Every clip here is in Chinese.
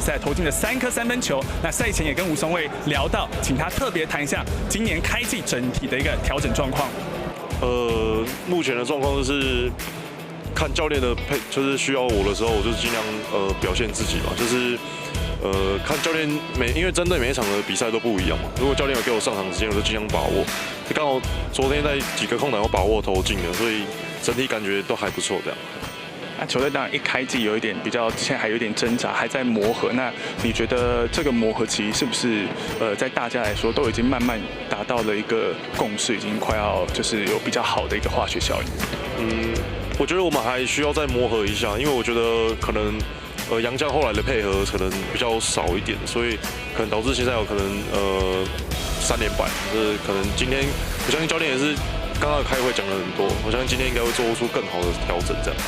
赛投进了3颗3分球。那赛前也跟吴松蔚聊到，请他特别谈一下今年开季整体的一个调整状况。目前的状况就是看教练的就是需要我的时候，我就尽量表现自己吧，就是看教练因为针对每一场的比赛都不一样嘛。如果教练有给我上场时间，我就尽量把握。刚好昨天在几个空档有把握投进的，所以整体感觉都还不错这样。那球队当然一开季有一点比较，现在还有点挣扎，还在磨合。那你觉得这个磨合期是不是在大家来说都已经慢慢达到了一个共识，已经快要就是有比较好的一个化学效应？我觉得我们还需要再磨合一下，因为我觉得可能洋将后来的配合可能比较少一点，所以可能导致现在有可能3连败。就是可能今天我相信教练也是刚刚开会讲了很多，我相信今天应该会做出更好的调整这样。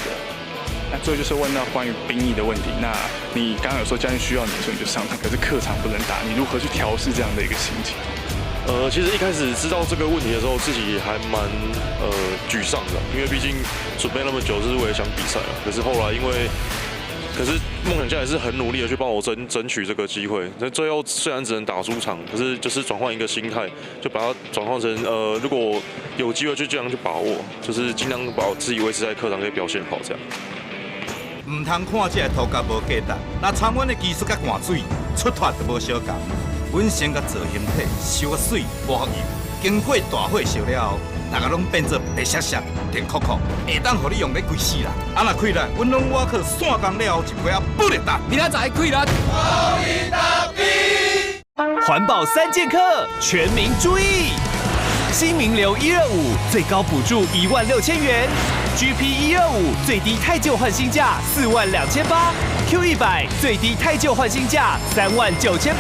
那最后就是问到关于兵役的问题。那你刚刚有说教练需要你，所以你就上场，可是客场不能打，你如何去调试这样的一个心情？其实一开始知道这个问题的时候，自己还蛮沮丧的，因为毕竟准备那么久，是为了想比赛啊。可是后来可是梦想家也是很努力的去帮我争取这个机会。那最后虽然只能打输场，可是就是转换一个心态，就把它转换成如果有机会就这样去把握，就是尽量把自己维持在客场可以表现好这样。唔通看这个涂甲无价值，那参阮的技术甲汗水出脱就无相共。阮先甲做形体，烧个水无合油，经过大火烧了后，大家拢变做白色色、甜酷酷，会当互你用咧规世人。啊若开力，阮拢挖去散工了后一杯不能打。明仔载开力，好运大比。环保3剑客，全民注意！新名流125最高补助16000元。GP 125最低太旧换新价42800，Q100最低太旧换新价39800，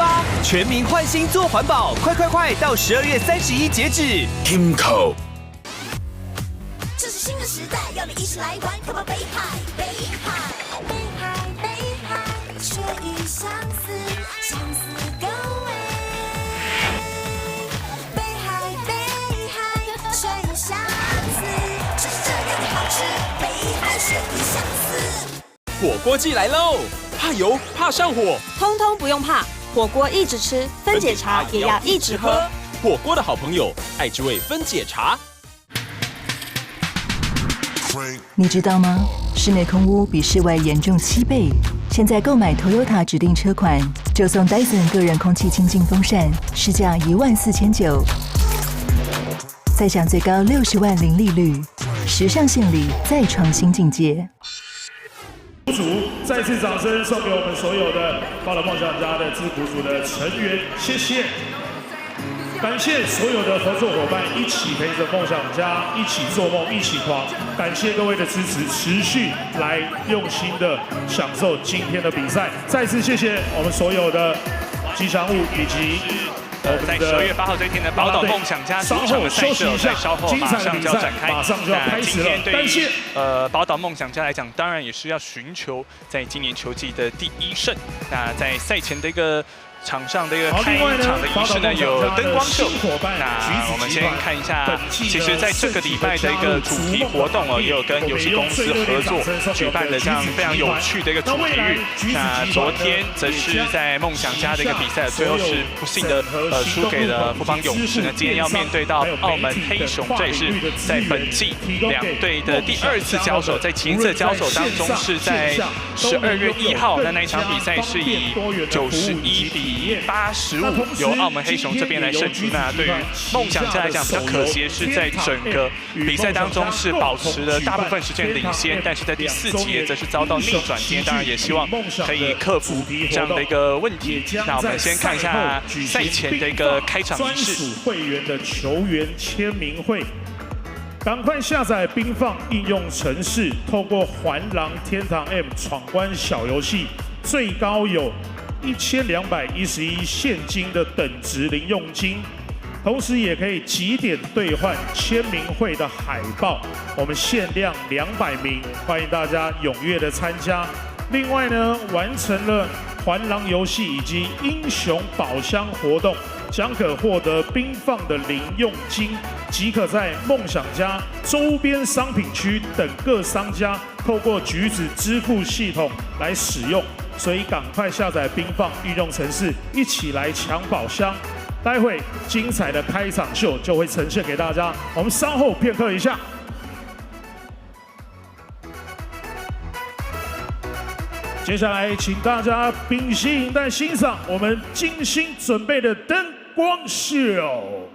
全民换新做环保，快到12月31截止。Kimco， 这是新的时代，要你一起来玩，可把北海，北海，北海，北海，血雨相思，相思更美。北海，北海，血雨相思，就是这样的好吃。北海血雨相思。火锅季来喽！怕油怕上火，通通不用怕，火锅一直吃，分解茶也要一直喝。火锅的好朋友，爱之味分解茶。你知道吗？室内空污比室外严重7倍。现在购买 Toyota 指定车款，就送 Dyson 个人空气清净风扇，市价14900，再享最高60万零利率，时尚献礼再创新境界。再次掌声送给我们所有的宝岛梦想家的制服组的成员，谢谢！感谢所有的合作伙伴，一起陪着梦想家一起做梦，一起狂。感谢各位的支持，持续来用心的享受今天的比赛。再次谢谢我们所有的吉祥物以及。在12月8号这一天的宝岛梦想家主场的赛事，在稍后马上就要展开。那今天对于宝岛梦想家来讲，当然也是要寻求在今年球季的第1胜。那在赛前的一个场上的一个开场的仪式呢，有灯光秀。那我们先看一下，其实在这个礼拜的一个主题活动也有跟游戏公司合作举办的这样非常有趣的一个主题日。那昨天则是在梦想家的一个比赛，最后是不幸的输给了富邦勇士。那今天要面对到澳门黑熊，这也是在本季两队的第2次交手，在前一次交手当中是在12月1号，那一场比赛是以91比85由澳门黑熊这边来胜出。那对于梦想家来讲，比较可惜的是在整个比赛当中是保持了大部分时间领先，但是在第4节则是遭到逆转。今天当然也希望可以克服这样的一个问题。那我们先看一下赛前的一个开场仪式。专属会员的球员签名会，赶快下载冰放应用程式，透过环廊天堂 M 闯关小游戏，最高有1211现金的等值零用金，同时也可以集点兑换签名会的海报，我们限量200名，欢迎大家踊跃的参加。另外呢，完成了环廊游戏以及英雄宝箱活动，将可获得冰放的零用金，即可在梦想家周边商品区等各商家透过橘子支付系统来使用。所以赶快下载冰放应用程式，一起来抢宝箱。待会精彩的开场秀就会呈现给大家，我们稍后片刻一下。接下来，请大家屏息以待欣赏我们精心准备的灯光秀。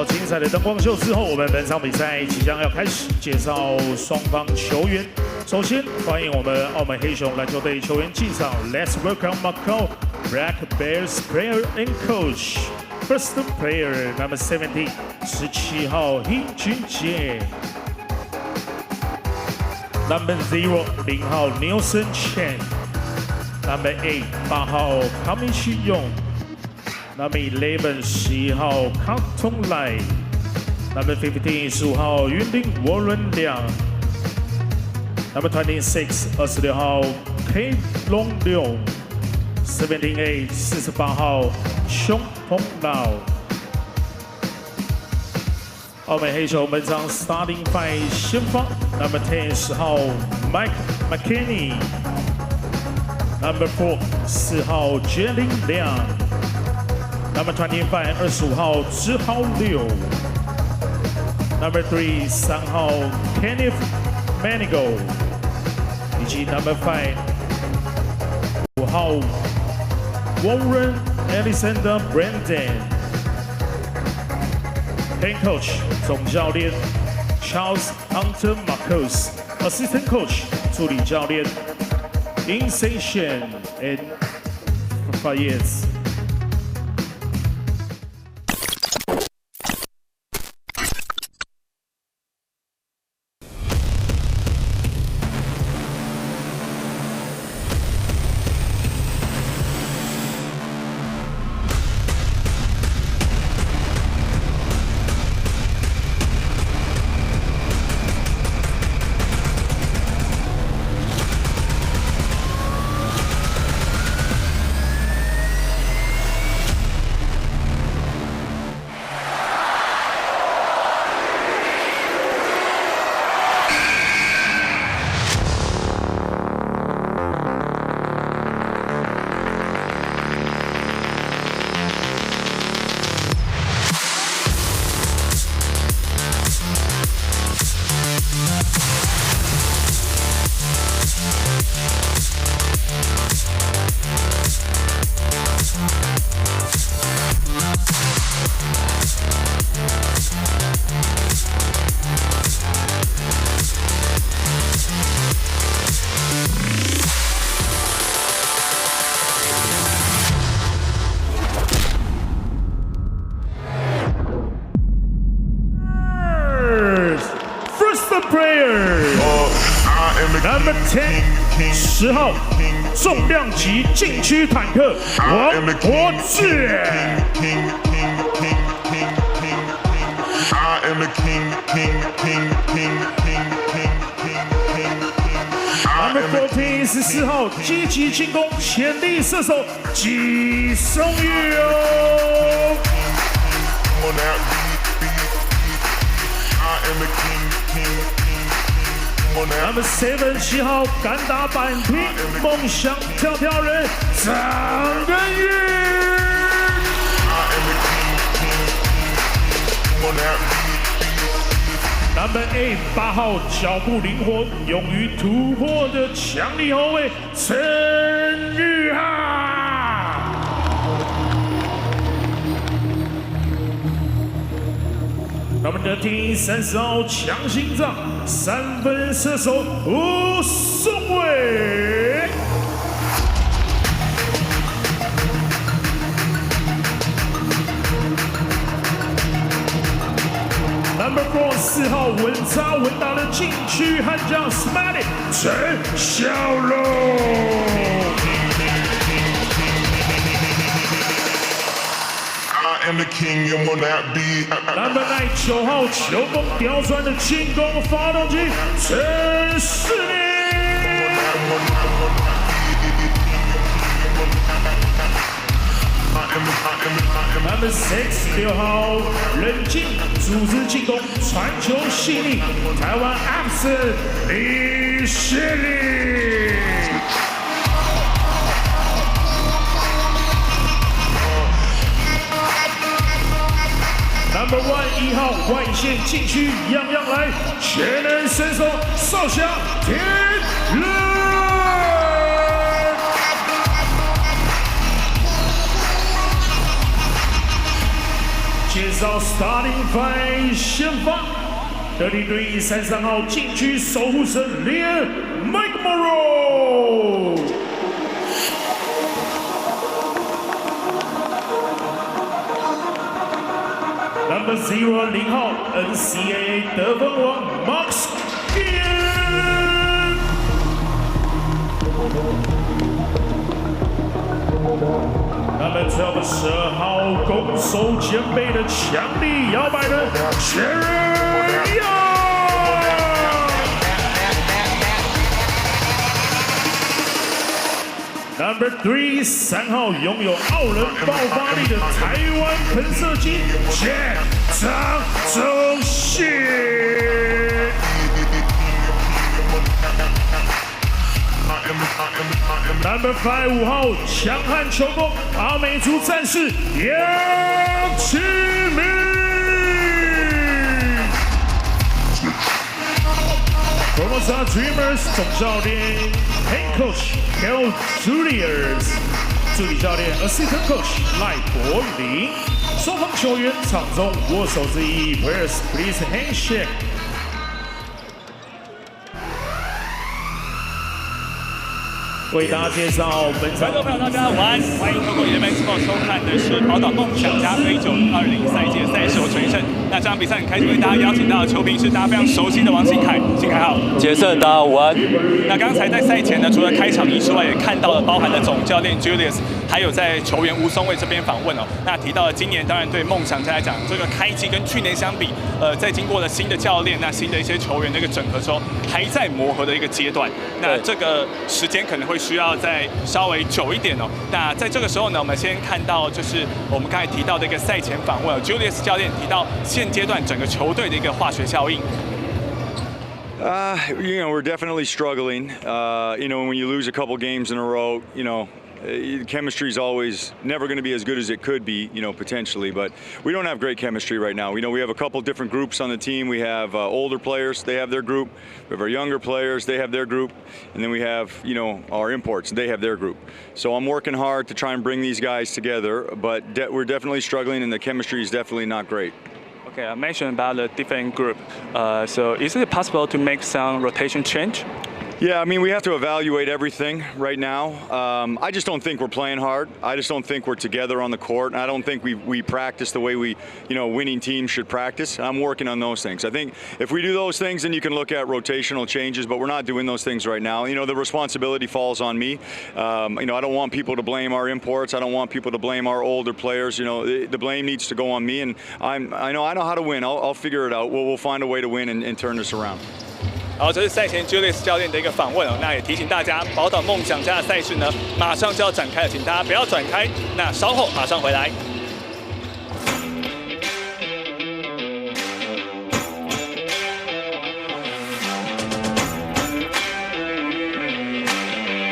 精彩的灯光秀之后，我们本场比赛即将要开始，介绍双方球员。首先欢迎我们澳门黑熊篮球队球员进场 ，Let's welcome Macau Black Bears player and coach. First player number 70, 17号殷俊杰。Number 0, 0号 Nelson Chen. Number 8, 8号康明旭勇。Number 11, 11号康通来。Number 15, 15号云林沃伦亮。Number 26, 26号 K 龙六。17A, 48号熊鹏老。澳门黑熊本场 Starting Five 先发 ，Number 10 10号 Mike McKinney。Number 4 4号 Jelin 亮。Number 25 25号志豪六。Number 3 3号 Kenneth Manigo， 以及 Number 5 5号 Warren Alexander Brandon。Head Coach 总教练 Charles Hunter Marcos，Assistant Coach 助理教练 Insation and Fayez。Number 10 10号重量级禁区坦克王柏志。Number 14 14号积极进攻潜力射手季松勇。Number 7 7号敢打板拼梦想跳跳人张根宇。Number 8 8号脚步灵活、勇于突破的强力后卫陈玉翰。我们的第30号强心脏3分射手吴松伟。Number 4 4号稳扎稳打的禁区悍将 Smitty 陈小龙。Number 9 9号球风刁钻的进攻发动机陈世宁。Number 6 6号冷静组织进攻传球细腻台湾 Absent 李谢力。Number 1 1号外线禁区样样来全能身手少侠田乐。介绍 Starting Five 先发，特地对33号禁区守护神连 Mike Morrow。Number 0 0号 NCAA 得分王 Max Ginn。Number 12 12号攻守兼备的强力摇摆人 Sharon Young。Number 3 3号拥有傲人爆发力的台湾喷射机张宗宪。Number 5 5号强悍球风阿美族战士杨启明。Formosa Dreamers 总教练 Head Coach Carol Julius， 助理教练 Assistant Coach 赖柏林，双方球员场中握手之意 ，Players please handshake。为大家介绍本场。观众朋友，大家午安，欢迎透过 EMS Sport 收看的是宝岛梦想家杯酒20赛季的赛事，我全胜。那这场比赛很开心为大家邀请到的球评是大家非常熟悉的王信凯，信凯好。杰森，大家午安。那刚才在赛前呢，除了开场仪之外，也看到了包含了总教练 Julius， 还有在球员吴松伟这边访问哦。那提到了今年当然对梦想家来讲，这个开季跟去年相比，在经过了新的教练、那新的一些球员的一个整合之后，还在磨合的一个阶段。那这个时间可能会需要再稍微久一点哦。那在这个时候呢，我们先看到就是我们刚才提到的一个赛前访问 ，Julius 教练提到现阶段整个球队的一个化学效应。We're definitely struggling. When you lose a couple games in a row, chemistry is always never going to be as good as it could be, potentially. But we don't have great chemistry right now. We have a couple different groups on the team. We have older players, they have their group. We have our younger players, they have their group. And then we have, our imports, they have their group. So I'm working hard to try and bring these guys together. But we're definitely struggling, and the chemistry is definitely not great. Okay, I mentioned about the different group. So is it possible to make some rotation change? Yeah, we have to evaluate everything right now. I just don't think we're playing hard. I just don't think we're together on the court. I don't think we practice the way winning teams should practice. I'm working on those things. I think if we do those things, then you can look at rotational changes, but we're not doing those things right now. The responsibility falls on me. I don't want people to blame our imports. I don't want people to blame our older players. The blame needs to go on me, and I know how to win. I'll figure it out. We'll find a way to win and turn this around. 好，这是赛前 Julius 教练的一个访问哦。那也提醒大家，宝岛梦想家的赛事呢，马上就要展开了，请大家不要转开。那稍后马上回来。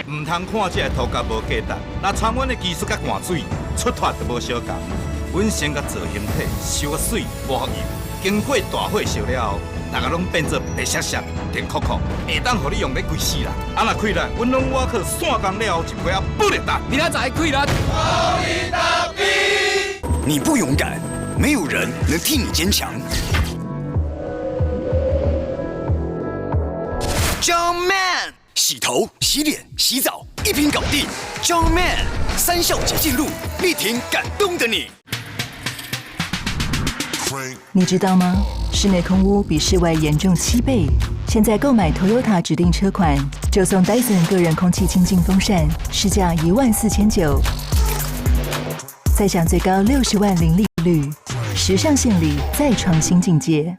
唔通看这涂甲无价值，那参阮的技术甲汗水出脱都无相共。阮先甲造形体修甲水无合用。经过大火烧了后，大家拢变做白闪闪、甜酷酷，会当互你用咧规世人。啊若开力，阮拢挖去散工了后，一杯不能打。明仔载开力。你不勇敢，没有人能替你坚强。John Man 洗头、洗脸、洗澡，一瓶搞定。John Man 3效捷径路，力挺感动的你。你知道吗？室内空污比室外严重7倍。现在购买 Toyota 指定车款，就送 Dyson 个人空气清净风扇，市价14900，再享最高60万零利率，时尚献礼再创新境界。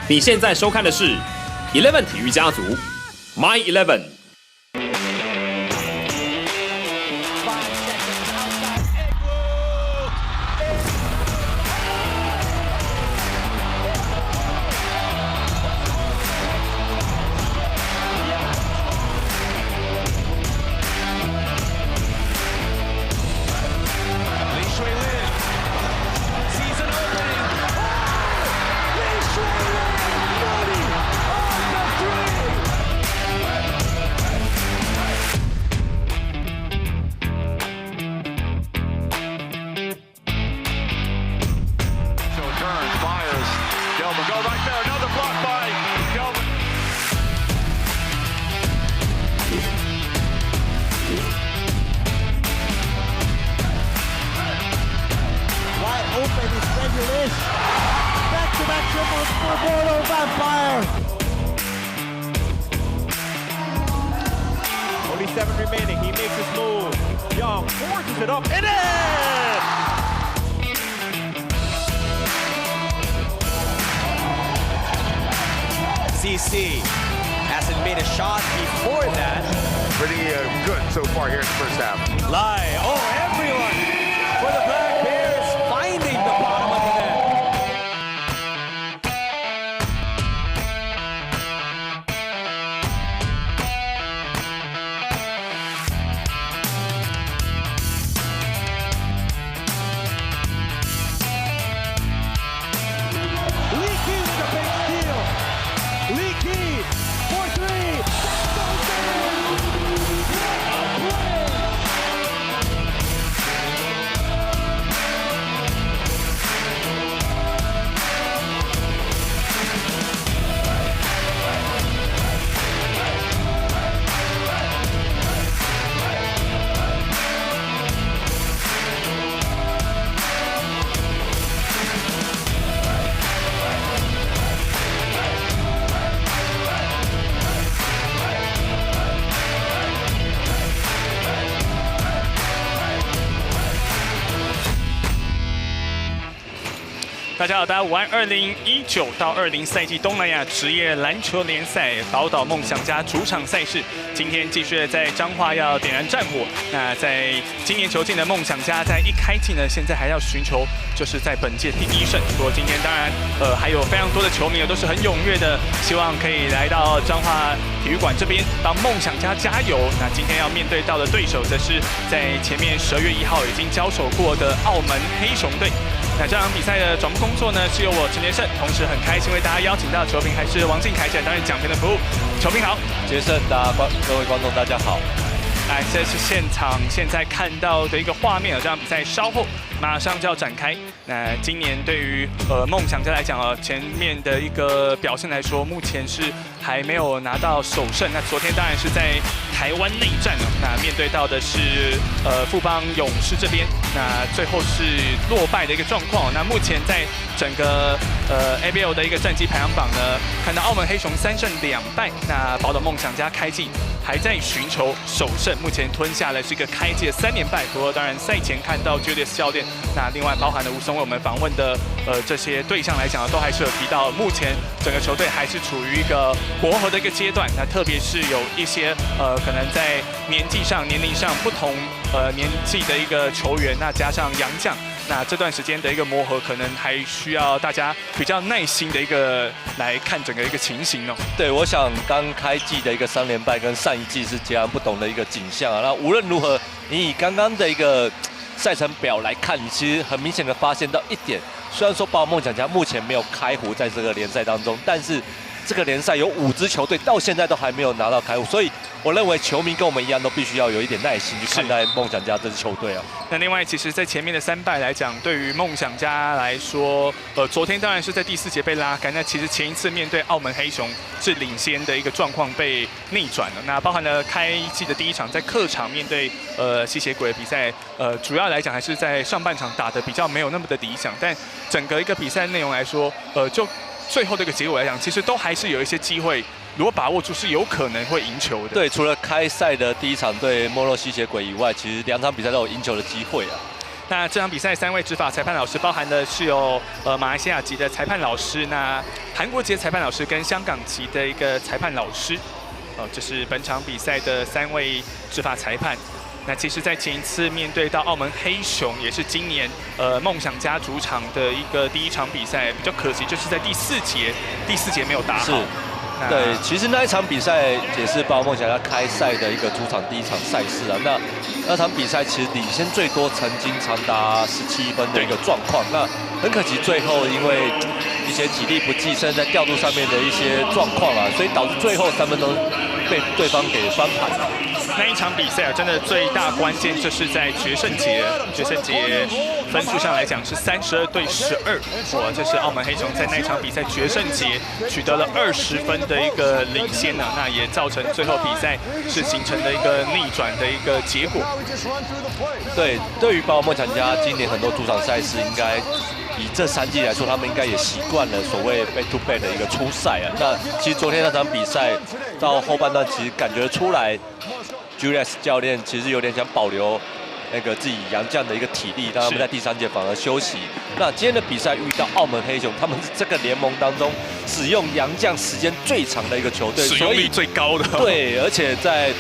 你现在收看的是 Eleven 体育家族 My 11。Only 7 remaining. He makes his move. Young forces it up and in! CC hasn't made a shot before that. Pretty good so far here in the first half. Lai, oh, everyone for the Black Bears finding the bottom of the net. Leaky with a big steal. Leaky for 3.大家好，大家午安。2019到20赛季东南亚职业篮球联赛宝岛梦想家主场赛事，今天继续在彰化要点燃战火。那在今年球季的梦想家，在一开季呢，现在还要寻求就是在本届第1胜。不过今天当然还有非常多的球迷都是很踊跃的，希望可以来到彰化体育馆这边帮梦想家加油。那今天要面对到的对手，则是在前面12月1号已经交手过的澳门黑熊队。那这场比赛的转播工作呢，是由我陈杰胜，同时很开心为大家邀请到球评还是王靖凯起来担任讲评的服务。球评好，杰胜，各位观众大家好。来，这是现场现在看到的一个画面，这场比赛稍后马上就要展开。那今年对于梦想家来讲前面的一个表现来说，目前是还没有拿到首胜。那昨天当然是在台湾内战那面对到的是富邦勇士这边，那最后是落败的一个状况。那目前在整个ABL 的一个战绩排行榜呢，看到澳门黑熊3胜2败，那宝岛梦想家开季还在寻求首胜，目前吞下了这个开季3连败。不过当然赛前看到 Julius 教练，那另外包含了吴松为我们访问的这些对象来讲，都还是有提到，目前整个球队还是处于一个磨合的一个阶段。那特别是有一些可能在年龄上不同年纪的一个球员，那加上洋将，那这段时间的一个磨合，可能还需要大家比较耐心的一个来看整个一个情形哦。对，我想刚开季的一个3连败跟上一季是截然不同的一个景象啊。那无论如何，你以刚刚的一个赛程表来看，你其实很明显的发现到一点，虽然说宝岛梦想家目前没有开胡在这个联赛当中，但是这个联赛有5支球队到现在都还没有拿到开胡，所以我认为球迷跟我们一样，都必须要有一点耐心去看待梦想家这支球队啊。那另外，其实，在前面的3败来讲，对于梦想家来说，昨天当然是在第4节被拉开。那其实前一次面对澳门黑熊是领先的一个状况被逆转了。那包含了开季的第1场在客场面对吸血鬼的比赛，主要来讲还是在上半场打得比较没有那么的理想，但整个一个比赛内容来说，就最后的一个结果来讲，其实都还是有一些机会。如果把握住，是有可能会赢球的。对，除了开赛的第1场对莫洛吸血鬼以外，其实2场比赛都有赢球的机会啊。那这场比赛3位执法裁判老师，包含的是有马来西亚籍的裁判老师，那韩国籍的裁判老师跟香港籍的一个裁判老师，这是本场比赛的3位执法裁判。那其实，在前一次面对到澳门黑熊，也是今年梦想家主场的一个第1场比赛，比较可惜就是在第4节没有打好。对，其实那一场比赛也是宝岛梦想家开赛的一个主场第1场赛事啊。那场比赛其实领先最多，曾经长达17分的一个状况。那很可惜，最后因为一些体力不济，甚至在调度上面的一些状况啊，所以导致最后3分钟被对方给翻盘了。那一场比赛啊，真的最大关键就是在决胜节分数上来讲是32对12，哇，这是澳门黑熊在那一场比赛决胜节取得了20分的一个领先啊，那也造成最后比赛是形成了一个逆转的一个结果。对，对于宝岛梦想家今年很多主场赛事，应该以这3季来说，他们应该也习惯了所谓 back to back 的一个出赛啊。那其实昨天那场比赛到后半段，其实感觉出来 Julius 教练其实有点想保留那个自己洋将的一个体力，让他们在第3节反而休息。那今天的比赛遇到澳门黑熊，他们是这个联盟当中使用洋将时间最长的一个球队，使用率最高的。对，而且在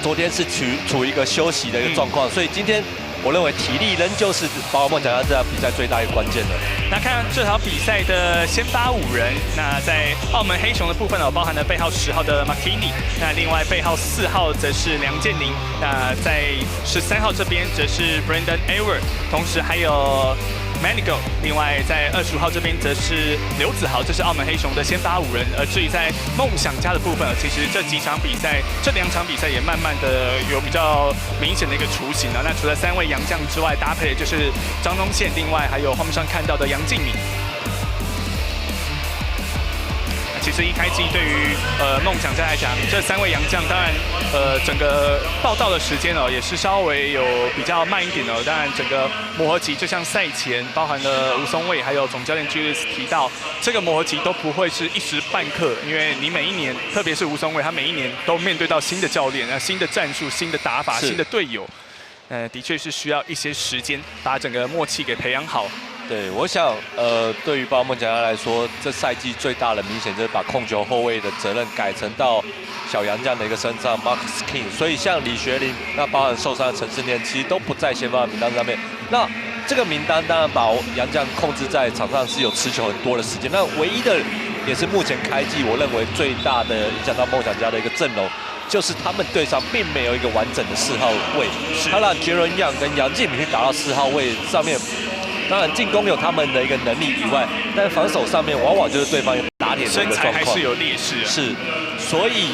昨天是处于一个休息的一个状况，所以今天我认为体力仍旧是宝岛梦想家这场比赛最大一个关键的。那看这场比赛的先发5人，那在澳门黑熊的部分包含了背号10号的 McKinney， 那另外背号4号则是梁建宁，那在13号这边则是 Brandon Awer， 同时还有Manigo， 另外在25号这边则是刘子豪，这是澳门黑熊的先发5人。而至于在梦想家的部分，其实这2场比赛也慢慢的有比较明显的一个雏形了。那除了3位洋将之外，搭配的就是张宗宪，另外还有画面上看到的杨敬敏。其实一开季对于梦想家来讲，这3位洋将当然整个报道的时间也是稍微有比较慢一点当然整个磨合期就像赛前包含了吴松蔚还有总教练 Julius 提到，这个磨合期都不会是一时半刻，因为你每一年，特别是吴松蔚，他每一年都面对到新的教练、新的战术、新的打法、新的队友，的确是需要一些时间把整个默契给培养好。对，我想，对于宝岛梦想家来说，这赛季最大的明显就是把控球后卫的责任改成到小杨这样的一个身上 ，Marcus King。所以像李学林，那包含受伤的陈世念，其实都不在先发名单上面。那这个名单当然把杨将控制在场上是有持球很多的时间。那唯一的也是目前开季我认为最大的影响到梦想家的一个阵容，就是他们队上并没有一个完整的4号位，他让杰伦样跟杨敬敏去打到4号位上面。当然，进攻有他们的一个能力以外，但防守上面往往就是对方有打点的一个状况，身材还是有劣势。是，所以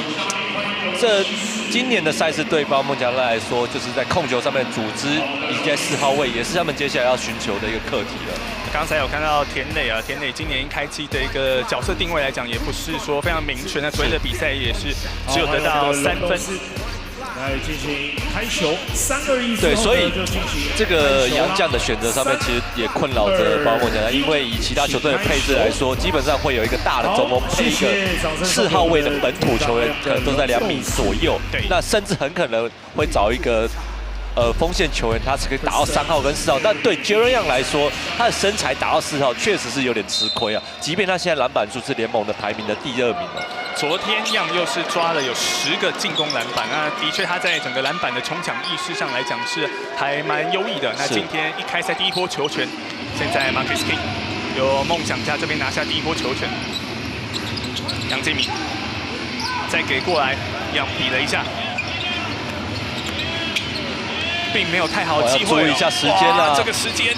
这今年的赛事对宝岛梦想家来说，就是在控球上面组织以及在4号位，也是他们接下来要寻求的一个课题了。刚才有看到田磊田磊今年一开季的一个角色定位来讲，也不是说非常明确。那昨天的比赛也是只有得到3分。来进行开球，3-2-1。对，所以这个洋将的选择上面其实也困扰着宝岛梦想家，因为以其他球队的配置来说，基本上会有一个大的中锋配一个4号位的本土球员，可能都在2米左右。对，那甚至很可能会找一个锋线球员，他是可以打到3号跟4号，但对杰伦样来说，他的身材打到4号确实是有点吃亏啊。即便他现在篮板数是联盟的排名的第2名了。昨天样又是抓了有10个进攻篮板，那的确他在整个篮板的冲抢意识上来讲是还蛮优异的。那今天一开赛第一波球权，现在 Marcus King 由梦想家这边拿下第一波球权，杨敬敏再给过来，样比了一下，并没有太好的机会。注意一下时间了，这个时间，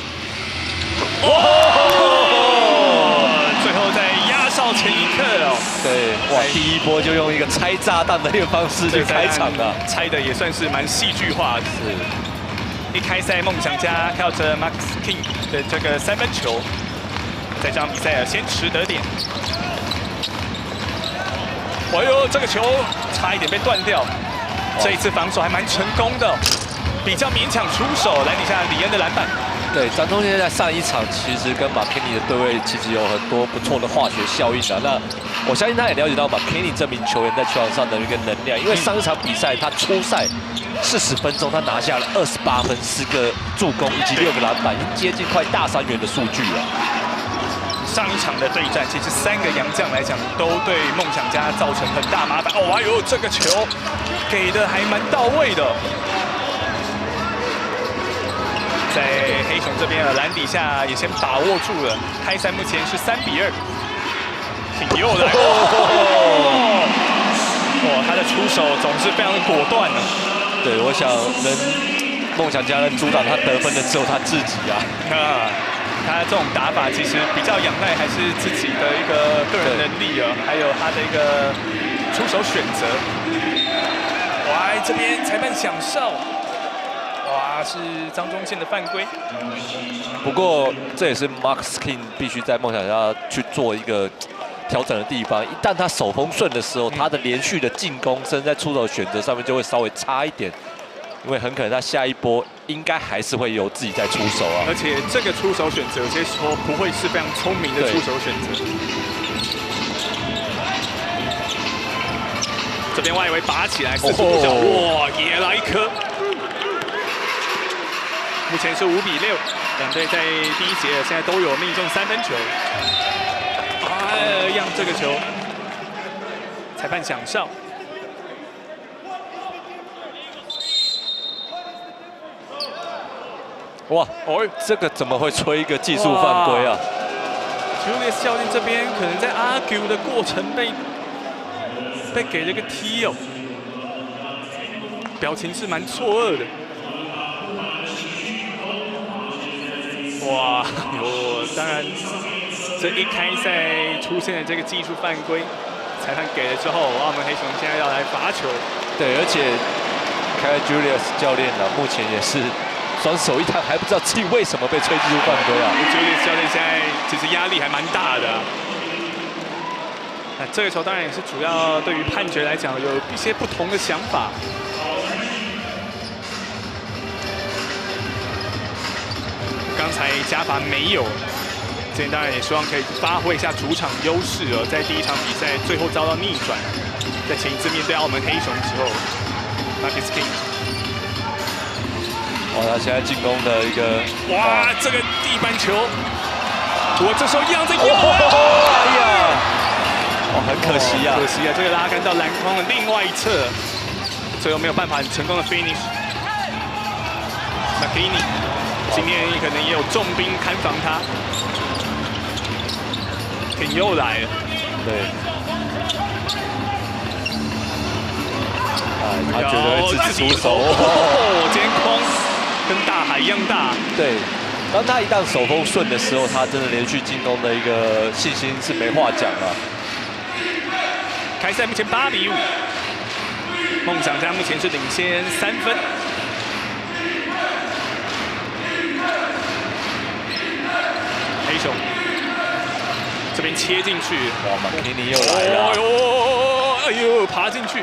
最后在压哨前一刻哦，对，哇，第一波就用一个拆炸弹的一个方式去开场了，拆的也算是蛮戏剧化的。是，一开赛梦想家靠着 Marcus King 的这个3分球，在这场比赛先取得点。哎呦，这个球差一点被断掉，这一次防守还蛮成功的，比较勉强出手，篮底下李恩的篮板。对，张宗宪在上一场其实跟马肯尼的对位其实有很多不错的化学效应啊。那我相信他也了解到马肯尼这名球员在球场上的一个能量，因为上一场比赛他出赛40分钟，他拿下了28分、10个助攻以及6个篮板，已经接近快大3元的数据了。上一场的对战，其实3个洋将来讲都对梦想家造成很大麻烦。哦，哎呦，这个球给的还蛮到位的。在黑熊这边篮底下也先把握住了，开赛目前是3比2。挺又来，他的出手总是非常的果断的。对，我想梦想家能阻挡他得分的只有他自己啊。他这种打法其实比较仰赖还是自己的一个个人能力啊，还有他的一个出手选择。哇，这边裁判响哨。哇，是张宗宪的犯规。不过这也是 Marcus King 必须在梦想家去做一个调整的地方。一旦他手风顺的时候，他的连续的进攻甚至在出手选择上面就会稍微差一点，因为很可能他下一波应该还是会由自己在出手啊。而且这个出手选择有些时候不会是非常聪明的出手选择。这边外围拔起来，4度角，哇，也来一颗。目前是5比6，两队在第一节现在都有命中3分球。让这个球，裁判响哨。哇，这个怎么会吹一个技术犯规啊 ？Julius 教练这边可能在 argue 的过程被给了个踢哦，表情是蛮错愕的。哇，当然，这一开赛出现的这个技术犯规，裁判给了之后，澳门黑熊现在要来罚球。对，而且凯 Julius 教练呢，目前也是双手一摊，还不知道自己为什么被吹技术犯规啊。Julius 教练现在其实压力还蛮大的。那这个球当然也是主要对于判决来讲有一些不同的想法。刚才加罚没有，今天当然也希望可以发挥一下主场优势哦，在第一场比赛最后遭到逆转，在前一次面对澳门黑熊之后 ，Marcus King， 哇，他现在进攻的一个，哇，这个地板球，我这时候一样在右，哎呀，哦，很可惜啊，可惜啊，这个拉杆到篮筐的另外一侧，最后没有办法很成功的 finish。McKinney 今天可能也有重兵看防他，挺又来了，对，他觉得会自己出手，今天框跟大海一样大，对。当他一旦手风顺的时候，他真的连续进攻的一个信心是没话讲了。开赛目前8比5，梦想家目前是领先3分。黑熊这边切进去，哇，马肯尼又来了，哎呦，爬进去。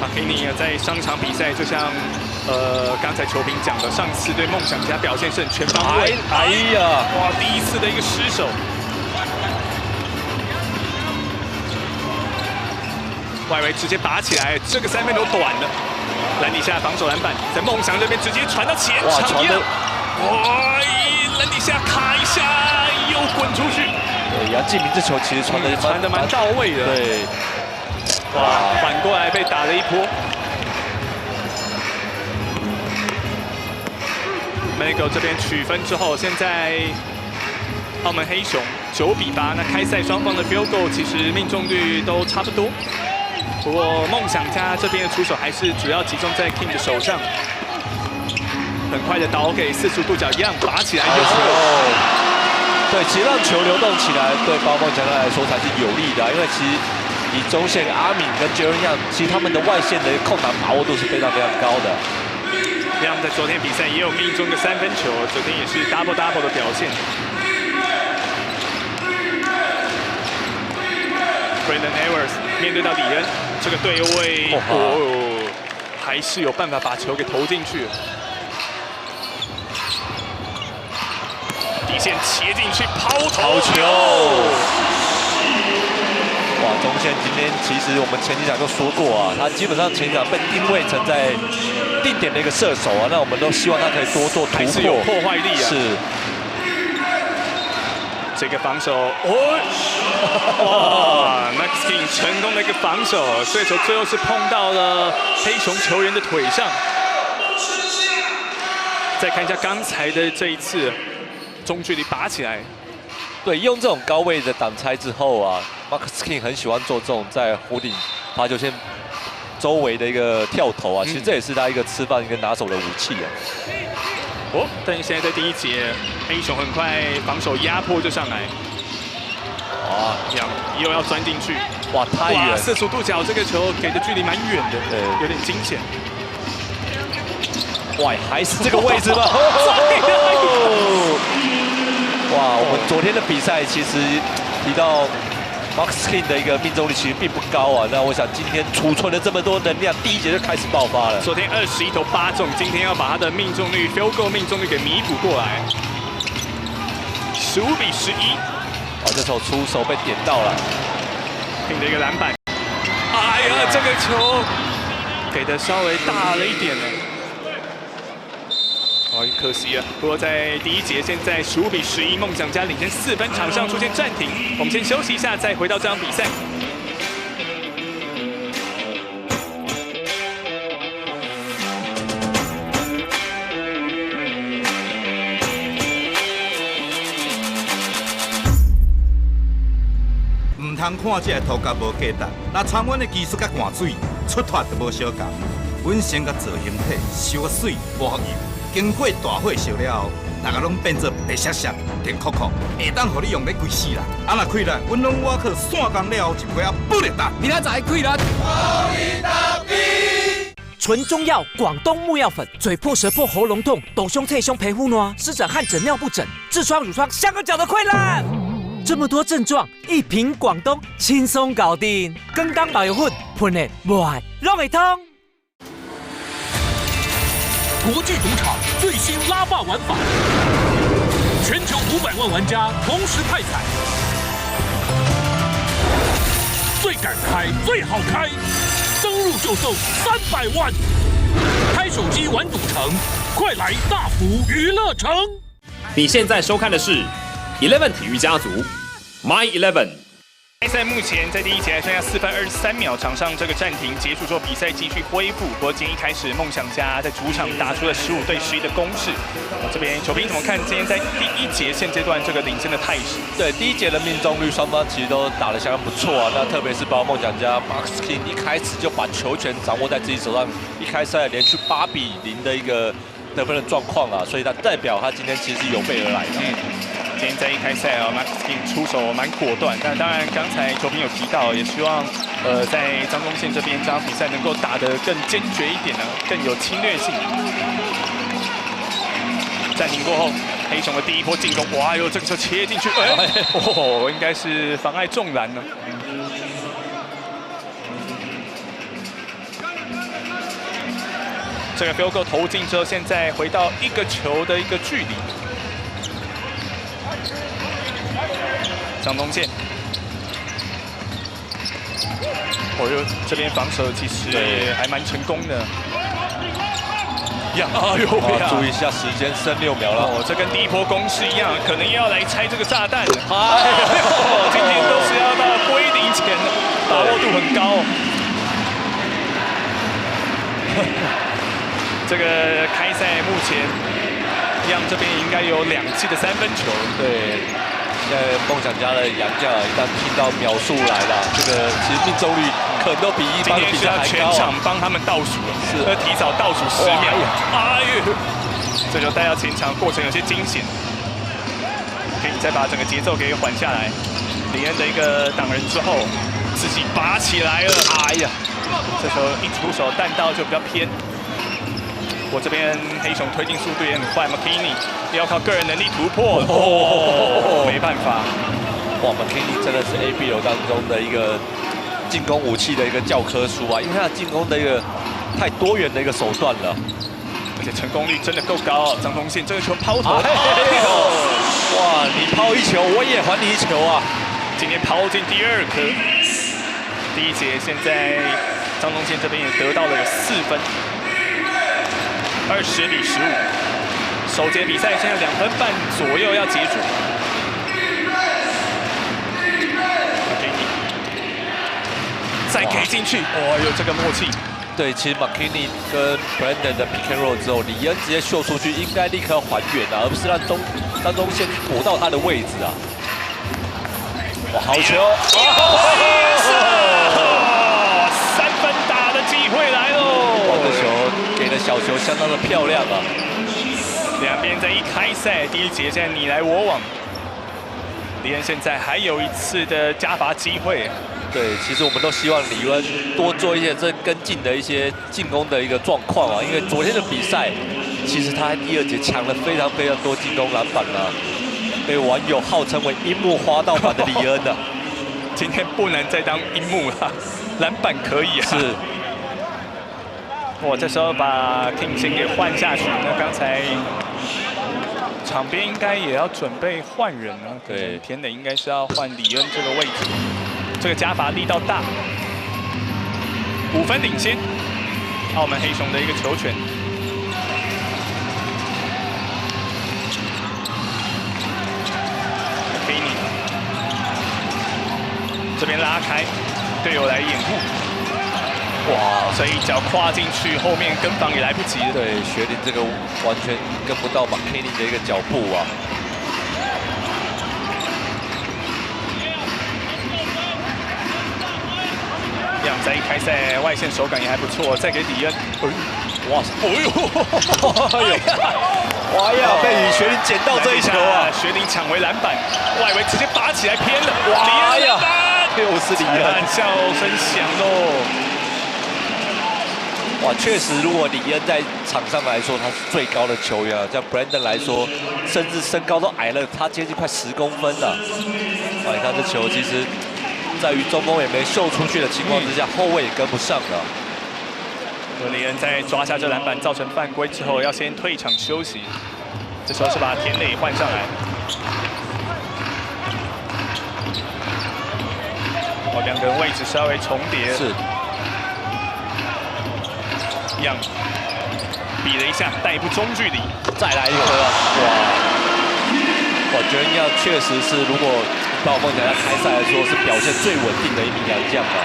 马肯尼在上一场比赛就像刚才球评讲的，上次对梦想家表现是很全方位。哎呀，哇，第一次的一个失手。外围直接拔起来，这个3分球短了，篮底下防守篮板，在梦想这边直接传到前场，哇，篮底下卡一下，又滚出去。杨敬明这球其实传得蛮到位的。对，哇，反过来被打了一波。Mego 这边取分之后，现在澳门黑熊9比8。那开赛双方的 field goal 其实命中率都差不多。不过梦想家这边的出手还是主要集中在 King 的手上。很快的倒给45度角，一样拔起来就对，其实让球流动起来，对包梦想家来说才是有利的、因为其实以中线阿敏跟杰伦样，其实他们的外线的空档把握度是非常非常高的。样在昨天比赛也有命中的3分球，昨天也是 double 的表现。Brandon Edwards 面对到李恩，这个对位还是有办法把球给投进去。底线切进去，抛球！哇，中线今天其实我们前几场都说过啊，他基本上前几场被定位成在定点的一个射手啊，那我们都希望他可以多做突破，还是有破坏力啊。是。这个防守，哇 ，Max King 成功的一个防守，这球最后是碰到了黑熊球员的腿上。再看一下刚才的这一次。中距离拔起来，对，用这种高位的挡拆之后啊 ，Marcus King 很喜欢做这种在弧顶罚球线周围的一个跳投啊，其实这也是他一个吃饭一个拿手的武器啊。但是现在在第一节，黑熊很快防守压迫就上来，又要钻进去，哇，太远，45度角这个球给的距离蛮远的，有点惊险。哇，还是这个位置吗？哇，我们昨天的比赛其实提到 Max King 的一个命中率其实并不高啊。那我想今天储存了这么多能量，第一节就开始爆发了。昨天21投8中，今天要把他的命中率 field goal 命中率给弥补过来。15比11。这球出手被点到了，King的一个篮板。哎呀，这个球给的稍微大了一点呢。可惜啊！不过在第一节，现在15比11，梦想家领先4分，场上出现暂停。我们先休息一下，再回到这场比赛。唔通看这涂甲无价值，那参阮的技术甲汗水出脱就无相共。阮先甲造形体烧水抹油。经过大火烧了后，大家拢变做白闪闪、甜酷酷，会当互你用咧规世人。啊若开力，阮拢挖去散工了后一杯啊不力大。明仔载开力。纯中药广东木药粉，嘴破舌破喉咙痛，抖胸脆胸皮肤暖，湿疹汗疹尿不疹，痔疮乳疮香港脚的溃烂。这么多症状，一瓶广东轻松搞定。更当保油粉，喷的不爱拢会通。国际赌场最新拉霸玩法，全球500万玩家同时派彩，最敢开最好开，登入就送300万。开手机玩赌城，快来大福娱乐城！你现在收看的是 Eleven 体育家族 My 11。比赛目前在第一节还剩下4分23秒，场上这个暂停结束之后，比赛继续恢复。不过今天一开始，梦想家在主场打出了15对11的攻势。这边球评怎么看今天在第一节现阶段这个领先的态势？对，第一节的命中率双方其实都打得相当不错啊。那特别是包括梦想家 Max King 一开始就把球权掌握在自己手上，一开赛连续8比0的一个得分的状况啊，所以他代表他今天其实是有备而来的。今天在一开赛Max King 出手蛮果断，但当然刚才球评有提到，也希望在张宗宪这边这场比赛能够打得更坚决一点呢，更有侵略性。暂停过后，黑熊的第一波进攻，哇哟，这个球切进去，应该是妨碍中篮呢。这个 field goal 投进之后，现在回到1个球的一个距离。张宗宪，这边防守其实还蛮成功的。样，哎呦呀！注意一下时间，剩6秒了。哦，这跟第一波攻势一样，可能要来拆这个炸弹。哎呦，今天都是要到归零前的，把握度很高。这个开赛目前，样这边应该有2记的3分球。对。现在梦想家的杨将一旦听到秒数来了，这个其实命中率可能都比一般的比赛还高。今天是要全场帮他们倒数了，是要提早倒数10秒。哎呦，这球带到前场，过程有些惊险。可以再把整个节奏给缓下来。李恩的一个挡人之后，自己拔起来了。哎呀，这时候一出手弹道就比较偏。我这边黑熊推进速度也很快 ，McKinney 要靠个人能力突破，没办法。哇 ，McKinney 真的是 ABL 当中的一个进攻武器的一个教科书啊，因为他进攻的一个太多元的一个手段了，而且成功率真的够高。张宗宪这个球抛投，哇，你抛一球，我也还你一球啊！今天抛进第2颗，第一节现在张宗宪这边也得到了有4分。20比15，首节比赛现在2分半左右要结束。再给进去，哦，有这个默契。对，其实 McKinney 跟 Brandon 的 pick and roll 之后，李恩直接秀出去，应该立刻还原啊，而不是让张宗宪躲到他的位置啊。哇，好球！3分打的机会来喽！哇，这球给的小球相当的漂亮啊！两边在一开赛第一节，现在你来我往。李恩现在还有一次的加罚机会。对，其实我们都希望李恩多做一些这跟进的一些进攻的一个状况啊，因为昨天的比赛，其实他在第2节抢了非常多进攻篮板啊，被网友号称为樱木花道版的李恩啊。今天不能再当樱木了，篮板可以啊。是。我这时候把 King 先给换下去，那刚才场边应该也要准备换人了。对，田磊应该是要换李恩这个位置。这个加罚力道大，5分领先，澳门黑熊的一个球权。给你，这边拉开，队友来掩护。哇，所以一脚跨进去，后面跟防也来不及了。对，学林这个完全跟不到McKinney的一个脚步啊。样在一开赛外线手感也还不错，再给李恩，哇，哎呦，哇呀，被雨学林捡到这一球啊！学林抢回篮板，外围直接拔起来偏了，哇呀，又是李恩，笑声响喽！哇，确实，如果李恩在场上来说，他是最高的球员啊。像 Brandon 来说，甚至身高都矮了他接近快10公分了。哇，你看这球其实。在于中锋也没秀出去的情况之下，后卫也跟不上了。李恩在抓下这篮板造成犯规之后，要先退场休息。这时候是把田磊换上来。哦，两个人位置稍微重叠。是。样比了一下，带一步中距离，再来一颗啊！哇！我觉得样确实是，如果到梦想家开赛来说，是表现最稳定的一名洋将吧。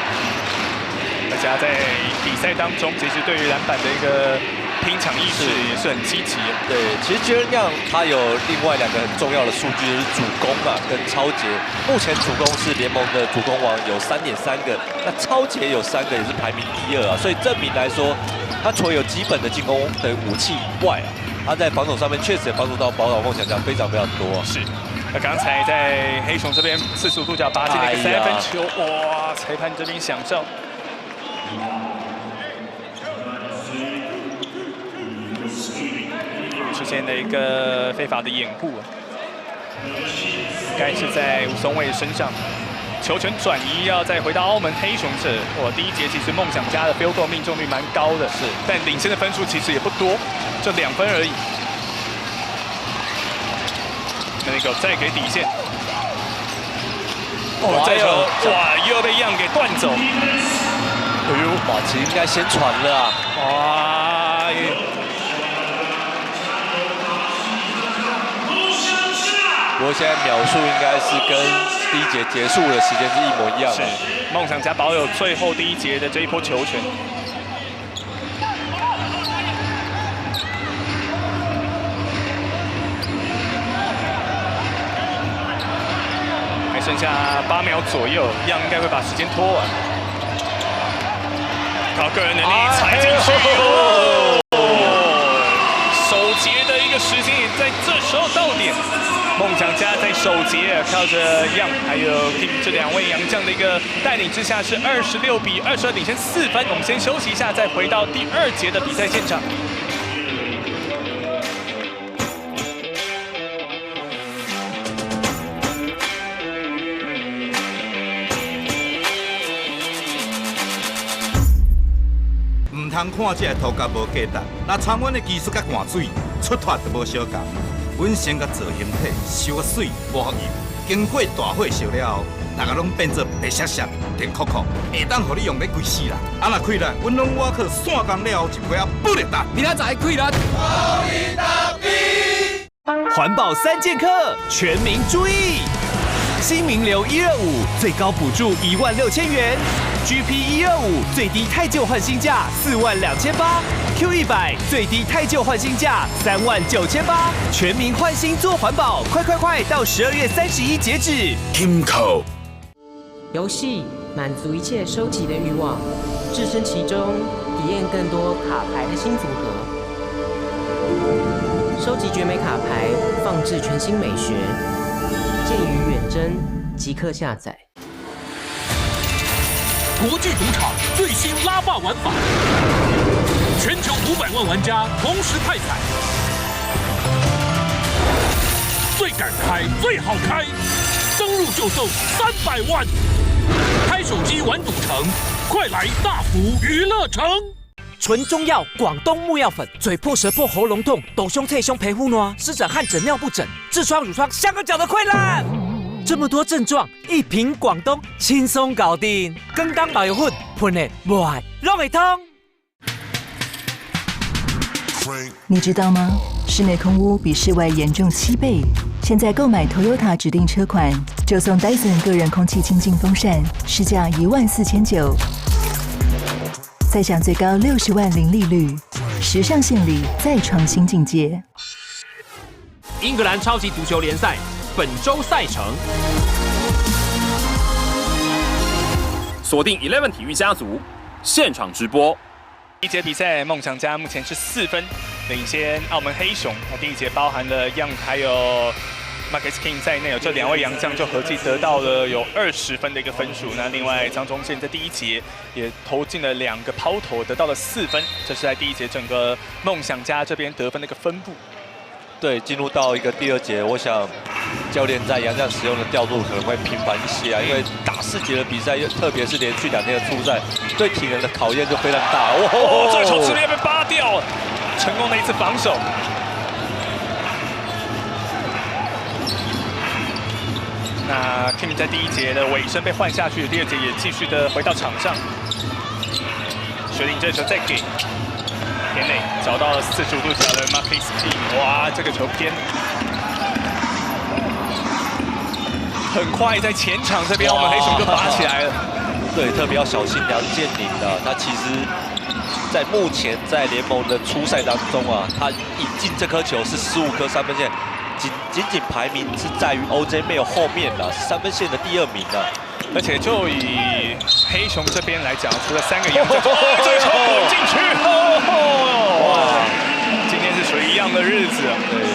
大家在比赛当中，其实对于篮板的一个拼抢意识也是很积极。对，其实杰伦样他有另外2个很重要的数据，就是主攻啊跟抄截。目前主攻是联盟的主攻王，有3.3个，那抄截有3个，也是排名第2啊。所以证明来说，他除了有基本的进攻的武器以外啊，他在防守上面确实也帮助到宝岛梦想家非常多。是。那刚才在黑熊这边45度角拔进了一个3分球，哇！裁判这边享受。出现了一个非法的掩护，应该是在吴松蔚身上。球权转移要再回到澳门黑熊这。哇，第一节其实梦想家的 field goal 命中率蛮高的，是，但领先的分数其实也不多，就2分而已。那个再给底线，哦，这球哇又被样给断走。哎呦，马奇应该先传了啊！哇，不过现在秒数应该是跟第一节结束的时间是一模一样的。是，梦想家保有最后第一节的这一波球权。还剩下8秒左右，样应该会把时间拖完。靠个人能力踩进去，首节的一个时间也在这时候到点。梦想家在首节靠着样还有 Kim 这2位洋将的一个带领之下，是26比22领先4分。我们先休息一下，再回到第2节的比赛现场。唔通看这涂甲无价值，那参阮的技术甲汗水出脱都无相共。阮先甲造形体修甲水无合油，经过大火烧了后，大家拢变做白闪闪、甜酷酷，会当互你用咧规世人。啊若开力，阮拢挖去散工了后一回啊不力打。明仔载开力，环保3剑客，全民注意！新名流125最高补助16000元。GP 125最低太旧换新价42800，Q100最低太旧换新价39800，全民换新做环保，快到12月31截止。Kimco 游戏满足一切收集的欲望，置身其中，体验更多卡牌的新组合。收集绝美卡牌，放置全新美学，鉴于远征，即刻下载。国际赌场最新拉霸玩法，全球500万玩家同时派彩，最敢开最好开，登入就送300万。开手机玩赌城，快来大福娱乐城！纯中药广东木药粉，嘴破舌破喉咙痛，抖胸脆胸皮肤暖，湿疹汗疹尿不疹，痔疮乳疮香港脚的溃烂。这么多症状，一瓶广东轻松搞定。更当老油混，喷的不爱拢会通。你知道吗？室内空污比室外严重7倍。现在购买 Toyota 指定车款，就送 Dyson 个人空气清净风扇，市价14900，再享最高60万零利率，时尚献礼再创新境界。英格兰超级足球联赛。本周赛程，锁定 Eleven 体育家族现场直播。第一节比赛，梦想家目前是4分领先澳门黑熊。那第一节包含了 Young 还有 Marcus King 在内，有这2位洋将就合计得到了有20分的一个分数。那另外张宗宪在第一节也投进了2个抛投，得到了4分。这是在第一节整个梦想家这边得分的一个分布。对，进入到一个第2节，我想教练在洋将使用的调度可能会频繁一些啊，因为打4节的比赛，特别是连续2天的出赛，对体能的考验就非常大。这个球直接被扒掉，成功的一次防守。那 Kim 在第一节的尾声被换下去，第2节也继续的回到场上。决定这球再给。偏内找到了45度角的 Marcus King， 哇，这个球偏，很快在前场这边，我们黑熊就拔起来了。对，特别要小心梁建宁的，他其实，在目前在联盟的初赛当中啊，他引进这颗球是15颗3分线，仅排名是在于 OJ Mayo 后面的3分线的第2名的。而且就以黑熊这边来讲，除了3个洋将，这个球滚进去，哇！今天是属于一样的日子。对，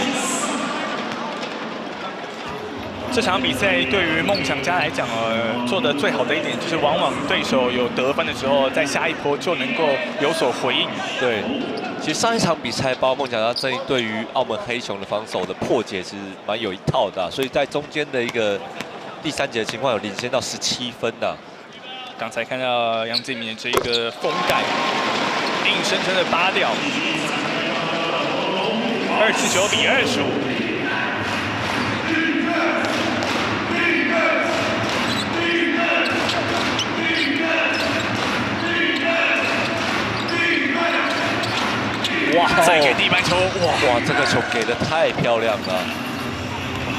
这场比赛对于梦想家来讲，做的最好的一点就是往往对手有得分的时候，在下一波就能够有所回应。对，其实上一场比赛，包括梦想家这对于澳门黑熊的防守的破解，其实蛮有一套的，所以在中间的一个。第3节的情况有领先到17分的。刚才看到杨敬敏这一个封盖，硬生生的扒掉，29比25。哇！再给地板球，哇！这个球给的太漂亮了。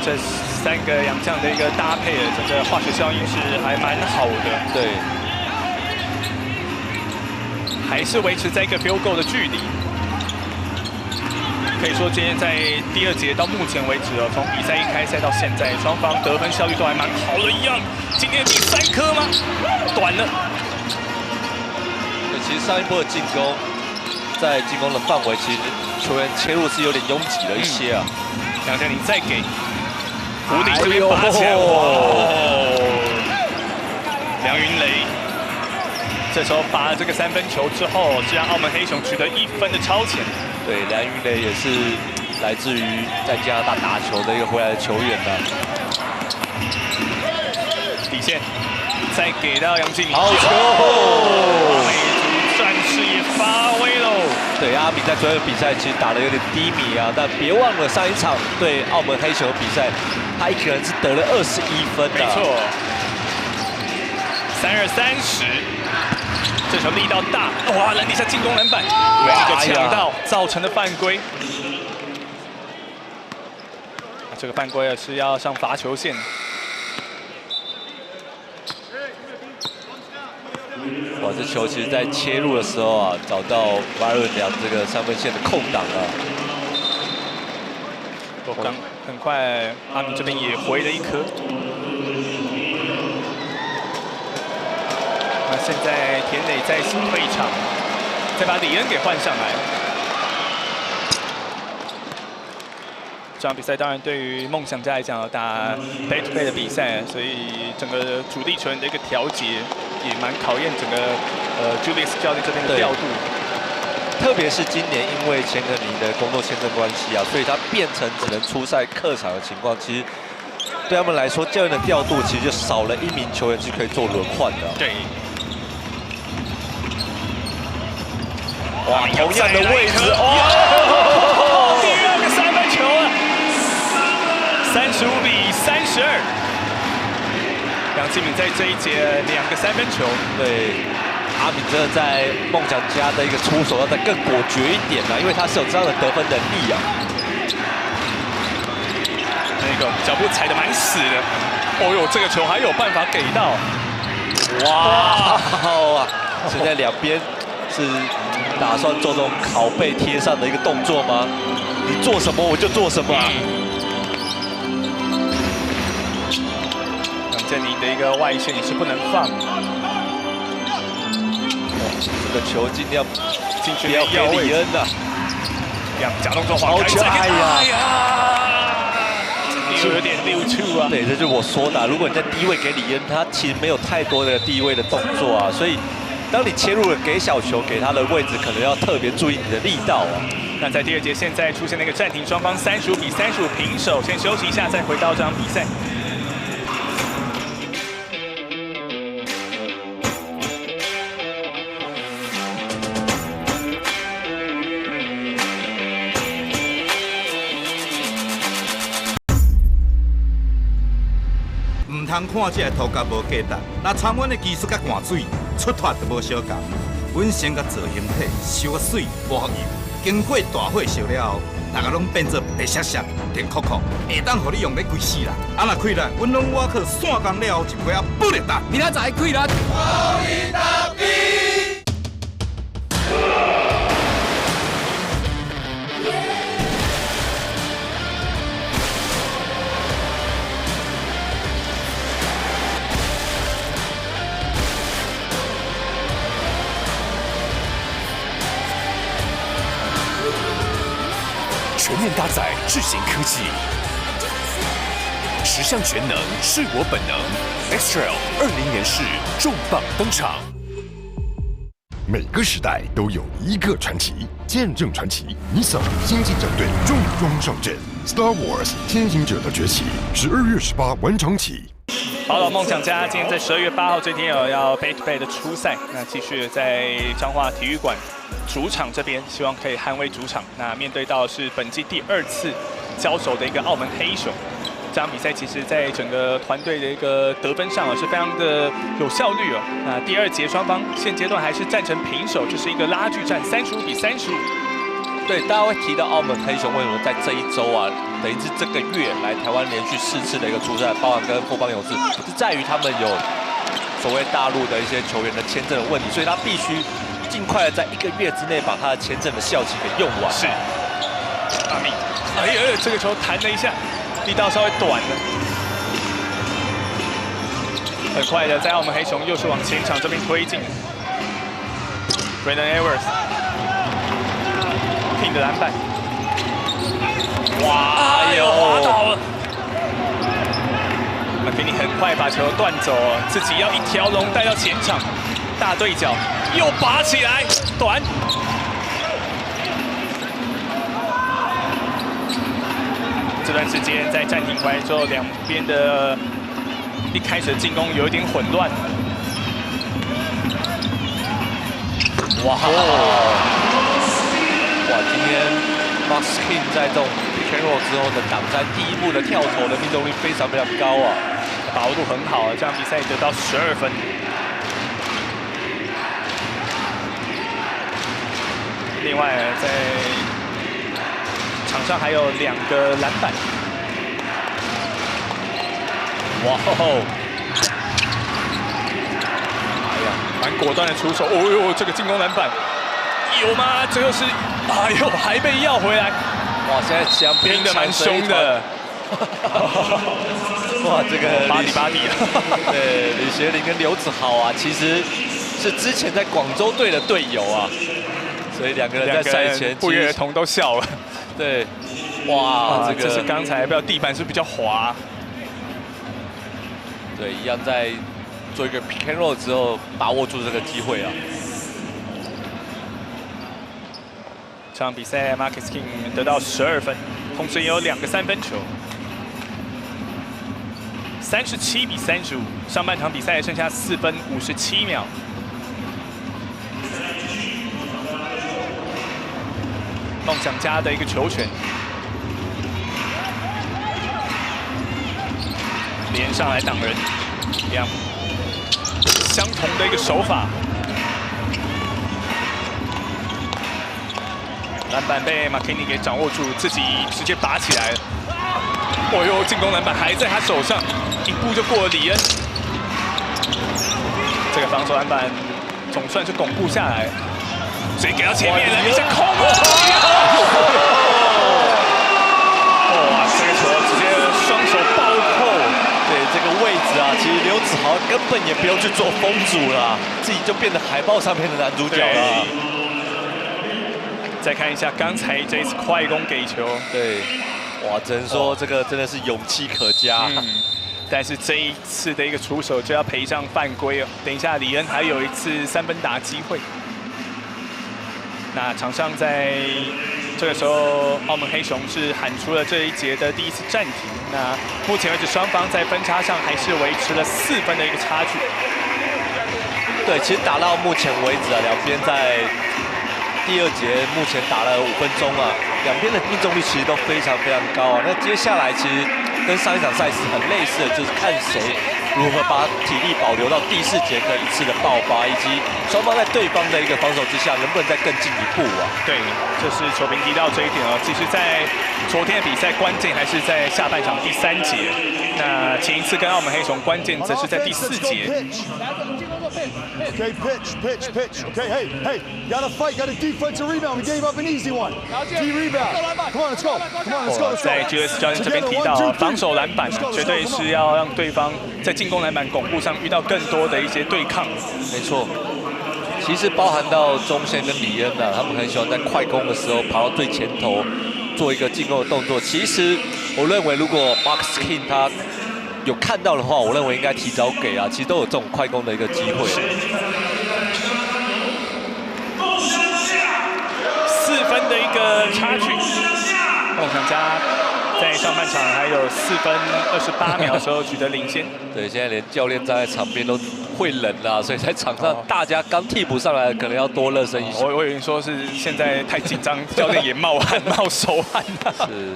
这3个洋将的一个搭配，整个化学效应是还蛮好的。对，还是维持在一个 field goal 的距离。可以说今天在第2节到目前为止从比赛一开赛到现在，双方得分效率都还蛮好的一样。今天第3颗吗？短了。对，其实上一波的进攻，在进攻的范围，其实球员切入是有点拥挤了一些啊。杨振宁再给胡顶这边拔起来，梁云雷这时候拔了这个3分球之后，是让澳门黑熊取得1分的超前。对，梁云雷也是来自于在加拿大打球的一个回来的球员呢。底线再给到杨敬敏，好球！美族战士也发威喽。对，阿敏在昨天的比赛其实打得有点低迷啊，但别忘了上一场对澳门黑熊的比赛，他一个人是得了21分的。没错，32-30。这球力道大，哇！篮底下进攻篮板，有一个抢到造成的犯规。这个犯规是要上罚球线。哇，这球其实在切入的时候啊，找到巴伦良这个3分线的空档啊。很快，阿敏这边也回了1颗。那现在田磊再次退场，再把李恩给换上来。这场比赛当然对于梦想家来讲，打 back to back 的比赛，所以整个主力球员的一个调节也蛮考验整个Julius 教练这边的调度。特别是今年因为钱可尼的工作签证关系啊，所以他变成只能出赛客场的情况，其实对他们来说，教练的调度其实就少了1名球员是可以做轮换的。对。哇，同样的位置，第2个3分球啊，35-32。杨敬敏在这一节2个3分球。对，阿敏真的在梦想家的一个出手要再更果决一点啊，因为他是有这样的得分能力啊。那个脚步踩得蛮死的，哦呦，这个球还有办法给到。哇！现在两边是打算做这种拷贝贴上的一个动作吗？你做什么我就做什么。杨振宁的一个外线也是不能放。这个球尽量进去不要给李恩的。假动作滑开，哎呀，有点溜出啊。对，这就是我说的，如果你在低位给李恩，他其实没有太多的低位的动作啊，所以。当你切入了给小球，给他的位置可能要特别注意你的力道啊。那在第2节现在出现了一个暂停，双方35-35平手，先休息一下，再回到这场比赛。唔通看这涂甲无价值，那参阮的技术甲汗水出脱都无相共。阮先甲造形体烧水抹油，经过大火烧了后，大家拢变做白闪闪、甜酷酷，会当互你用咧规世人。啊若开力，阮拢挖去散工了后一杯保力达。明仔载开力，保力达 B。全面搭载智行科技，10项全能是我本能。X-Trail 20年式重磅登场。每个时代都有一个传奇，见证传奇。Nissan 星际战队重装上阵 ，Star Wars 天行者的崛起，12月18晚场起。宝岛梦想家今天在12月8号这天要 back to back 的出赛，那继续在彰化体育馆主场这边，希望可以捍卫主场。那面对到是本季第2次交手的一个澳门黑熊。这场比赛其实在整个团队的一个得分上是非常的有效率哦。那第2节双方现阶段还是战成平手，就是一个拉锯战，35-35。对，大家会提到澳门黑熊为什么在这一周啊，等于是这个月来台湾连续4次的一个出赛，包含跟富邦勇士，是在于他们有所谓大陆的一些球员的签证的问题，所以他必须尽快的在1个月之内把他的签证的效期给用完。是，阿密，这个球弹了一下，力道稍微短了。很快的，在澳门黑熊又是往前场这边推进。Brandon Edwards 拼的篮板，哇，又滑倒了。McKinney 很快把球断走，自己要一条龙带到前场，大对角又拔起来，短。这段时间在暂停回来之后，两边的一开始的进攻有一点混乱。哇！今天 Max King 在这种 pick and roll 之后的挡拆第一步的跳投的命中率非常非常高啊，把握度很好，这场比赛得到12分。另外，在场上还有2个篮板。哇吼！蛮果断的出手，哦呦，这个进攻篮板有吗？最后是，哎呦，还被要回来。哇，现在强拼的蛮凶的。哇，这个巴蒂。对，李学林跟刘子豪啊，其实是之前在广州队的队友啊，所以2个人在赛前不约而同都笑了。对，哇，这是刚才不知道地板是比较滑。对，一样在做一个 pick and roll 之后，把握住这个机会啊。这场比赛 Marcus King 得到12分，同时也有2个3分球。37-35，上半场比赛剩下4分57秒。梦想家的一个球权，连上来挡人，一样相同的一个手法。篮板被 McKinney 给掌握住，自己直接拔起来了。哦呦，进攻篮板还在他手上，一步就过了李恩。这个防守篮板总算是巩固下来，直接给到前面了，一下空了。哇，这个球直接双手暴扣。对这个位置啊，其实刘子豪根本也不用去做封阻啦，自己就变得海报上面的男主角了。再看一下刚才这一次快攻给球，对，哇，只能说这个真的是勇气可嘉。但是这一次的一个出手就要赔上犯规哦。等一下李恩还有一次3分打机会。那场上在这个时候，澳门黑熊是喊出了这一节的第1次暂停。那目前为止，双方在分差上还是维持了4分的一个差距。对，其实打到目前为止啊，两边在第2节目前打了5分钟啊，两边的命中率其实都非常非常高啊。那接下来其实跟上一场赛事很类似的，就是看谁如何把体力保留到第4节可以一次的爆发，以及双方在对方的一个防守之下，能不能再更进一步啊？对，就是球评提到这一点哦。其实，在昨天的比赛，关键还是在下半场第3节。那前一次跟澳门黑熊关键则是在第4节。Okay, pitch. Okay, hey, gotta fight, gotta defensive rebound. We gave up an easy one. D rebound. Come on, let's go. 在 GS 教练这边提到，防守篮板绝对是要让对方在进攻篮板巩固上遇到更多的一些对抗。没错，其实包含到中线跟李恩啊，他们很喜欢在快攻的时候跑到最前头做一个进攻的动作。其实我认为，如果 Max King 他有看到的话，我认为应该提早给啊，其实都有这种快攻的一个机会。4分的一个差距，梦想家在上半场还有4分28秒的时候取得领先。对，现在连教练站在场边都会冷啦，所以在场上大家刚替补上来，可能要多热身一下。我以为说是现在太紧张，教练也冒汗冒手汗。是。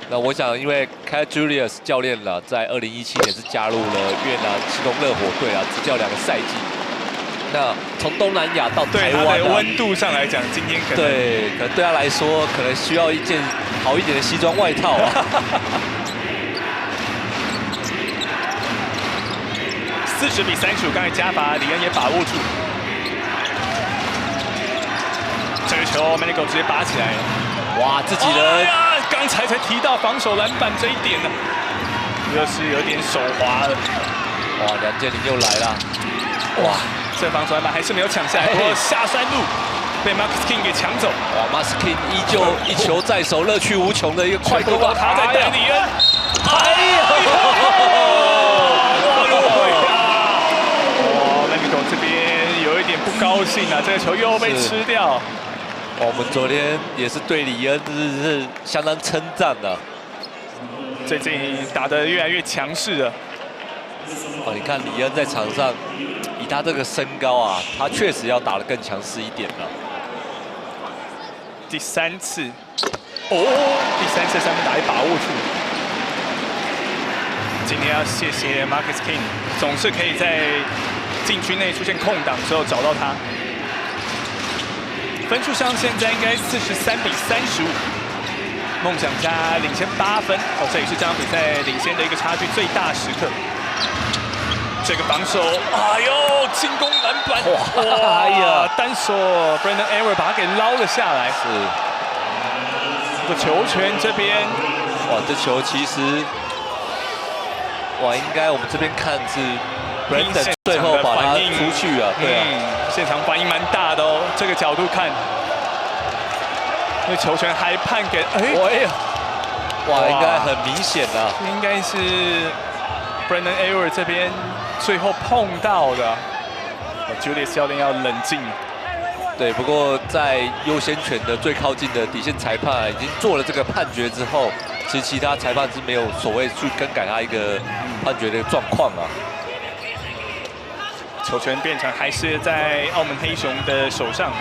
那我想，因为 Cat Julius 教练啦，在2017年是加入了越南气功热火队啊，执教2个赛季。那从东南亚到台湾，对温度上来讲，今天可能对他来说，可能需要一件好一点的西装外套啊。40比35，刚才加罚，李恩也把握住。这个球 Manigo 直接拔起来了，哇，自己人！刚才提到防守篮板这一点呢，又是有点手滑了。哇，梁建麟又来了，哇，这防守篮板还是没有抢下来，不过下山路被 Marcus King 给抢走。哇 ，Marcus King 依旧一球在手，乐趣无穷的一个快攻啊！他在带李恩，哎呀！这边有一点不高兴啊，这个球又被吃掉。我们昨天也是对李恩是相当称赞的，最近打得越来越强势了。你看李恩在场上，以他这个身高啊，他确实要打得更强势一点了。第3次，第3次三分打也把握住。今天要谢谢 Marcus King， 总是可以在禁区内出现空档之后找到他。分数上现在应该43比35，梦想家领先8分。这也是这场比赛领先的一个差距最大时刻。这个防守，哎呦，进攻篮板，哇，哎呀，单手 Brandon Awer 把他给捞了下来。是，这个球权这边，哇，这球其实，哇，应该我们这边看是 Brandon 最后把他出去啊，对啊，现场反应蛮大的哦。这个角度看，因为球权还判给，哇，应该很明显的，应该是 Brandon Awer 这边最后碰到的。Julius 教练要冷静。对，不过在优先权的最靠近的底线裁判已经做了这个判决之后，其实其他裁判是没有所谓去更改他一个判决的状况啊。球权变成还是在澳门黑熊的手上。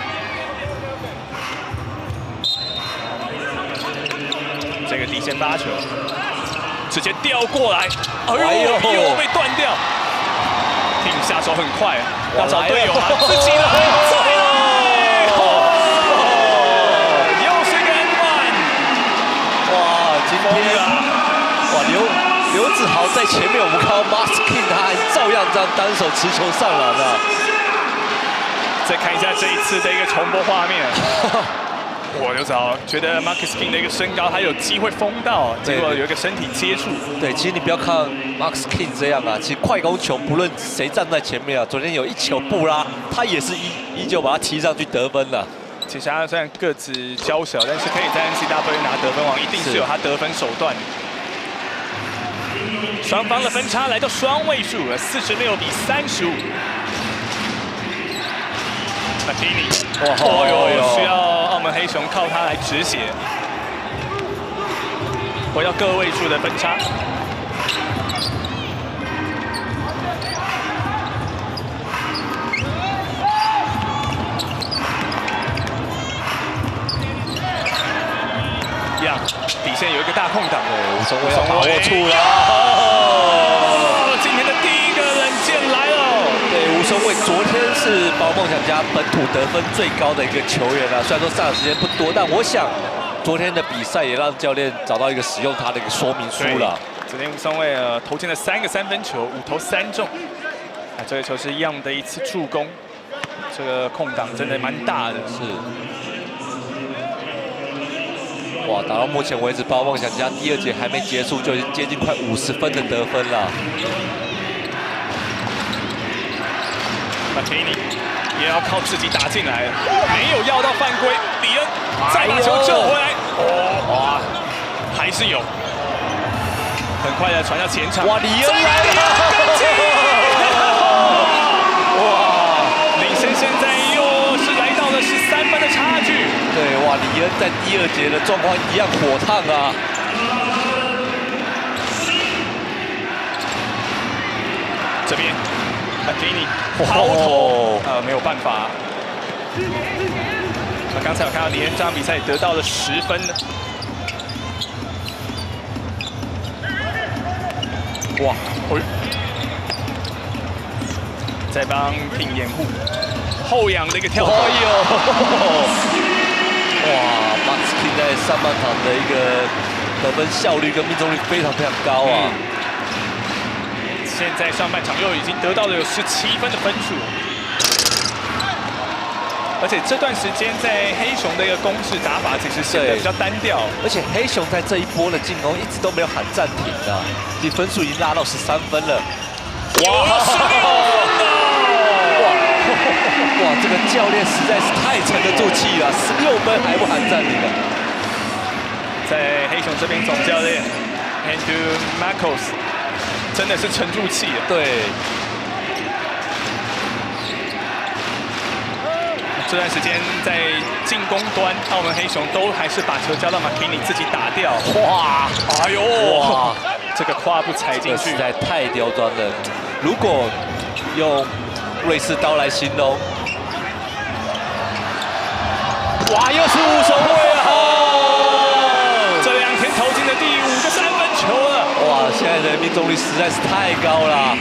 这个底线发球，直接吊过来，哎呦，又被断掉。King 下手很快，要找队友啊，自己来，再来，又是个 N1。哇，今天哇刘子豪在前面，我们看到 Marcus King 他还照样这样单手持球上篮啊。再看一下这一次的一个重播画面，刘子豪觉得 Marcus King 的一个身高，他有机会封到，结果有一个身体接触。对，其实你不要看 Marcus King 这样啊，其实快攻球不论谁站在前面啊，昨天有一球布拉，他也是依旧把他提上去得分了。其实他虽然个子娇小，但是可以在 NCAA 拿得分王，一定是有他得分手段。双方的分差来到双位数了，46比35。Martini， 需要澳门黑熊靠他来止血，回到个位数的分差。底线有一个大空档，吴松威要把握住了。今天的第一个冷箭来了。对，吴松威昨天是包梦想家本土得分最高的一个球员啊，虽然说上场时间不多，但我想昨天的比赛也让教练找到一个使用他的一个说明书了。昨天吴松威投进了3个3分球，5投3中。这个球是一样的一次助攻，这个空档真的蛮大的。是。哇，打到目前为止，包梦想家第2节还没结束，就已经接近快50分的得分了。Martini也要靠自己打进来，没有要到犯规。李恩再把球救回来，哇，还是有，很快的传到前场。哇，李恩来了！哇，领先现在又是来到了13分的差距。对，哇，李恩在第2节的状况一样火烫啊。这边 Martini 抛投，没有办法。刚才有看到李恩这场比赛得到了10分呢。哇，在帮King掩护，后仰的一个跳投。哇 ，Max King 在上半场的一个得分效率跟命中率非常高啊！现在上半场又已经得到了有17分的分数。 而且这段时间在黑熊的一个攻势打法其实显得比较单调，而且黑熊在这一波的进攻一直都没有喊暂停啊，你分数已经拉到13分了。哇哇，这个教练实在是太沉得住气了，16分还不喊暂停的。在黑熊这边总教练 Andrew Marcos 真的是沉住气了。对。 这段时间在进攻端，澳门黑熊都还是把球交到McKinney自己打掉。哇！哎呦！哇！这个胯部踩进去，实在太刁钻了。如果用瑞士刀来形容，哇，又是无手位啊！这2天投进的第5个3分球了。哇，现在的命中率实在是太高了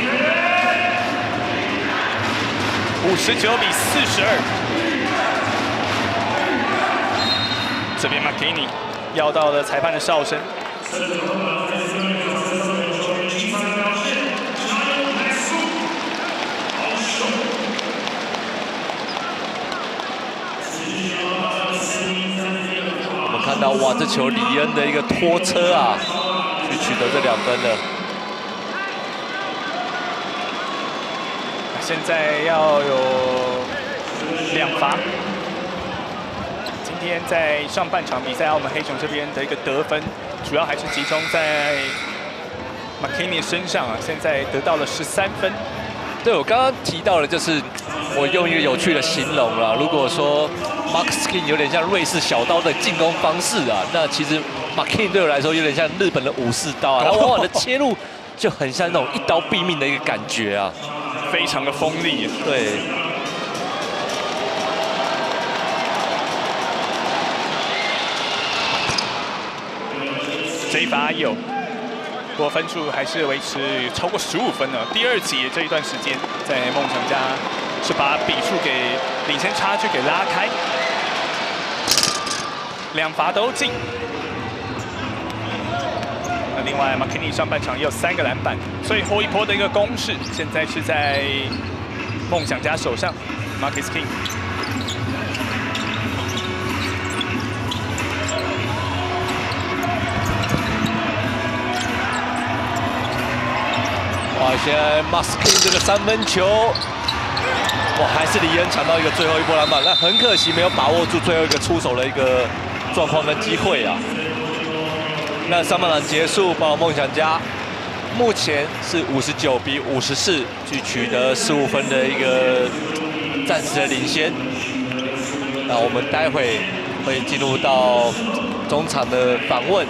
，59比42。 这边 McKinney 要到了裁判的哨声。我们看到哇，这球李恩的一个拖车啊，去取得这2分了。现在要有2罚。 今天在上半场比赛，澳门黑熊这边的一个得分，主要还是集中在 McKinney 身上啊。现在得到了13分。对，我刚刚提到的，就是我用一个有趣的形容啦。如果说 Max King 有点像瑞士小刀的进攻方式啊，那其实 McKinney 对我来说有点像日本的武士刀啊，他往往的切入就很像那种一刀毙命的一个感觉啊，非常的锋利。对。 这一罚有，不过分数还是维持超过15分了。第2节这一段时间，在梦想家是把比数给领先差距给拉开，2罚都进。那另外 McKinney 上半场也有3个篮板，所以后一波的一个攻势现在是在梦想家手上 ，Marcus King。 哇！现在 Max King 这个3分球，哇，还是李恩抢到一个最后一波篮板，那很可惜没有把握住最后一个出手的一个状况跟机会啊。那上半场结束，宝岛梦想家目前是59比54，去取得15分的一个暂时的领先。那我们待会会进入到中场的访问。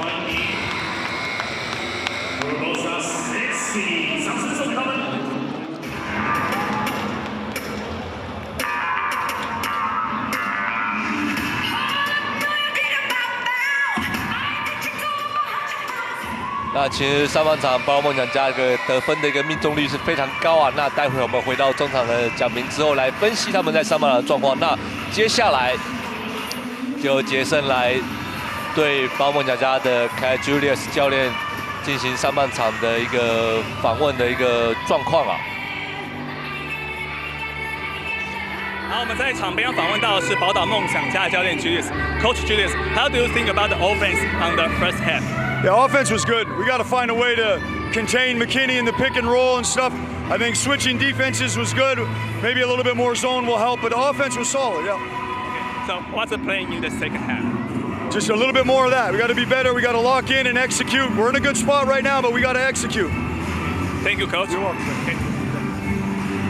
那其实上半场宝岛梦想家一个得分的一个命中率是非常高啊。那待会我们回到中场的讲评之后来分析他们在上半场的状况。那接下来就杰森来对宝岛梦想家的凯 Julius 教练进行上半场的一个访问的一个状况啊。 好，我们在场边访问到的是宝岛梦想家的教练 Julius。Coach Julius，how do you think about the offense on the first half? Yeah, offense was good. We got to find a way to contain McKinney in the pick and roll and stuff. I think switching defenses was good. Maybe a little bit more zone will help, but the offense was solid. Yeah. So what's the plan in the second half? Just a little bit more of that. We got to be better. We got to lock in and execute. We're in a good spot right now, but we got to execute. Thank you, Coach. You're welcome. Okay.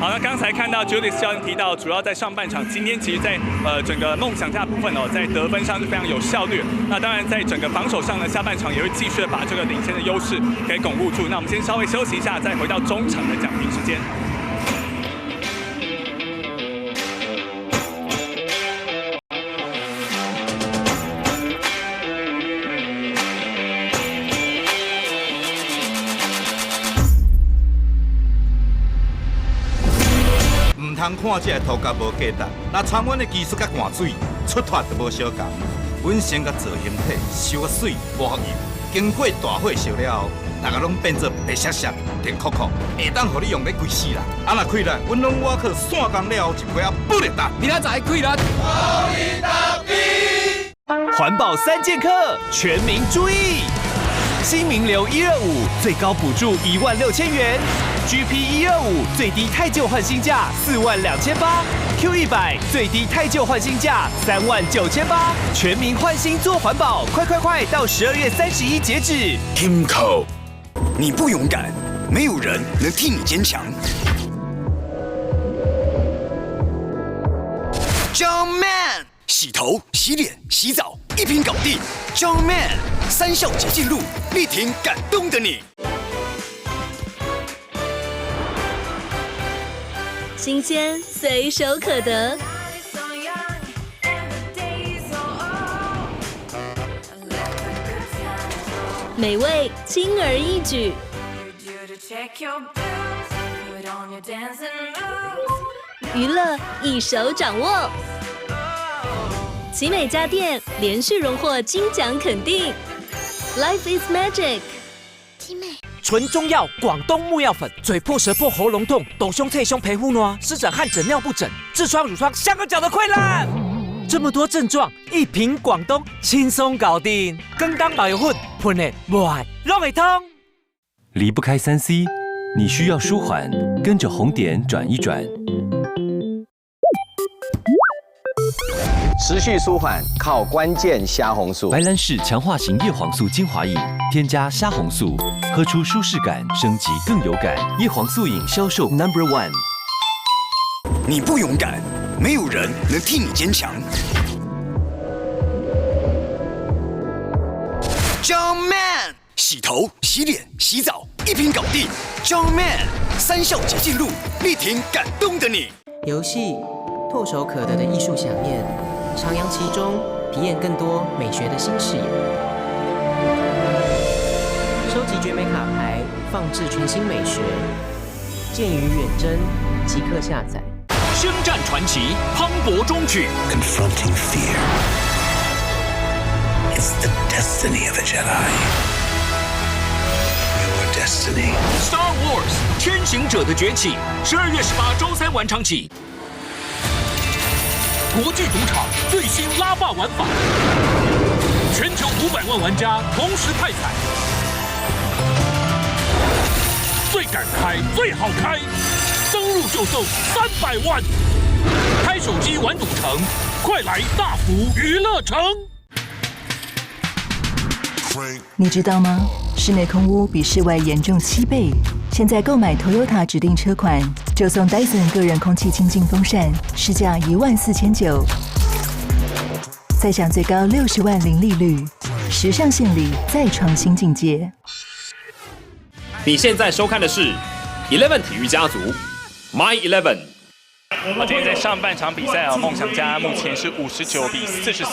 好，那刚才看到 Julius 教练提到，主要在上半场，今天其实在整个梦想家部分哦，在得分上是非常有效率。那当然，在整个防守上呢，下半场也会继续的把这个领先的优势给巩固住。那我们先稍微休息一下，再回到中场的讲评时间。通看这涂甲无价值，那参阮的技术甲汗水出脱都无相共。阮先甲造形体修甲水无合油，经过大火烧了后，大家拢变做白闪闪、甜酷酷，会当互你用咧规世人。啊若开力，阮拢挖去散工了后一批啊不力弹。明仔载开力，保你大兵。环保3剑客，全民注意！新名流125最高补助16000元 ，GP 125最低太旧换新价42800，Q100最低太旧换新价39800，全民换新做环保，快到12月31截止。Kimco， 你不勇敢，没有人能替你坚强。John Man， 洗头、洗脸、洗澡一瓶搞定。John Man， 3效洁净露，力挺感动的你。新鲜随手可得，美味轻而易举，娱乐一手掌握。奇美家电连续荣获金奖肯定 ，Life is Magic。奇美。纯中药广东木药粉，嘴破舌破喉咙痛，抖胸脆胸皮肤暖，湿疹汗疹尿不疹，痔疮乳疮香港脚的溃烂。这么多症状，一瓶广东轻松搞定。更当保油混，喷的不爱让会通。离不开3C，你需要舒缓，跟着红点转一转。持续舒缓靠关键虾红素。白兰氏强化型叶黄素精华饮，添加虾红素，喝出舒适感，升级更有感。叶黄素饮销售 No.1。你不勇敢，没有人能替你坚强。John Man， 洗头、洗脸、洗澡一瓶搞定。John Man， 3效洁净露，力挺感动的你。游戏唾手可得的艺术饗宴，徜徉其中，体验更多美学的新视野。收集绝美卡牌，放置全新美学，鉴于远征，即刻下载。星战传奇，磅礴中举。Confronting fear is the destiny of a Jedi. Your destiny. Star Wars 天行者的崛起，12月18周3晚场起。国际赌场最新拉霸玩法，全球500万玩家同时派彩，最敢开最好开，登录就送300万。开手机玩赌城，快来大福娱乐城！你知道吗？室内空污比室外严重7倍。现在购买 Toyota 指定车款，就送 Dyson 个人空气清净风扇，市价14900，再享最高60万零利率，时尚献礼再创新境界。你现在收看的是 Eleven 体育家族 My 11。今天在上半场比赛啊，梦想家目前是59-44，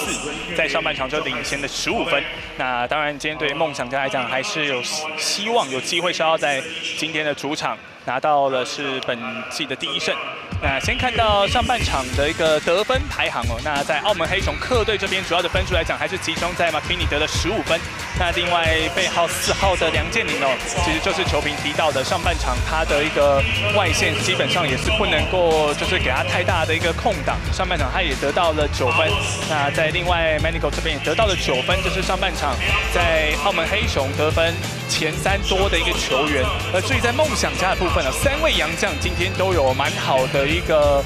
在上半场就领先了15分。那当然，今天对梦想家来讲，还是有希望、有机会是要在今天的主场拿到的是本季的第1胜。那先看到上半场的一个得分排行哦。那在澳门黑熊客队这边，主要的分数来讲，还是集中在 McKinney 得了15分。那另外背号4号的梁建宁哦，其实就是球评提到的，上半场他的一个外线基本上也是不能够就是给他太大的一个空档。上半场他也得到了9分。那在另外 Manigo 这边也得到了9分，这是上半场在澳门黑熊得分前3多的一个球员。而至于在梦想家的部分呢，3位洋将今天都有蛮好的一个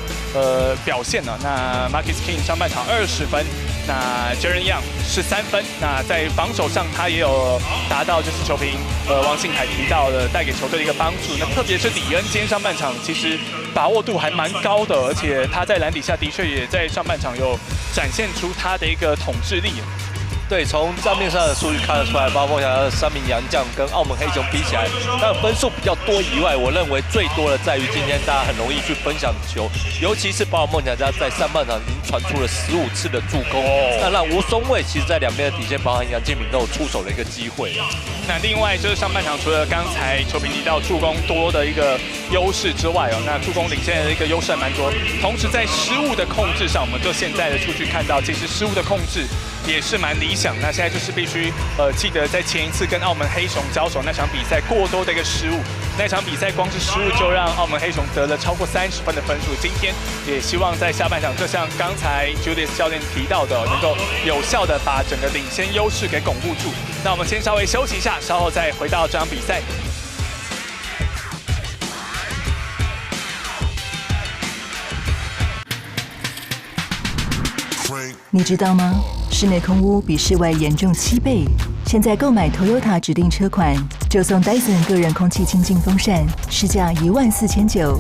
表现了。那 Marcus King 上半场20分，那 Jaren Young 13分。那在防守上他也有达到就是球评王信海提到的带给球队的一个帮助。那特别是李恩今天上半场其实把握度还蛮高的，而且他在篮底下的确也在上半场有展现出他的一个统治力。对，从账面上的数据看得出来，包括梦想家的3名洋将跟澳门黑熊比起来，那分数比较多以外，我认为最多的在于今天大家很容易去分享球，尤其是包括梦想家在上半场已经传出了15次的助攻，那让吴松蔚其实在两边的底线，包含杨敬敏都有出手的一个机会。那另外就是上半场除了刚才球评提到助攻多的一个优势之外那助攻领先的一个优势还蛮多，同时在失误的控制上，我们就现在的数据看到，其实失误的控制也是蛮理想。那现在就是必须记得在前一次跟澳门黑熊交手那场比赛过多的一个失误，那场比赛光是失误就让澳门黑熊得了超过30分的分数。今天也希望在下半场，就像刚才 Julius 教练提到的，能够有效的把整个领先优势给巩固住。那我们先稍微休息一下，稍后再回到这场比赛。你知道吗？室内空污比室外严重7倍。现在购买 Toyota 指定车款，就送 Dyson 个人空气清净风扇，市价14900，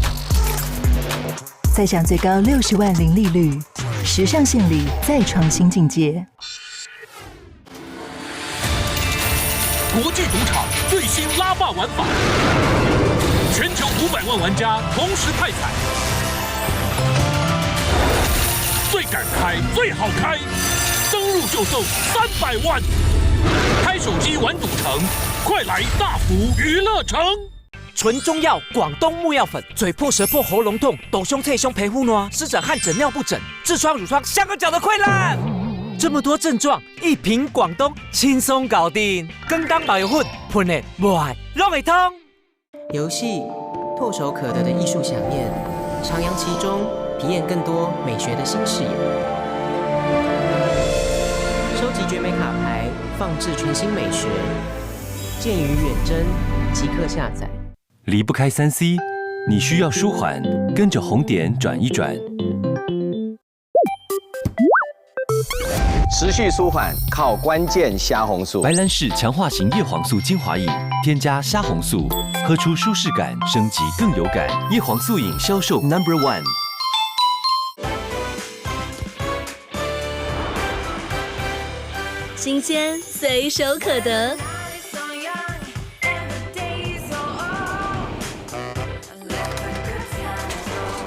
再享最高60万零利率，时尚献礼再创新境界。国际赌场最新拉霸玩法，全球500万玩家同时派彩。最敢开最好开，登入就送300万。开手机玩赌城，快来大福娱乐城！纯中药广东木药粉，嘴破舌破喉咙痛，抖胸脆胸皮肤暖，湿疹汗疹尿不疹，痔疮乳疮香港脚的溃烂。这么多症状，一瓶广东轻松搞定。跟当保油混，喷的不爱让会通。游戏唾手可得的艺术飨宴，徜徉其中，体验更多美学的新视野。收集绝美卡牌，放置全新美学，鉴于远征，即刻下载。离不开3C， 你需要舒缓，跟着红点转一转。持续舒缓靠关键虾红素。白兰氏强化型叶黄素精华饮，添加虾红素，喝出舒适感，升级更有感。叶黄素饮销售 No.1。新鲜随手可得，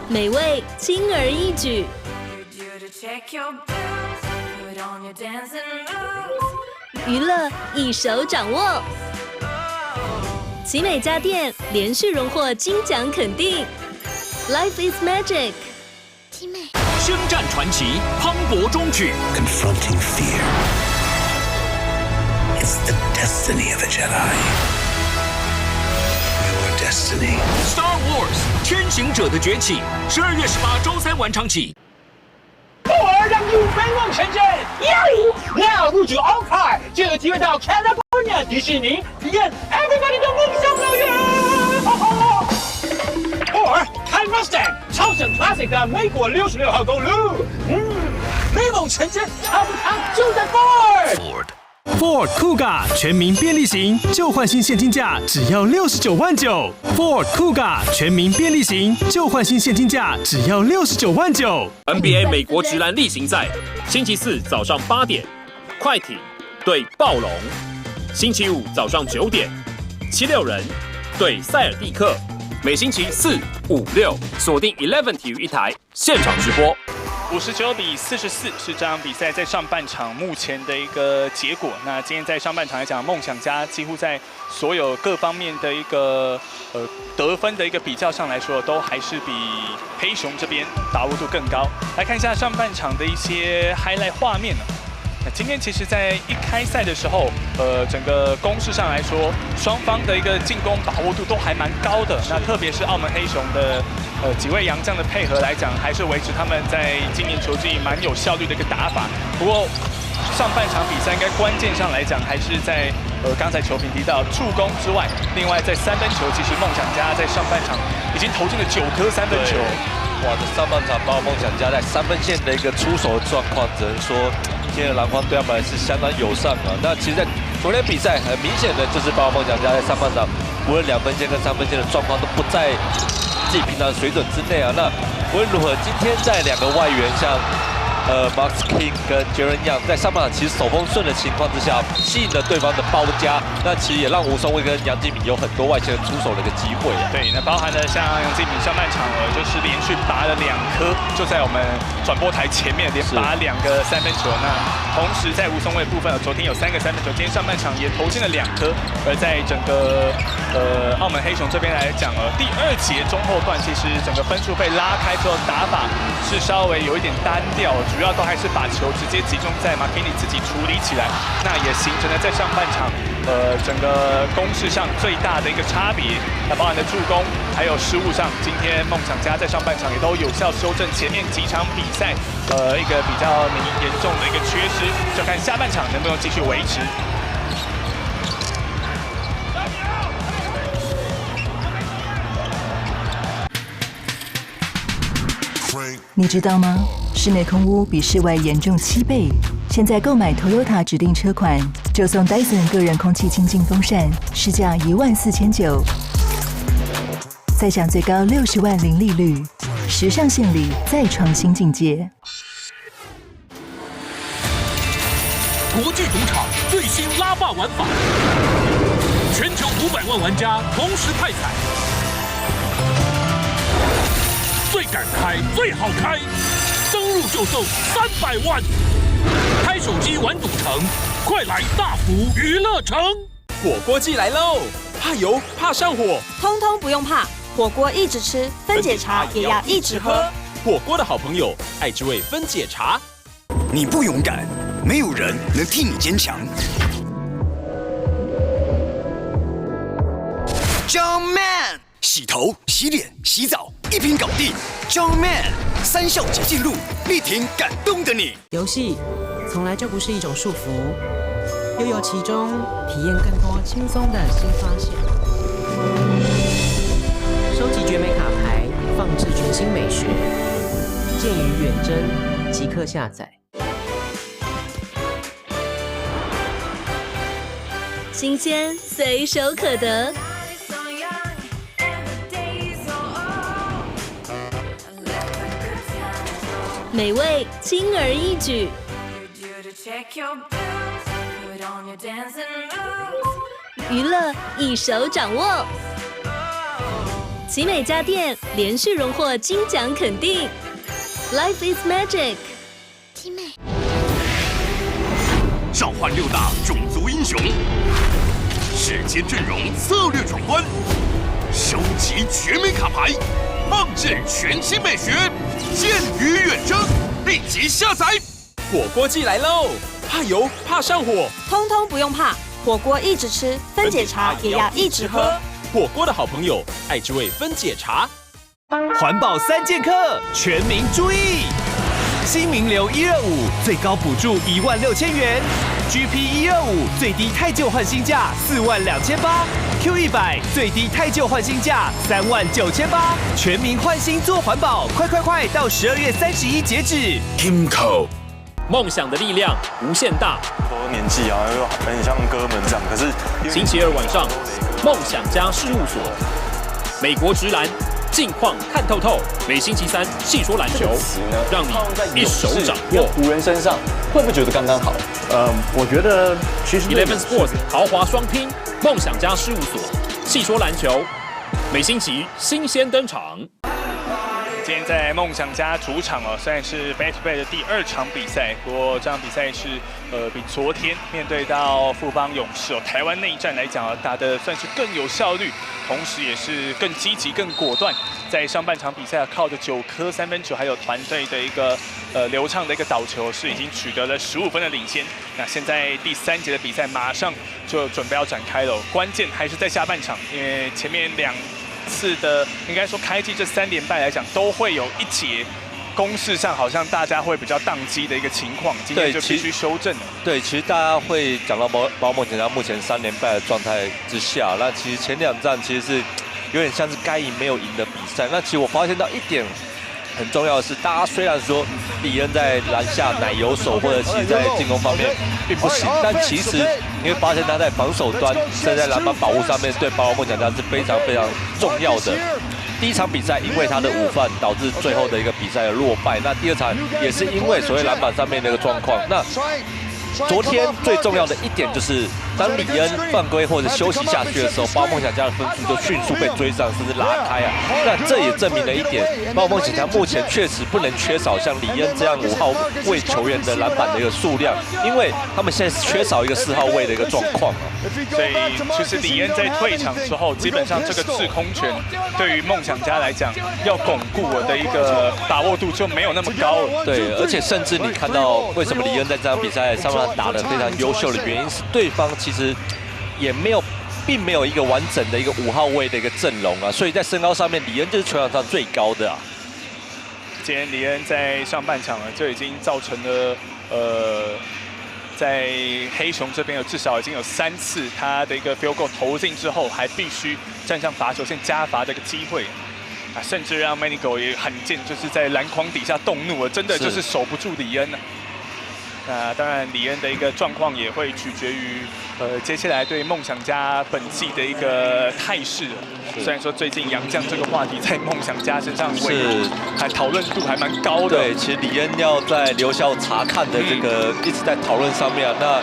美味轻而易举，娱乐一手掌握。奇美家电连续荣获金奖肯定 ，Life is Magic。征战传奇，磅礴中举。Confronting fear. It's the destiny of a Jedi. Your destiny. Star Wars 天行者的崛起，12月18周3晚场起。布尔让你飞往前进！Now 入主奥凯，就有机会到 California 迪士尼体验 Everybody 的梦想乐园。布尔开 Mustang 超省 Classic 的美国66号公路，美梦成真，他不他就在 Ford。Ford Kuga 全民便利型，旧换新现金价只要69万9。Ford Kuga 全民便利型，旧换新现金价只要69万9。NBA 美国职篮例行赛，星期4早上8点，快艇对暴龙；星期5早上9点，76人对塞尔蒂克。每星期4、5、6锁定11体育一台现场直播。59-44是这场比赛在上半场目前的一个结果。那今天在上半场来讲，梦想家几乎在所有各方面的一个得分的一个比较上来说，都还是比黑熊这边把握度更高。来看一下上半场的一些 highlight 画面呢。那今天其实，在一开赛的时候，整个攻势上来说，双方的一个进攻把握度都还蛮高的。那特别是澳门黑熊的几位洋将的配合来讲，还是维持他们在今年球季蛮有效率的一个打法。不过上半场比赛应该关键上来讲，还是在刚才球评提到助攻之外，另外在三分球，其实梦想家在上半场已经投进了9颗三分球。哇，这上半场包括梦想家在3分线的一个出手的状况，只能说今天的篮筐对他们还是相当友善啊。那其实，在昨天比赛很明显的就是包括梦想家在上半场，无论2分线跟3分线的状况都不在自己平常水准之内啊。那无论如何，今天在2个外援像 Max King 跟Jaren Young 在上半场其实手风顺的情况之下，吸引了对方的包夹，那其实也让吴松蔚跟杨敬敏有很多外线出手的一个机会。对，那包含了像杨敬敏上半场就是连续拔了2颗，就在我们转播台前面连拔2个3分球。那同时在吴松蔚部分，昨天有3个3分球，今天上半场也投进了2颗。而在整个澳门黑熊这边来讲第2节中后段，其实整个分数被拉开之后，打法是稍微有一点单调，主要都还是把球直接集中在马奎尼自己处理起来，那也形成了在上半场整个攻势上最大的一个差别。那包含了助攻，还有失误上，今天梦想家在上半场也都有效修正前面几场比赛一个比较严重的一个缺失，就看下半场能不能继续维持。你知道吗？室内空污比室外严重7倍。现在购买 Toyota 指定车款，就送 Dyson 个人空气清净风扇，市价14900，再享最高60万零利率，时尚献礼再创新境界。国际赌场最新拉霸玩法，全球500万玩家同时派彩。最敢开，最好开，登入就送300万！开手机玩赌城，快来大福娱乐城！火锅季来喽！怕油怕上火，通通不用怕，火锅一直吃，分解茶也要一直喝。火锅的好朋友，爱之味分解茶。你不勇敢，没有人能替你坚强。John Man， 洗头、洗脸、洗澡，一瓶搞定。John Man， 3效洁净露，力挺感动的你。游戏从来就不是一种束缚，悠游其中，体验更多轻松的新发现。收集绝美卡牌，放置全新美学，鉴于远征，即刻下载。新鲜随手可得，美味轻而易举，娱乐一手掌握。奇美家电连续荣获金奖肯定 ，Life is Magic。奇美。召唤6大种族英雄，世间阵容策略闯关，收集绝美卡牌，放置全新美学，剑与远征，立即下载。火锅季来喽！怕油怕上火，通通不用怕，火锅一直吃，分解茶也要一直喝。火锅的好朋友，爱之味分解茶。环保3剑客，全民注意！新名流125最高补助16000元 ，GP 125最低太旧换新价42800，Q100最低太旧换新价39800，全民换新做环保，快到12月31截止。Kimco， 梦想的力量无限大。都年纪啊，又很像哥们这样，可是星期2晚上，梦想家事务所，美国职篮。近况看透透，每星期3细说篮球，让你一手掌握。湖人身上会不会觉得刚刚好？我觉得其实 Eleven Sports 豪华双拼，梦想家事务所，细说篮球，每星期新鲜登场。今天在梦想家主场虽然是 back to back 的第2场比赛，不过这场比赛是比昨天面对到富邦勇士台湾内战来讲打得算是更有效率，同时也是更积极、更果断。在上半场比赛靠着9颗3分球，还有团队的一个流畅的一个导球，是已经取得了15分的领先。那现在第3节的比赛马上就准备要展开了，关键还是在下半场，因为前面2次的应该说开季这3连败来讲，都会有一节攻势上好像大家会比较宕机的一个情况，今天就必须修正了。对，其实大家会讲到包梦想家目前3连败的状态之下，那其实前2战其实是有点像是该赢没有赢的比赛。那其实我发现到一点很重要的是，大家虽然说李恩在篮下奶油手，或者其实在进攻方面并不行，但其实你会发现他在防守端，甚至在篮板保护上面，对包括梦想家是非常非常重要的。第一场比赛因为他的午饭导致最后的一个比赛的落败，那第二场也是因为所谓篮板上面的一个状况。那昨天最重要的一点就是，当李恩犯规或者休息下去的时候，包梦想家的分数就迅速被追上，甚至拉开啊。那这也证明了一点，包梦想家目前确实不能缺少像李恩这样5号位球员的篮板的一个数量，因为他们现在缺少一个4号位的一个状况啊。所以其实李恩在退场之后，基本上这个制空权对于梦想家来讲，要巩固我的一个把握度就没有那么高了。对，而且甚至你看到为什么李恩在这场比赛上面打得非常优秀的原因是，对方其实也并没有一个完整的一个5号位的一个阵容啊，所以在身高上面，李恩就是球场上最高的啊。今天李恩在上半场就已经造成了在黑熊这边至少已经有3次他的一个 field goal 投进之后，还必须站上罚球线加罚的一个机会啊，甚至让 Manigo 也罕见就是在篮筐底下动怒了，真的就是守不住李恩啊。那当然，李恩的一个状况也会取决于接下来对梦想家本季的一个态势。虽然说最近洋将这个话题在梦想家身上还讨论度还蛮高的。对，其实李恩要在留校查看的这个一直在讨论上面啊。那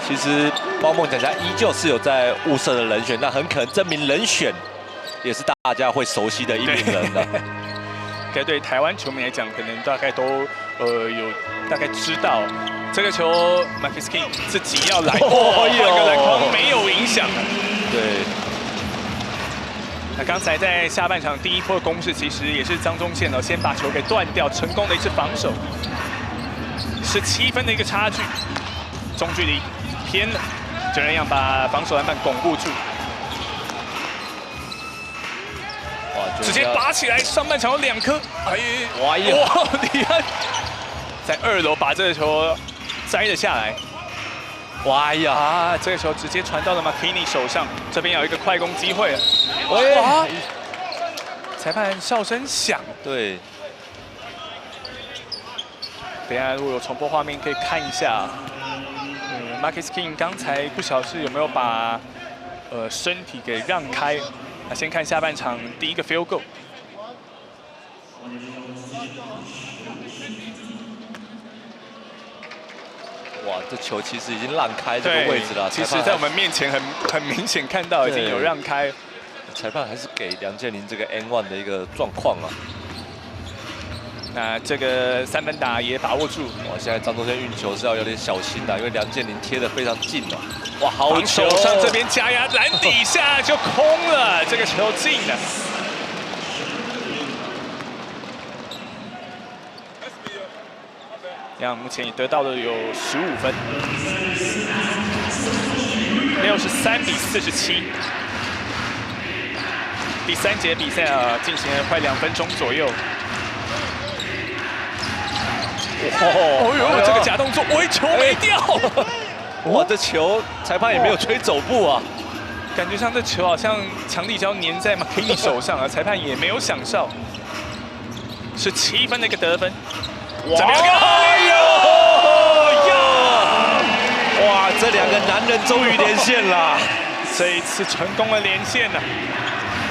其实包梦想家依旧是有在物色的人选，那很可能这名人选也是大家会熟悉的一名人的。该对台湾球迷来讲，可能大概都有大概知道这个球 Marcus King 自己要来，换个篮筐没有影响。对。那刚才在下半场第一波的攻势，其实也是张宗宪先把球给断掉，成功的一次防守，17分的一个差距，中距离偏了，就这样把防守篮板巩固住。直接拔起来，上半场有2颗，哇，李恩在2楼把这个球摘了下来，哇呀，这个球直接传到了 McKinney 手上，这边有一个快攻机会了，哇，裁判哨声响，对，等一下如果有重播画面可以看一下，Marcus King 刚才不晓得是有没有把身体给让开。那先看下半场第一个 field goal。哇，这球其实已经让开这个位置了。其实，在我们面前很明显看到已经有让开。裁判还是给梁建麟这个 N1 的一个状况啊。那这个3分打也把握住。哇，现在张宗宪运球是要有点小心的，因为梁建麟贴得非常近啊。哇，好球！手上这边加压，篮底下就空了，这个球进了。这样目前也得到的有15分，63-47。第3节比赛进行了快2分钟左右。哦呦，这个假动作，球没掉。哇，这球裁判也没有吹走步啊，感觉上这球好像强力胶粘在 McKinney 手上啊，裁判也没有响哨。17分的一个得分，这边哇，这2个男人终于连线了，这一次成功的连线了。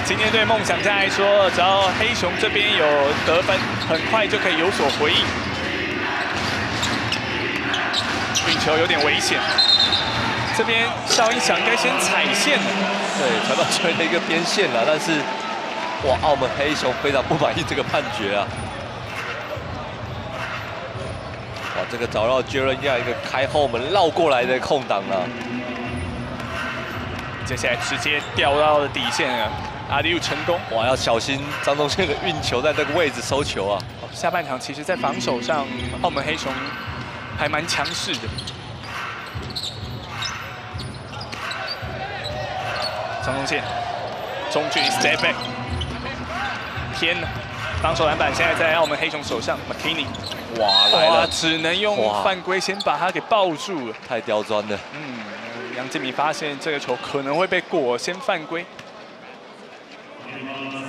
今天对梦想家来说，只要黑熊这边有得分，很快就可以有所回应。运球有点危险，这边哨音响应该先踩线了。对，裁判吹了一个边线了，但是哇，澳门黑熊非常不满意这个判决啊。哇，这个找到 Jaren Young 一个开后门绕过来的空档啊。接下来直接掉到了底线了，阿里又成功。哇，要小心张宗宪的运球在这个位置收球啊。下半场其实在防守上，澳门黑熊还蛮强势的。张宗宪中距离 step back， 偏了，防守篮板现在在澳门黑熊手上 ，McKinney， 哇来了，只能用犯规先把他给抱住了，太刁钻了。杨建民发现这个球可能会被过，先犯规。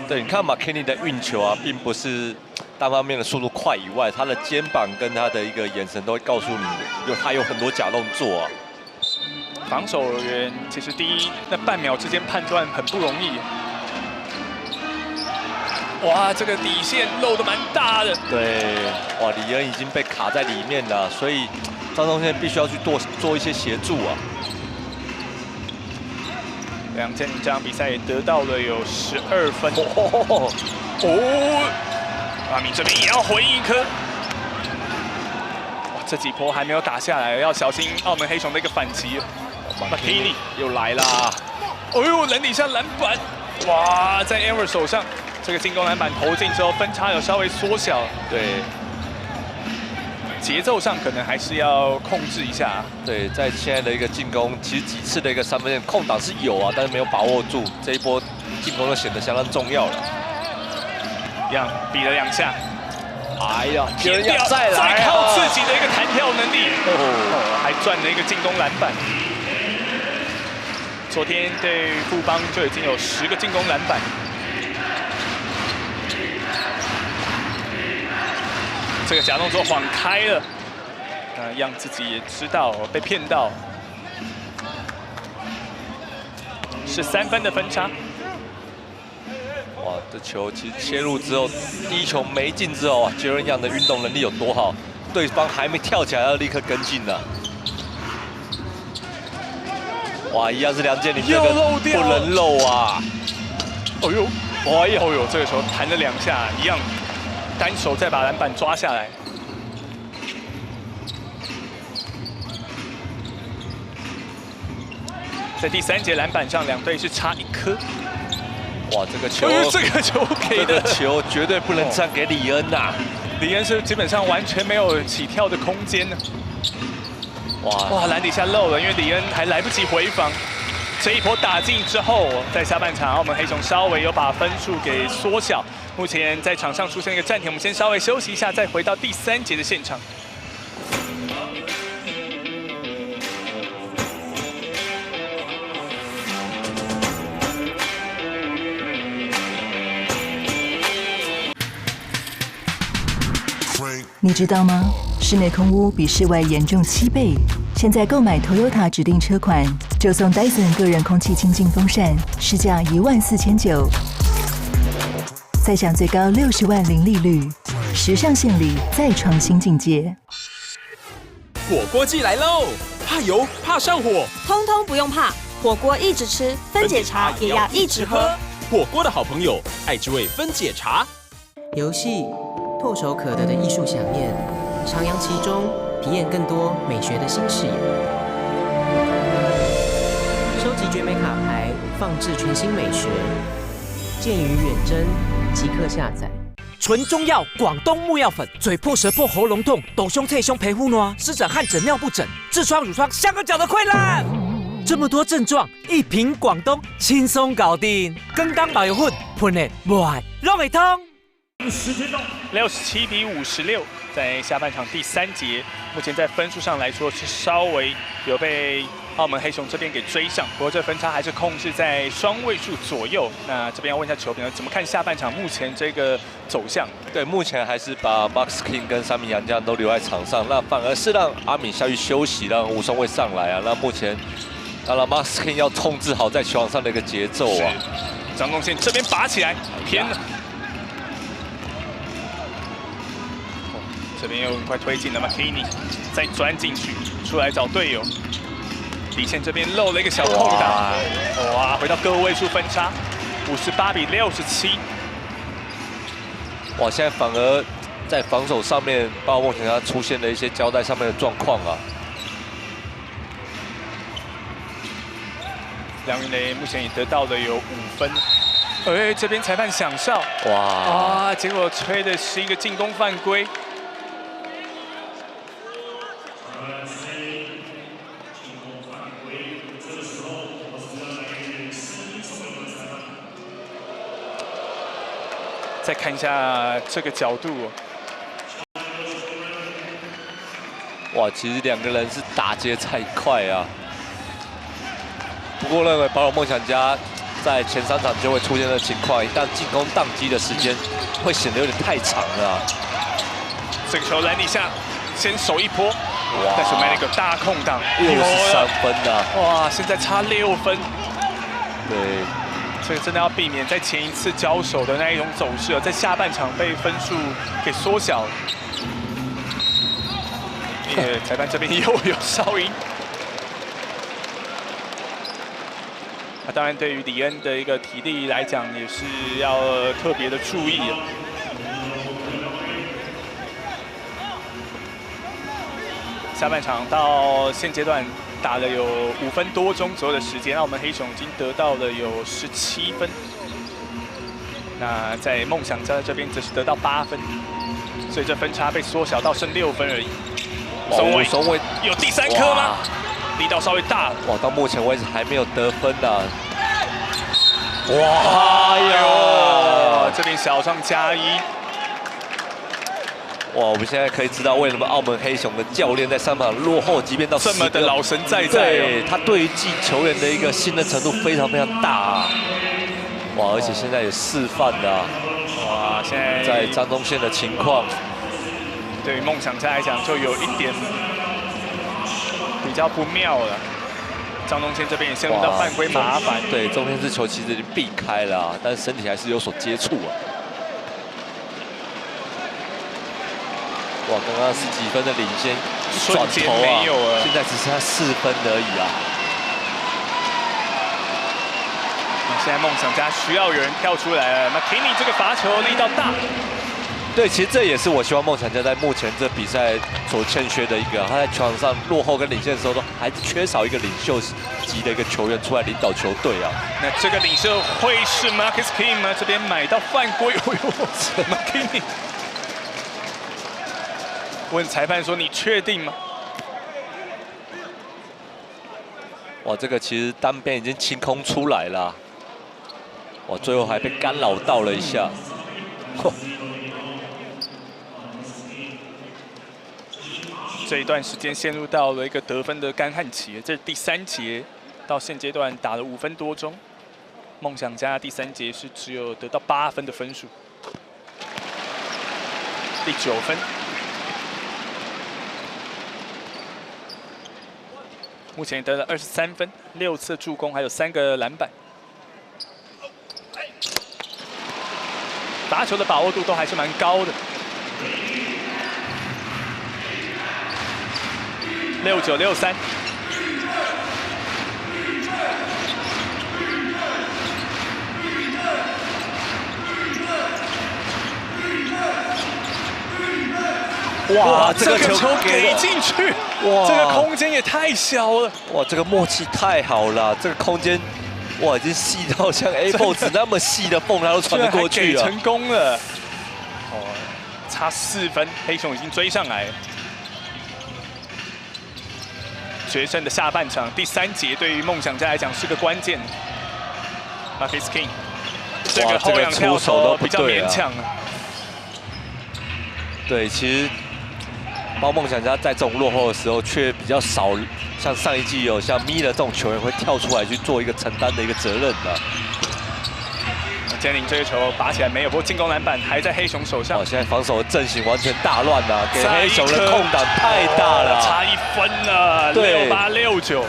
对，你看 McKinney 的运球啊，并不是单方面的速度快以外，他的肩膀跟他的一个眼神都会告诉你，他有很多假动作啊。防守员其实第一那半秒之间判断很不容易。哇，这个底线漏得蛮大的。对，哇，李恩已经被卡在里面了，所以张宗宪必须要去做一些协助啊。梁建这场比赛也得到了有12分。阿敏这边也要回应一颗。哇，这几波还没有打下来，要小心澳门黑熊的一个反击。McKinney 又来啦！哦呦，篮底下篮板，哇，在 Ever 手上，这个进攻篮板投进之后，分差有稍微缩小。对，节奏上可能还是要控制一下。对，在现在的一个进攻，其实几次的一个3分线空档是有啊，但是没有把握住，这一波进攻就显得相当重要了。比了2下。哎呀，偏掉，再靠自己的一个弹跳能力，还赚了一个进攻篮板。昨天对富邦就已经有10个进攻篮板。这个假动作晃开了，让自己也知道被骗到，是3分的分差。哇，这球其实切入之后，第一球没进之后啊，杰伦杨的运动能力有多好，对方还没跳起来，要立刻跟进了。哇，一样是梁建林，这个不能漏啊！哦呦，这个球弹了2下，一样单手再把篮板抓下来。在第3节篮板上，两队是差1颗。哇，这个球给的球绝对不能这样给李恩呐！李恩是基本上完全没有起跳的空间呢。哇，篮底下漏了，因为李恩还来不及回防。这一波打进之后，在下半场，澳门黑熊稍微有把分数给缩小。目前在场上出现一个暂停，我们先稍微休息一下，再回到第3节的现场。你知道吗？室内空污比室外严重7倍。现在购买 Toyota 指定车款，就送 Dyson 个人空气清净风扇，市价14900，再享最高60万零利率，时尚献礼再创新境界。火锅季来喽！怕油怕上火，通通不用怕，火锅一直吃，分解茶也要一直喝。火锅的好朋友，爱之味分解茶。游戏唾手可得的艺术飨宴，徜徉其中，体验更多美学的新视野。收集绝美卡牌，放置全新美学，鉴于远征，即刻下载。纯中药广东木药粉，嘴破舌破喉咙痛，抖胸脆胸皮肤暖，湿疹汗疹尿不疹，痔疮乳疮香港脚的溃烂。这么多症状，一瓶广东轻松搞定。更当保油混，喷的不爱弄会通。时间到，67-56，在下半场第3节，目前在分数上来说是稍微有被澳门黑熊这边给追上，不过这分差还是控制在双位数左右。那这边要问一下球评，怎么看下半场目前这个走向？对，目前还是把 Max King 跟三名洋将都留在场上，那反而是让阿敏下去休息，让吴松蔚上来啊。那目前当然 Max King 要控制好在球场上的一个节奏啊。张宗宪这边拔起来，偏了。这边又很快推进了 McKinney， 再钻进去，出来找队友。底线这边漏了一个小空档，哇，回到个位数分差，58-67。哇，现在反而在防守上面，包括梦想家出现了一些交代上面的状况啊。梁云雷目前也得到了有5分。这边裁判响哨，哇，结果吹的是一个进攻犯规。再看一下这个角度，哇，其实两个人是打劫太快啊。不过认为保罗梦想家在前3场就会出现的情况，一旦进攻宕机的时间会显得有点太长了啊。这个球篮底下先守一波，但是没那个大空档，又是3分的。哇，现在差6分。对。这个真的要避免在前一次交手的那一种走势，在下半场被分数给缩小。裁判这边又有哨音。当然，对于李恩的一个体力来讲，也是要特别的注意。下半场到现阶段打了有5分多钟左右的时间，那我们黑熊已经得到了有17分。那在梦想家这边则是得到8分，所以这分差被缩小到剩6分而已。松尾有第3颗吗？力道稍微大了。哇，到目前为止还没有得分呢。哇，哎呦，这边小创加1。哇，我们现在可以知道为什么澳门黑熊的教练在上场落后，即便到这么的老神在在。对，他对于球员的一个信任程度非常非常大啊。哇，而且现在也示范了。哇，现在在张宗宪的情况，对于梦想家来讲，就有一点比较不妙了。张宗宪这边也陷入到犯规麻烦。对，中间这球其实已经避开了，但是身体还是有所接触啊。哇，刚刚10几分的领先，转头啊，现在只剩下4分而已啊。现在梦想家需要有人跳出来了。McKinney 这个罚球力道大。对，其实这也是我希望梦想家在目前这比赛所欠缺的一个，他在球场上落后跟领先的时候，都还是缺少一个领袖级的一个球员出来领导球队啊。那这个领袖会是 Marcus King 吗？这边买到犯规，哎呦 ，McKinney 问裁判说：“你确定吗？”哇，这个其实单边已经清空出来了，哇，最后还被干扰到了一下。这一段时间陷入到了一个得分的干旱期，这是第3节，到现阶段打了5分多钟。梦想家第3节是只有得到8分的分数，第9分。目前得了23分，6次助攻，还有3个篮板。罚球的把握度都还是蛮高的。69、63。哇，这个球给进去，哇，这个空间也太小了。哇，这个默契太好了，这个空间，哇，已经细到像 A4 纸那么细的缝，它都传得过去了。成功了。哦，差4分，黑熊已经追上来了。决胜的下半场第3节，对于梦想家来讲是个关键。Marcus King 这个后仰跳投比较勉强啊。对，其实包梦想家在这种落后的时候，却比较少像上一季有像米勒这种球员会跳出来去做一个承担的一个责任的。坚宁这个球拔起来没有，不过进攻篮板还在黑熊手上。现在防守的阵型完全大乱了，给黑熊的空档太大了，差1分了，68、69。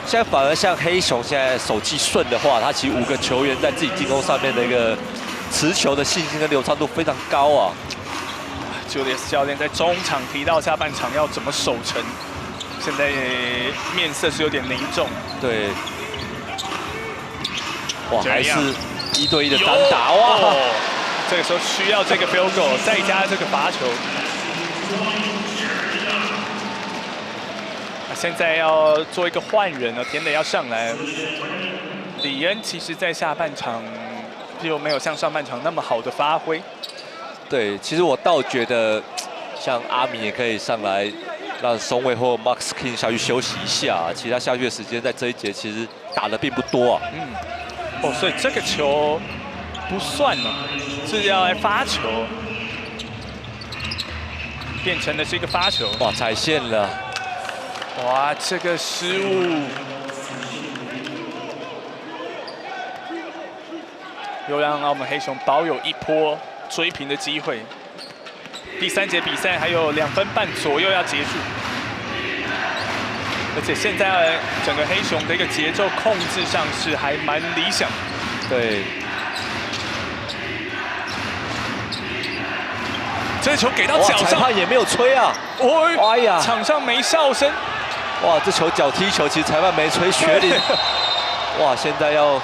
现在反而像黑熊现在手气顺的话，他其实5个球员在自己进攻上面的一个持球的信心跟流畅度非常高啊。Julius 教练在中场提到下半场要怎么守城，现在面色是有点凝重。对，哇，还是1对1的单打哇！这个时候需要这个 field goal， 再加这个罚球。现在要做一个换人了，田磊要上来。李恩其实在下半场就没有像上半场那么好的发挥。对，其实我倒觉得，像阿米也可以上来，让松卫或 Marcus King 下去休息一下。其实他下去的时间在这一节其实打的并不多啊。所以这个球不算了，是要来发球，变成的是一个发球。哇，踩线了！哇，这个失误，又让澳门黑熊保有一波追平的机会。第3节比赛还有2分半左右要结束，而且现在整个黑熊的一个节奏控制上是还蛮理想。对。这球给到脚上，裁判也没有吹啊！哎呀，场上没哨声。哇，这球脚踢球，其实裁判没吹。学林，哇，现在要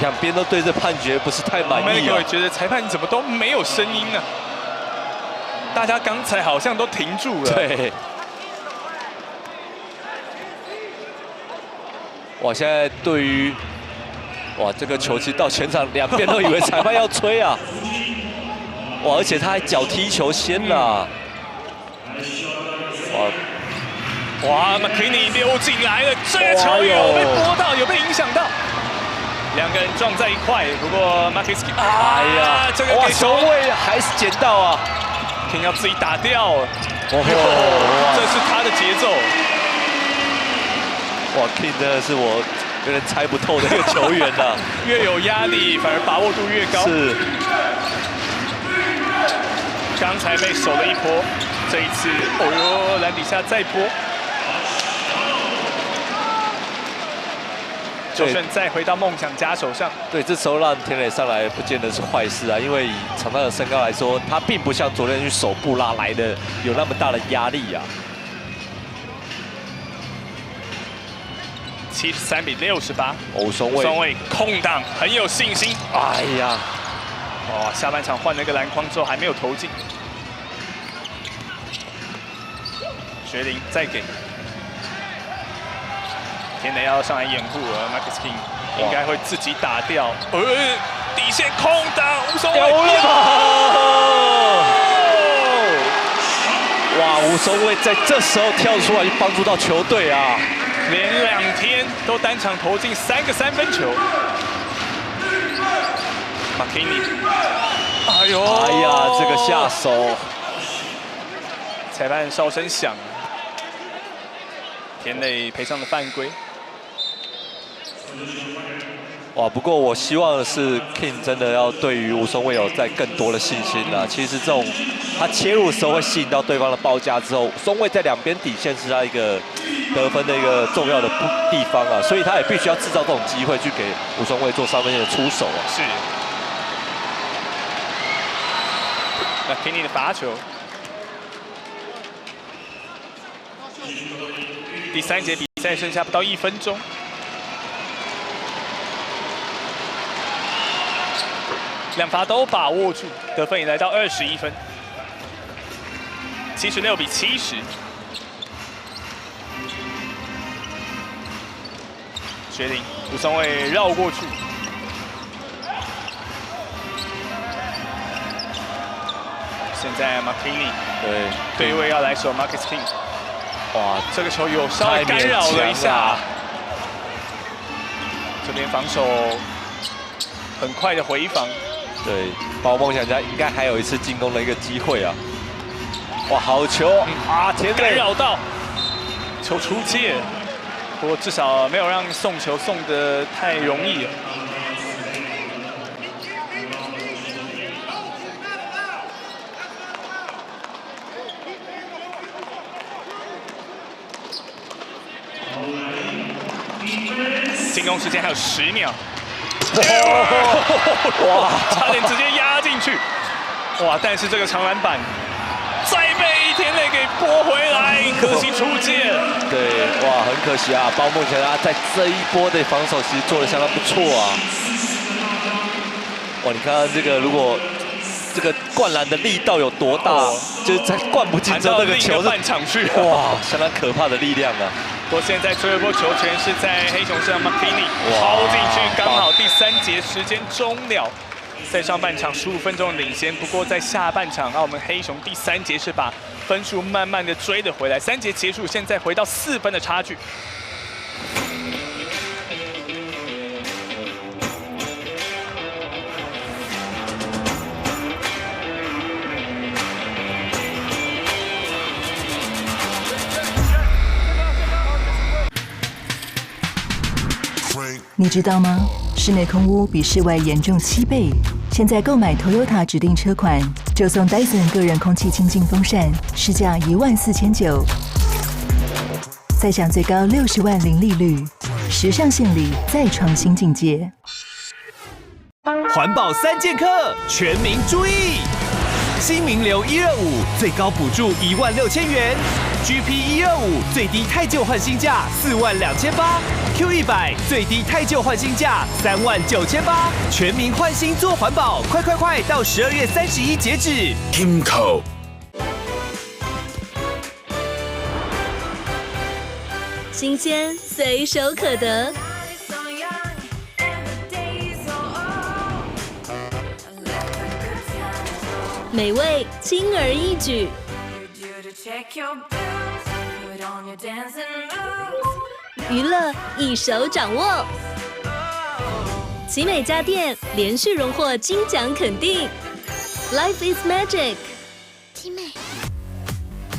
两边都对这判决不是太满意啊。我觉得裁判怎么都没有声音呢？大家刚才好像都停住了。对。哇，现在对于哇这个球其实到全场两边都以为裁判要吹啊。哇，而且他还脚踢球先啦！哇 ，McKinney 溜进来了，这个球有被拨到，有被影响到，两个人撞在一块。不过 Marcus King， 哎呀，这个哇，守卫还是捡到啊 ，King 要自己打掉。这是他的节奏。哇 ，King 真的是我有点猜不透的一个球员呐，越有压力，反而把握度越高。是。刚才被守了一波，这一次，哦呦，篮底下再拨，周迅再回到梦想家手上。对，这时候让田磊上来不见得是坏事啊，因为以场上的身高来说，他并不像昨天去守布拉来的有那么大的压力啊。73-68，吴松蔚空档很有信心。哎呀！哇！下半场换了个篮筐之后还没有投进，学林再给，田磊要上来掩护，而 Marcus King 应该会自己打掉。底线空档，吴松蔚哇！吴松蔚在这时候跳出来，帮助到球队啊！连2天都单场投进3个3分球。McKinney， 哎呦，哎呀，这个下手，裁判哨声响，田磊赔上了犯规。哇，不过我希望的是 King 真的要对于吴松蔚有再更多的信心啦。其实这种他切入的时候会吸引到对方的报价之后，松蔚在两边底线是他一个得分的一个重要的地方啊，所以他也必须要制造这种机会去给吴松蔚做三分线的出手啊。是。McKinney 的罚球，第3节比赛剩下不到1分钟，两罚都把握住，得分也来到21分，76-70。学林，吴松蔚绕过去。现在 McKinney 对位要来守 Marcus King， 哇，这个球有稍微干扰了一下，这边防守很快的回防，对，包梦想家应该还有一次进攻的一个机会啊！哇，好球啊！田磊干扰到，球出界，不过至少没有让送球送得太容易了。进攻时间还有10秒，哇，差点直接压进去，哇！但是这个长篮板再被田磊给拨回来，可惜出界了。对，哇，很可惜啊！包梦想家在这一波的防守其实做得相当不错啊。哇，你看看这个，如果这个灌篮的力道有多大，就是在灌不进之后，那个球是半场去，哇，相当可怕的力量啊！不过现在最后一波球权是在黑熊身上 ，McKinney 抛进去，刚好第3节时间终了。在上半场15分钟的领先，不过在下半场，我们黑熊第3节是把分数慢慢的追了回来。3节结束，现在回到4分的差距。你知道吗？室内空污比室外严重7倍。现在购买 Toyota 指定车款，就送 Dyson 个人空气清净风扇，市价14900，再享最高60万零利率，时尚献礼再创新境界。环保3剑客，全民注意！新名流125最高补助16000元 ，GP 125最低太旧换新价42800，Q100最低太旧换新价39800，全民换新做环保，快到12月31截止。Kimco 新鲜随手可得，美味轻而易举，娱乐一手掌握。奇美家电连续荣获金奖肯定 ，Life is Magic。奇美，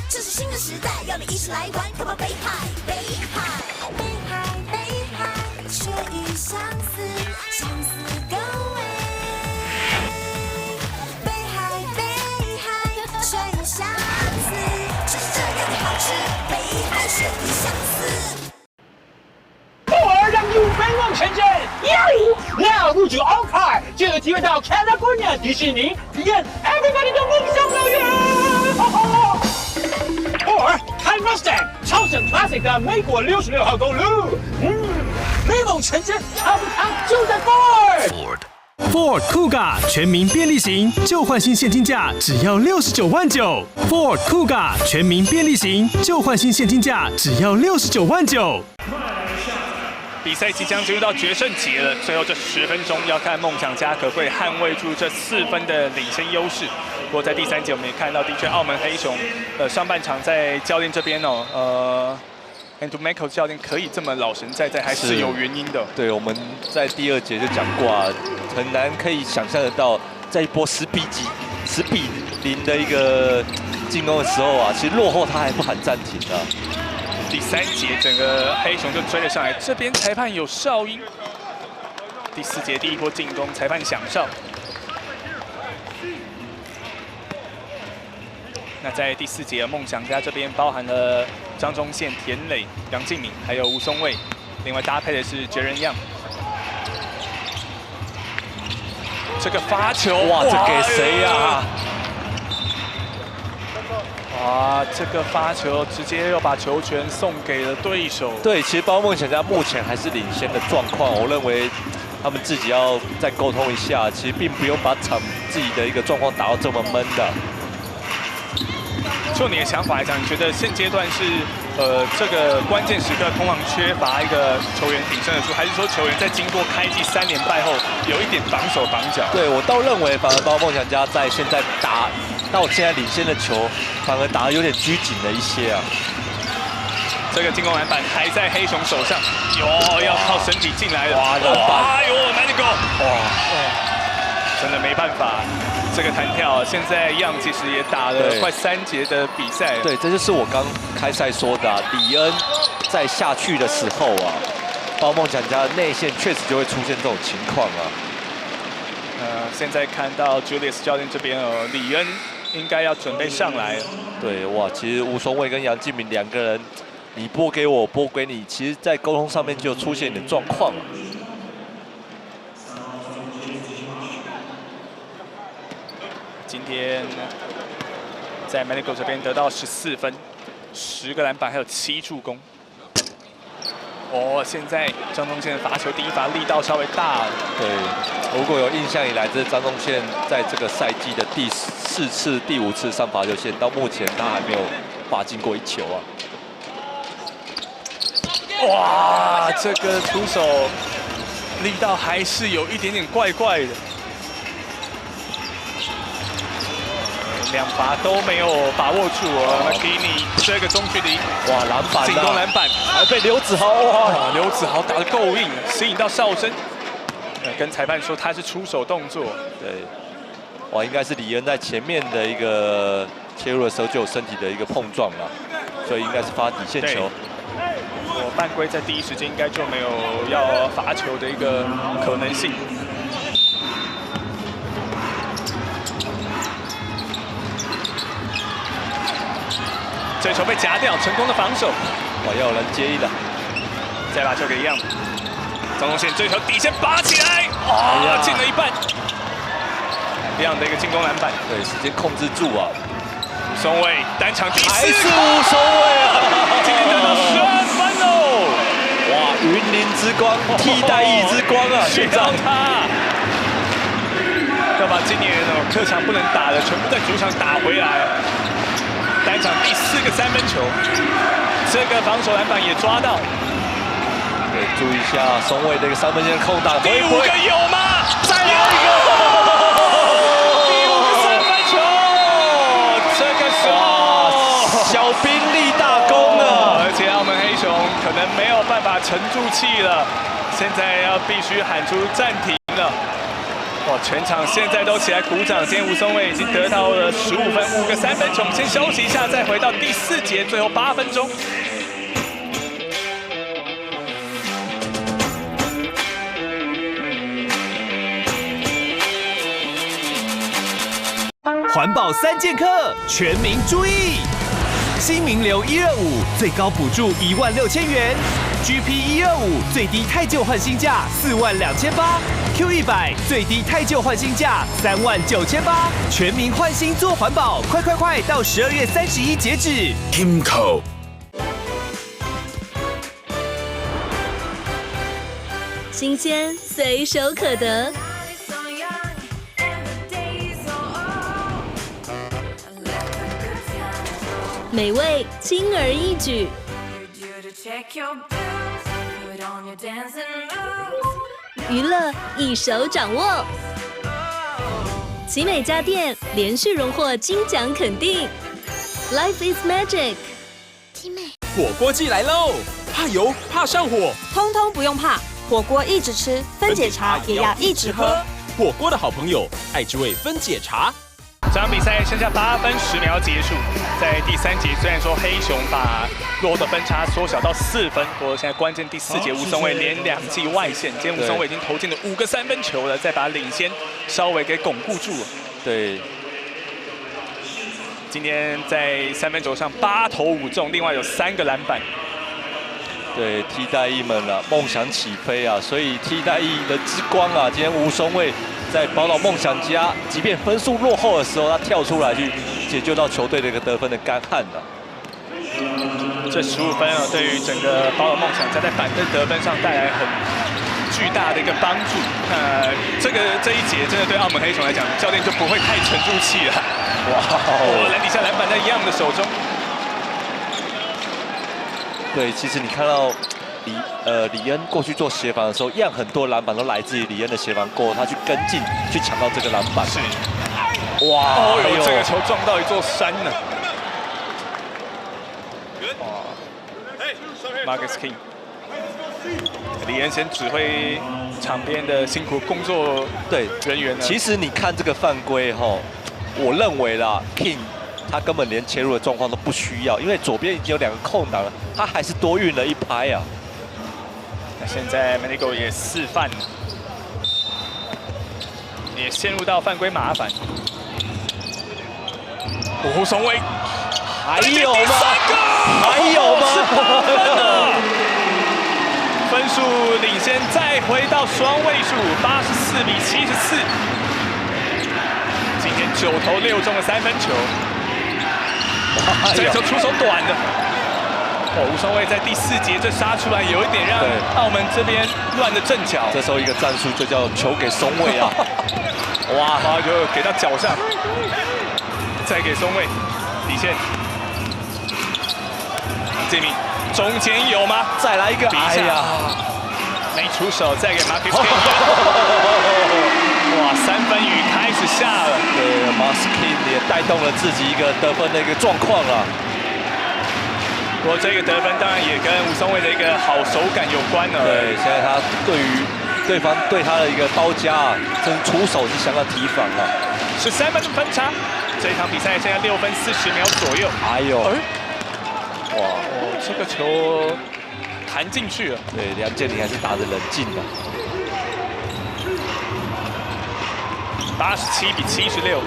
这是新的时代，要你一起来玩，快跑北海，北海，北海，北海，血与相思，相思更美。北海，北海，血与相思，就是这样的好吃，北海血与相思。偶尔让你飞往前进，now 入主奥凯，就有机会到 California 迪士尼体验 Everybody 的梦想乐园。偶尔开 Mustang 超省 Classic 的美国66号公路，美梦成真，它不它就在 Ford Kuga 全民便利型，旧换新现金价只要69万9。Ford Kuga 全民便利型，旧换新现金价只要69万9。比赛即将进入到决胜节了，最后这10分钟要看梦想家可不可以捍卫住这4分的领先优势。不过在第3节我们也看到，的确澳门黑熊，上半场在教练这边Andrew Michael 教练可以这么老神在在，还是有原因的。对，我们在第2节就讲过啊，很难可以想象得到，在一波10比0的一个进攻的时候啊，其实落后他还不喊暂停啊。第3节，整个黑熊就追了上来，这边裁判有哨音。第4节第一波进攻，裁判响哨。那在第4节，梦想家这边包含了张宗宪、田磊、杨敬敏，还有吴松蔚，另外搭配的是杰仁样。这个发球，哇，这给谁呀？哇，这个发球直接又把球权送给了对手。对，其实包括梦想家目前还是领先的状况，我认为他们自己要再沟通一下，其实并不用把自己的一个状况打到这么闷的。就你的想法来讲，你觉得现阶段是这个关键时刻通常缺乏一个球员挺身而出，还是说球员在经过开季3连败后有一点绑手绑脚？对我倒认为，反而包括梦想家在现在打到现在领先的球，反而打得有点拘谨了一些啊。这个进攻篮板还在黑熊手上，要靠身体进来了。哇，篮板！哎呦 ，Manigo！ 哇，真的没办法。这个弹跳，现在样其实也打了快3节的比赛。对，这就是我刚开赛说的，李恩在下去的时候啊，包梦想家内线确实就会出现这种情况啊。现在看到 Julius 教练这边李恩应该要准备上来了。对，哇，其实吴松蔚跟杨敬敏2个人，你拨给我，拨给你，其实在沟通上面就出现一点状况了。今天在 Manigo 这边得到14分，10个篮板，还有7助攻。现在张宗宪的罚球第一罚力道稍微大了。对，如果有印象以来，这是张宗宪在这个赛季的第4次、第5次上罚球线，到目前他还没有罚进过1球啊。哇，这个出手力道还是有一点点怪怪的。2罚都没有把握住，McKinney 这个中距离，哇，篮板，进攻篮板，还被刘子豪，哇，刘子豪打得够硬，吸引到哨声，跟裁判说他是出手动作，对，哇，应该是李恩在前面的一个切入的时候就有身体的一个碰撞了，所以应该是发底线球。犯规在第一时间应该就没有要罚球的一个可能性。这球被夹掉，成功的防守。哇，要有人接应了，再把球给样。张宗宪这球底线拔起来，哦，进了一半，这样的一个进攻篮板，对，时间控制住啊。松卫单场第4还是吴松卫啊，今天得到12分哦。哇，云林之光，替代役之光啊，需要他。要把今年客场不能打的全部在主场打回来，单场第4个3分球，这个防守篮板也抓到。对，注意一下松卫这个3分线空档，第5个有吗？再来一个，第5个3分球，这个时候小兵立大功啊！而且澳门黑熊可能没有办法沉住气了，现在要必须喊出暂停了。哇！全场现在都起来鼓掌。今天吴松卫已经得到了15分，5个3分球。我们先休息一下，再回到第4节最后8分钟。环保3剑客，全民注意！新名流125最高补助16000元 ，GP 125最低太旧换新价42800，Q100最低太旧换新价39800，全民换新做环保，快！到12月31截止。Kimco 新鲜随手可得，美味轻而易举，娱乐一手掌握。奇美家电连续荣获金奖肯定 ，Life is Magic。奇美火锅季来喽！怕油怕上火，通通不用怕，火锅一直吃，分解茶也要一直喝。火锅的好朋友，爱之味分解茶。这场比赛剩下8分10秒结束，在第3节虽然说黑熊把落后的分差缩小到4分，不过现在关键第4节吴松卫连2记外线，今天吴松卫已经投进了5个3分球了，再把领先稍微给巩固住了。对，今天在3分球上8投5中，另外有3个篮板。对，替代役们啊，梦想起飞啊！所以替代役的之光啊，今天吴松卫在宝岛梦想家，即便分数落后的时候，他跳出来去解救到球队的一个得分的干旱的。这15分啊，对于整个宝岛梦想家在板凳得分上带来很巨大的一个帮助。这一节真的对澳门黑熊来讲，教练就不会太沉住气了。哇！篮底下篮板在一样的手中。对，其实你看到李恩过去做协防的时候，一样很多篮板都来自于李恩的协防过后，他去跟进去抢到这个篮板。是。哇！哦呦，这个球撞到一座山呢。Marcus King， 李恩先指挥场边的辛苦工作人员。其实你看这个犯规哈，我认为啦 ，King 他根本连切入的状况都不需要，因为左边已经有2个空档了，他还是多运了1拍啊。那现在 Manigo 也示范，也陷入到犯规麻烦。吴松卫，还有吗？还有吗？分数领先，再回到双位数，84比74。今天9投6中的3分球，这个球出手短的。吴松卫在第4节这杀出来，有一点让澳门这边乱了阵脚。这时候一个战术就叫球给松卫啊！哇，就给到脚上，再给松卫底线。这名中间有吗？再来一个！哎呀，没出手，再给 Marcus King。哇，3分雨开始下了。对 ，Marcus King 也带动了自己一个得分的一个状况啊。不过这个得分当然也跟吴松卫的一个好手感有关了。对，现在他对于对方对他的一个包夹啊，真出手是相当提防啊。13分的分差，这一场比赛现在6分40秒左右。哎呦！哇，这个球弹进去了。对，梁建宁还是打得冷静的。87比76。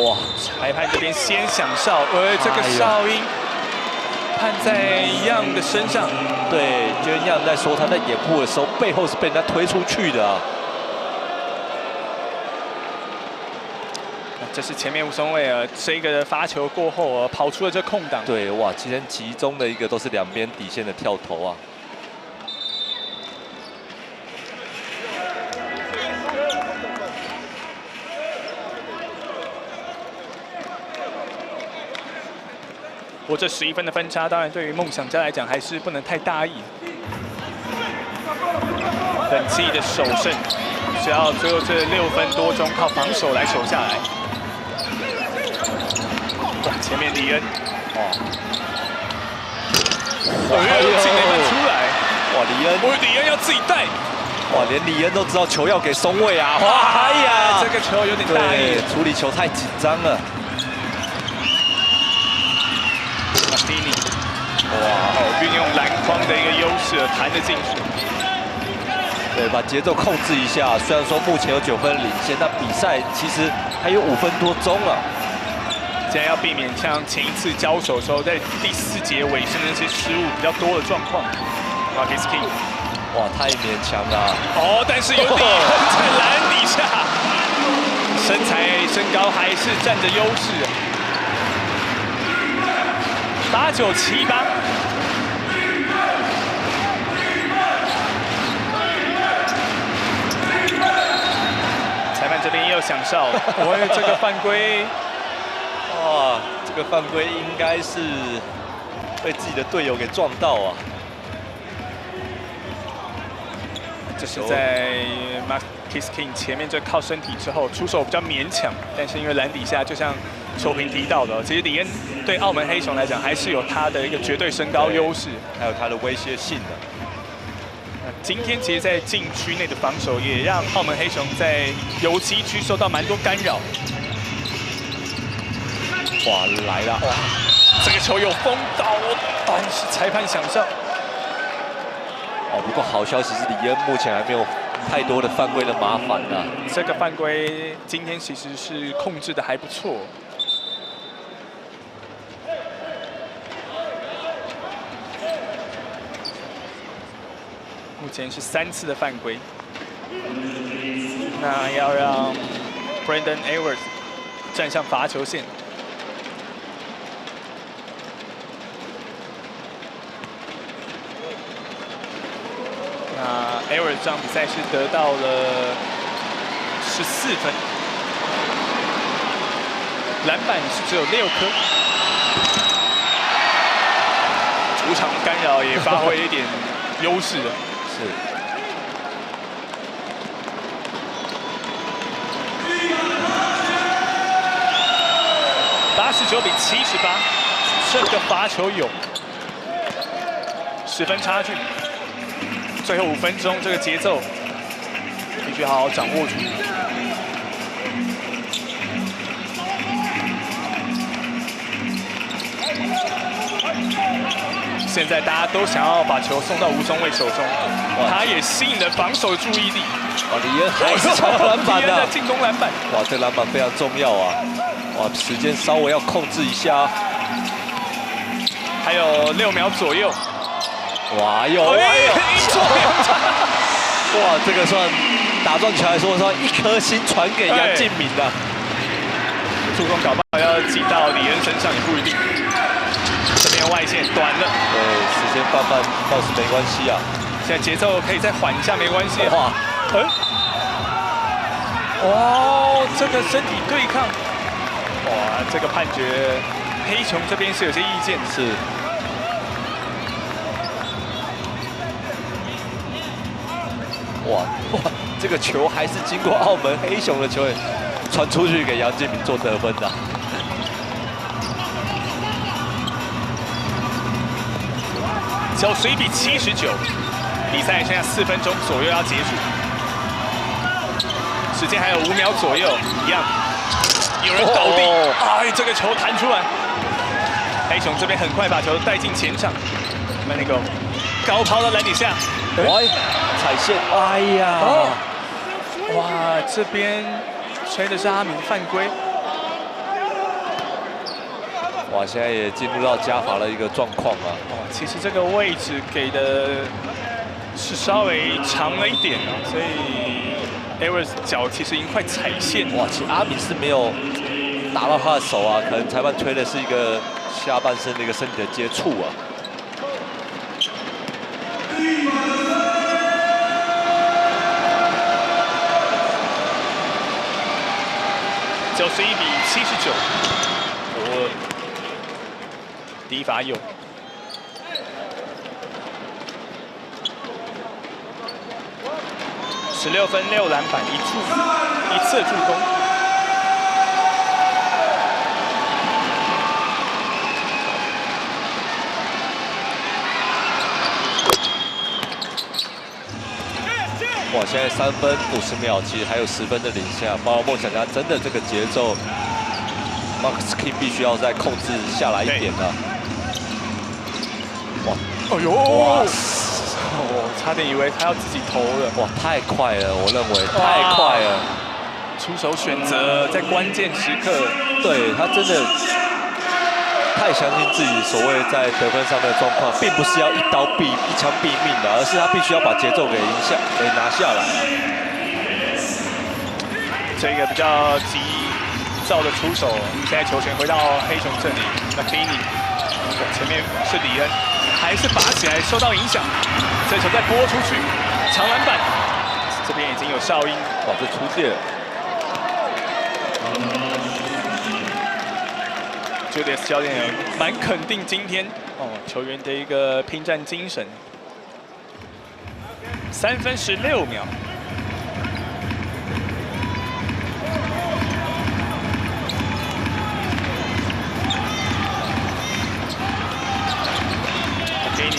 哇，裁判这边先响哨，这个哨音判在样的身上。对，就是样在说他在掩护的时候，背后是被人家推出去的啊。这是前面吴松蔚这个发球过后跑出了这空档。对，哇，今天集中的一个都是两边底线的跳投啊。不过这11分的分差，当然对于梦想家来讲还是不能太大意。本季的首胜，只要最后这6分多钟靠防守来守下来。哇，前面李恩，进了一分出来，哇，李恩，李恩要自己带。 哇，连李恩都知道球要给松蔚啊！哇，哎呀，这个球有点大意，处理球太紧张了。马蒂尼，哇，运用篮筐的一个优势弹得进去。对，把节奏控制一下。虽然说目前有9分领先，但比赛其实还有5分多钟啊。现在要避免像前一次交手的时候，在第4节尾声那些失误比较多的状况。Marcus King。 哇，太勉强了！但是有李恩在篮底下，身材身高还是占着优势。8-9-7-8。裁判这边也有响哨，这个犯规，哇，这个犯规应该是被自己的队友给撞到啊。 这是在 Marcus King 前面这靠身体之后出手比较勉强，但是因为篮底下就像球评提到的，其实李恩对澳门黑熊来讲还是有他的一个绝对身高优势，还有他的威胁性的。今天其实，在禁区内的防守也让澳门黑熊在游击区受到蛮多干扰。哇，来了！哇，这个球有封到，但是裁判响哨。 不过好消息是李恩目前还没有太多的犯规的麻烦呐。这个犯规今天其实是控制的还不错。目前是3次的犯规，那要让 Brandon Edwards 站上罚球线。 那 Edwards 这场比赛是得到了14分，篮板是只有6颗，主场干扰也发挥一点优势了。是。89-78，这个罚球有10分差距。 最后5分钟，这个节奏必须好好掌握住。现在大家都想要把球送到吴松蔚手中，他也吸引了防守的注意力。哇，李恩还是抢篮板的，进攻篮板。哇，这篮板非常重要啊！哇，时间稍微要控制一下。还有6秒左右。 哇有，哇，这个算打撞球来说，算1颗星传给杨敬敏的。助攻搞不好要击到李恩身上也不一定。这边外线短了，对，时间慢慢倒是没关系啊。现在节奏可以再缓一下，没关系。哇，这个身体对抗，哇，这个判决黑熊这边是有些意见，是。 哇，这个球还是经过澳门黑熊的球员传出去给杨敬敏做得分的。91-79，比赛剩下4分钟左右要结束，时间还有5秒左右，一样，有人倒地，这个球弹出来，黑熊这边很快把球带进前场 ，Manigo 高抛到篮底下，踩线，哎呀，哇，这边吹的是阿明犯规。哇，现在也进入到加罚的一个状况啊。其实这个位置给的是稍微长了一点啊，所以 Edwards 脚其实已经快踩线。哇，其实阿明是没有打到他的手啊，可能裁判吹的是一个下半身的一个身体的接触啊。 91比79，我第一罚有。16分6篮板1次助攻。哇，现在3分50秒，其实还有10分的领先。包括梦想家真的这个节奏 ，Marcus King 必须要再控制下来一点了。哇，哎呦，哇！我差点以为他要自己投了。哇，太快了，我认为太快了。出手选择在关键时刻，对他真的太相信自己所谓在得分上面的状况，并不是要一枪毙命的，而是他必须要把节奏给拿下来。这个比较急躁的出手，现在球权回到黑熊这里。那 Fini 前面是李恩，还是拔起来受到影响。这球再拨出去，长篮板，这边已经有哨音。哇，这出界了。 Julius 教练也蛮肯定今天球员的一个拼战精神。3分16秒。给你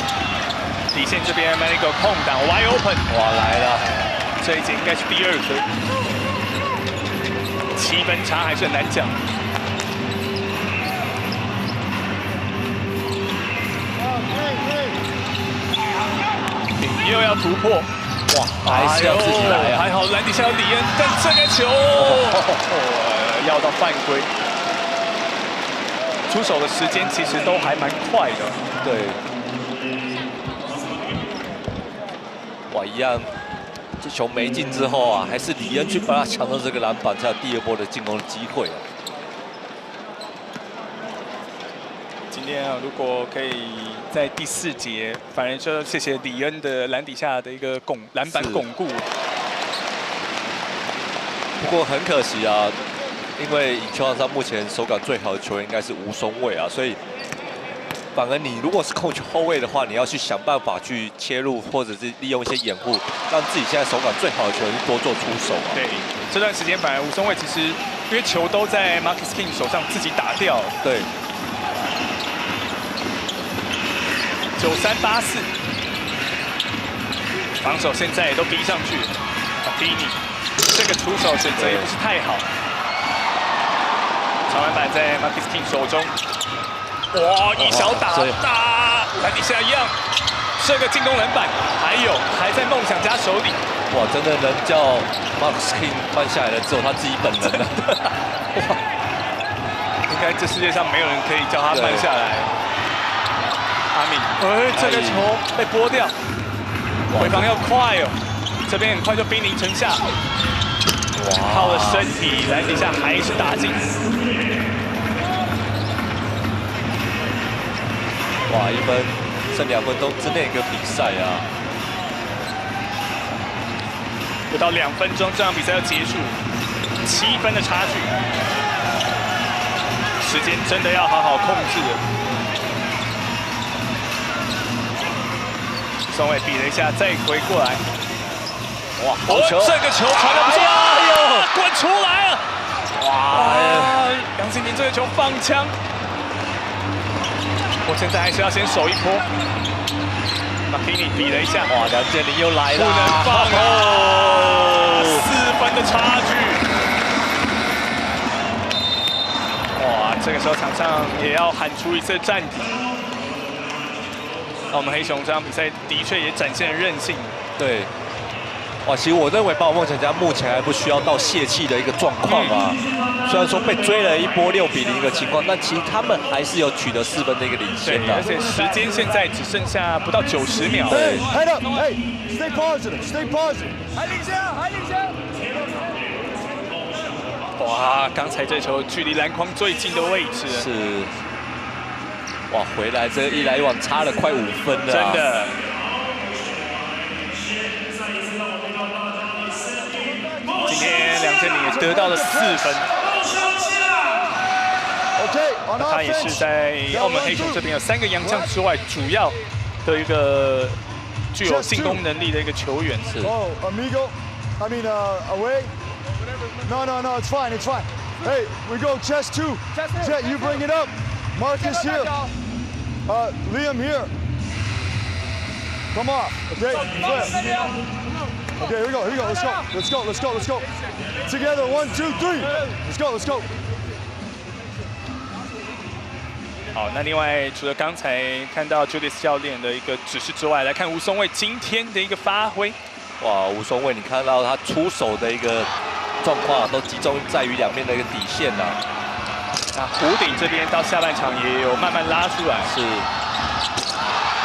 底线这边 Manigo 空档 wide open， 哇来了，这一节应该是第2分，7分差还是很难讲。 又要突破，哇，还是要自己来啊！还好篮底下有李恩，但这个球要到犯规，出手的时间其实都还蛮快的。对，哇，一样，这球没进之后啊，还是李恩去把他抢到这个篮板，才有第2波的进攻的机会啊。 今天啊，如果可以在第4节，反而就谢谢李恩的篮底下的一个篮板巩固。不过很可惜啊，因为以球场上目前手感最好的球员应该是吴松蔚啊，所以反而你如果是控球后卫的话，你要去想办法去切入，或者是利用一些掩护，让自己现在手感最好的球员多做出手啊。对，这段时间反而吴松蔚其实因为球都在 Marcus King 手上自己打掉。对。 9384，防守现在也都逼上去。Fini 这个出手选择也不是太好。长篮板在 Marcus King 手中，哇，一小打篮底下一样，这个进攻篮板，还在梦想家手里。哇，真的能叫 Marcus King 慢下来的只有他自己本人了。哇，应该这世界上没有人可以叫他慢下来。 阿敏，这个球被拨掉，回防要快哦，这边很快就兵临城下，靠了身体，篮底下还是打进。哇，1分剩2分钟之内一个比赛啊，不到2分钟，这场比赛要结束，7分的差距，时间真的要好好控制了。 宋伟比了一下，再回过来，哇！这个球传得不错，哎呦，滚出来了！哇！杨新平这个球放枪，我现在还是要先守一波。Markini 比了一下，哇！梁建林又来了，不能放哦，4分的差距。哇！这个时候场上也要喊出一次暂停。 那我们黑熊这场比赛的确也展现了韧性。对，哇，其实我认为宝梦想家目前还不需要到泄气的一个状况啊。虽然说被追了一波6比0的情况，但其实他们还是有取得4分的一个领先的。而且时间现在只剩下不到90秒。对 ，Head up， hey， stay positive， stay positive， 还领先。哦，哇，刚才这球距离篮筐最近的位置是。哇，回来这一来一往差了快5分了、啊，真的。今天梁振宁也得到了4分。他也是在澳门黑熊这边有3个洋将之外，主要的一个具有进攻能力的一个球员。是。Oh, amigo, I mean, away. No, it's fine, it's fine. Hey, we go chest 2. Jet, you bring it up. Marcus here. Liam here. Come on, okay? Okay, here we go. Let's go. Together, 1, 2, 3. Let's go. 好，那另外除了刚才看到 Julius 教练的一个指示之外，来看吴松蔚今天的一个发挥。哇，吴松蔚，你看到他出手的一个状况都集中在于两边的一个底线呐。那弧顶这边到下半场也有慢慢拉出来。是。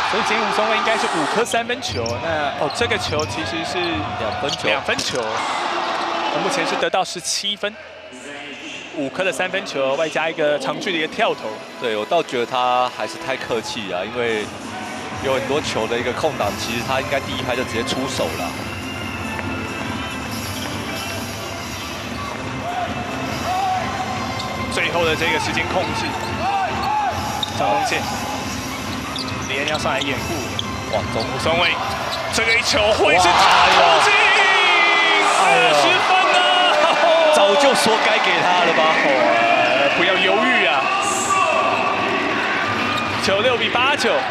所以今天吴松蔚应该是5颗3分球。那这个球其实是2分球。目前是得到17分。5颗的3分球，外加一个长距离的跳投。对，我倒觉得他还是太客气啊，因为有很多球的一个空档，其实他应该第一拍就直接出手了。最后的这个时间控制，张东健，李恩要上来掩护。哇，吴松蔚，这个一球会是投进，20分呢！早就说该给他了吧？不要犹豫啊！96比89，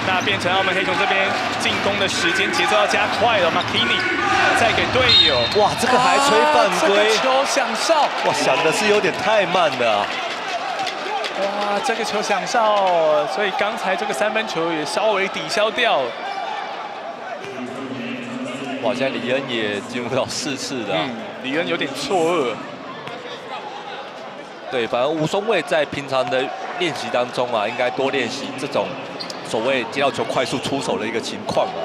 那变成澳门黑熊这边进攻的时间节奏要加快了。Makini 再给队友，哇，这个还吹犯规，这个球响哨，哇，响的是有点太慢了。哇，这个球响哨，所以刚才这个3分球也稍微抵消掉。哇，现在李恩也进入到4次了。李恩有点错愕。对，反正吴松蔚在平常的练习当中啊，应该多练习这种所谓接到球快速出手的一个情况啊。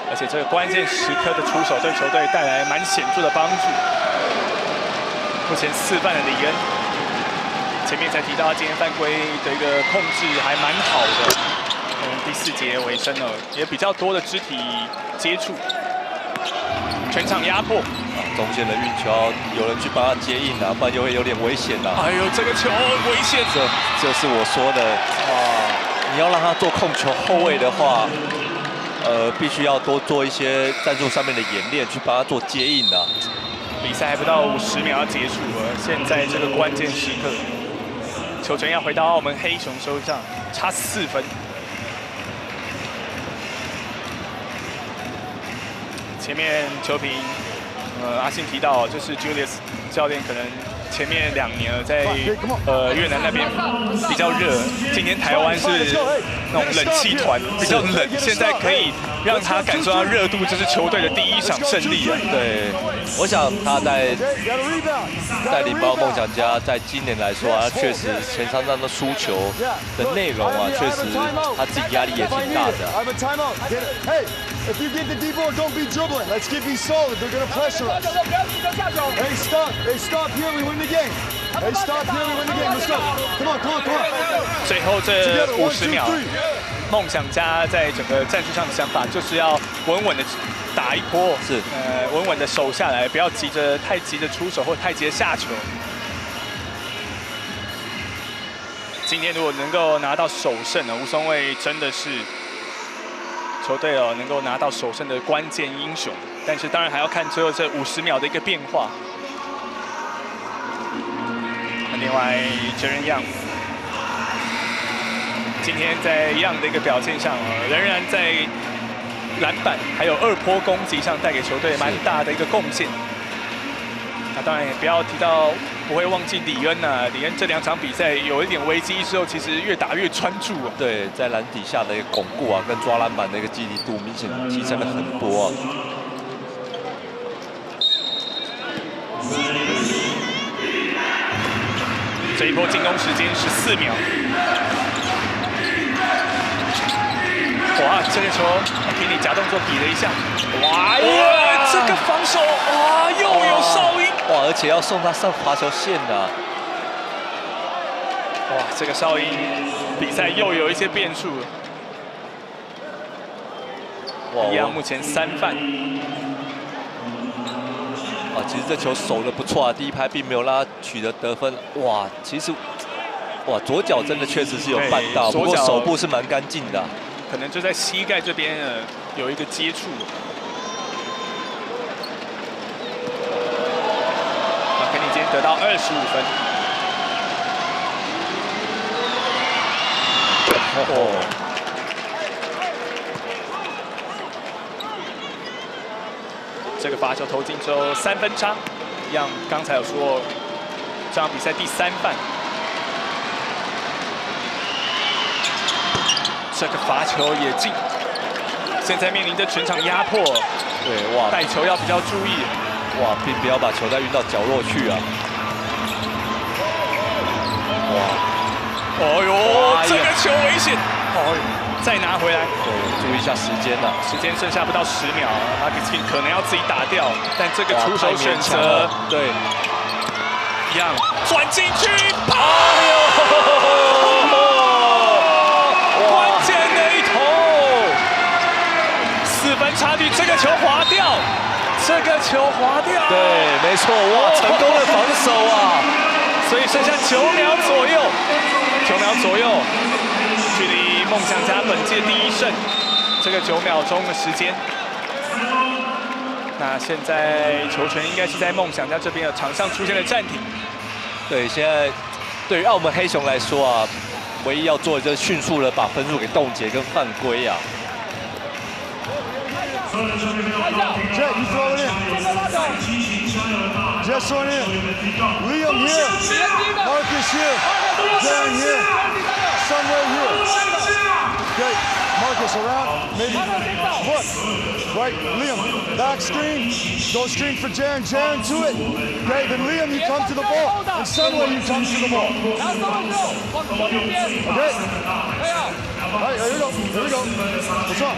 而且这个关键时刻的出手，对球队带来蛮显著的帮助。目前4犯的李恩，前面才提到他今天犯规的一个控制还蛮好的。第4节尾声了，也比较多的肢体接触，全场压迫。中线的运球，有人去帮他接应啊，不然就会有点危险啊。哎呦，这个球危险！这是我说的你要让他做控球后卫的话，必须要多做一些战术上面的演练，去帮他做接应啊。比赛还不到50秒要结束了，现在这个关键时刻，球权要回到澳门黑熊手上，差4分。前面球评。阿信提到，就是 Julius 教练可能前面2年了，在越南那边比较热，今天台湾是那种冷气团，比较冷，现在可以让他感受到热度，这是球队的第1场胜利啊！对，我想他在带领包梦想家，在今年来说啊，确实前3仗的输球的内容啊，确实他自己压力也挺大的。If you get the deep ball, don't be dribbling. Let's keep it solid. They're gonna pressure us. Hey, stop! Hey, stop here. We win the game. Hey, stop here. We win the game. Let's go. Come on. 最后这50秒，梦想家在整个战术上的想法就是要稳稳的打一波，是稳稳的守下来，不要太急着出手或太急的下球。今天如果能够拿到首胜呢，吴松蔚真的是。球队能够拿到首胜的关键英雄，但是当然还要看最后这50秒的一个变化。那另外Jaren Young今天在Young的一个表现上，仍然在篮板还有2波攻击上带给球队蛮大的一个贡献。那当然也不要提到，不会忘记李恩啊。李恩这2场比赛有一点危机之后，其实越打越专注啊。对，在篮底下的一个巩固啊，跟抓篮板的一个积极度明显提升了很多啊。这一波进攻时间14秒。哇，这个球给你假动作比了一下。哇，这个防守哇又有哨音。哇，而且要送他上罚球线呐！哇，这个哨音比赛又有一些变数了。哇，一样目前3犯。啊，其实这球守得不错啊，第一拍并没有让他取得得分。哇，其实哇，左脚真的确实是有绊到，不过手部是蛮干净的。可能就在膝盖这边有一个接触。马肯尼今天得到25分。这个罚球投进之后3分差，一样刚才有说这场比赛第3犯。这个罚球也进，现在面临着全场压迫。对，哇，带球要比较注意。哇，并不要把球再运到角落去啊！哇，哦呦，这个球危险！哦，再拿回来。对，注意一下时间呐，时间剩下不到10秒 ，Marcus King 可能要自己打掉，但这个出手选择，对，一样转进去，哎呦！关键的一投，4分差距，这个球滑掉，这个球滑掉。对，没错，哇，成功的防守啊！所以剩下9秒左右，9秒左右，距离梦想家本届第1胜，这个9秒钟的时间。那现在球权应该是在梦想家这边的场上出现了暂停。对，现在对于澳门黑熊来说啊，唯一要做的就是迅速的把分数给冻结跟犯规啊。Jet, you throw it in. Jet's on in. Liam here. Marcus here. Dan here. Sunway here. Okay, Marcus around. Maybe what? Right, Liam, back screen. Go screen for Jaren. Jaren to it. Okay, then Liam, you come to the ball. And Sunway, you come to the ball. Okay. All right, here we go. Here we go. What's up?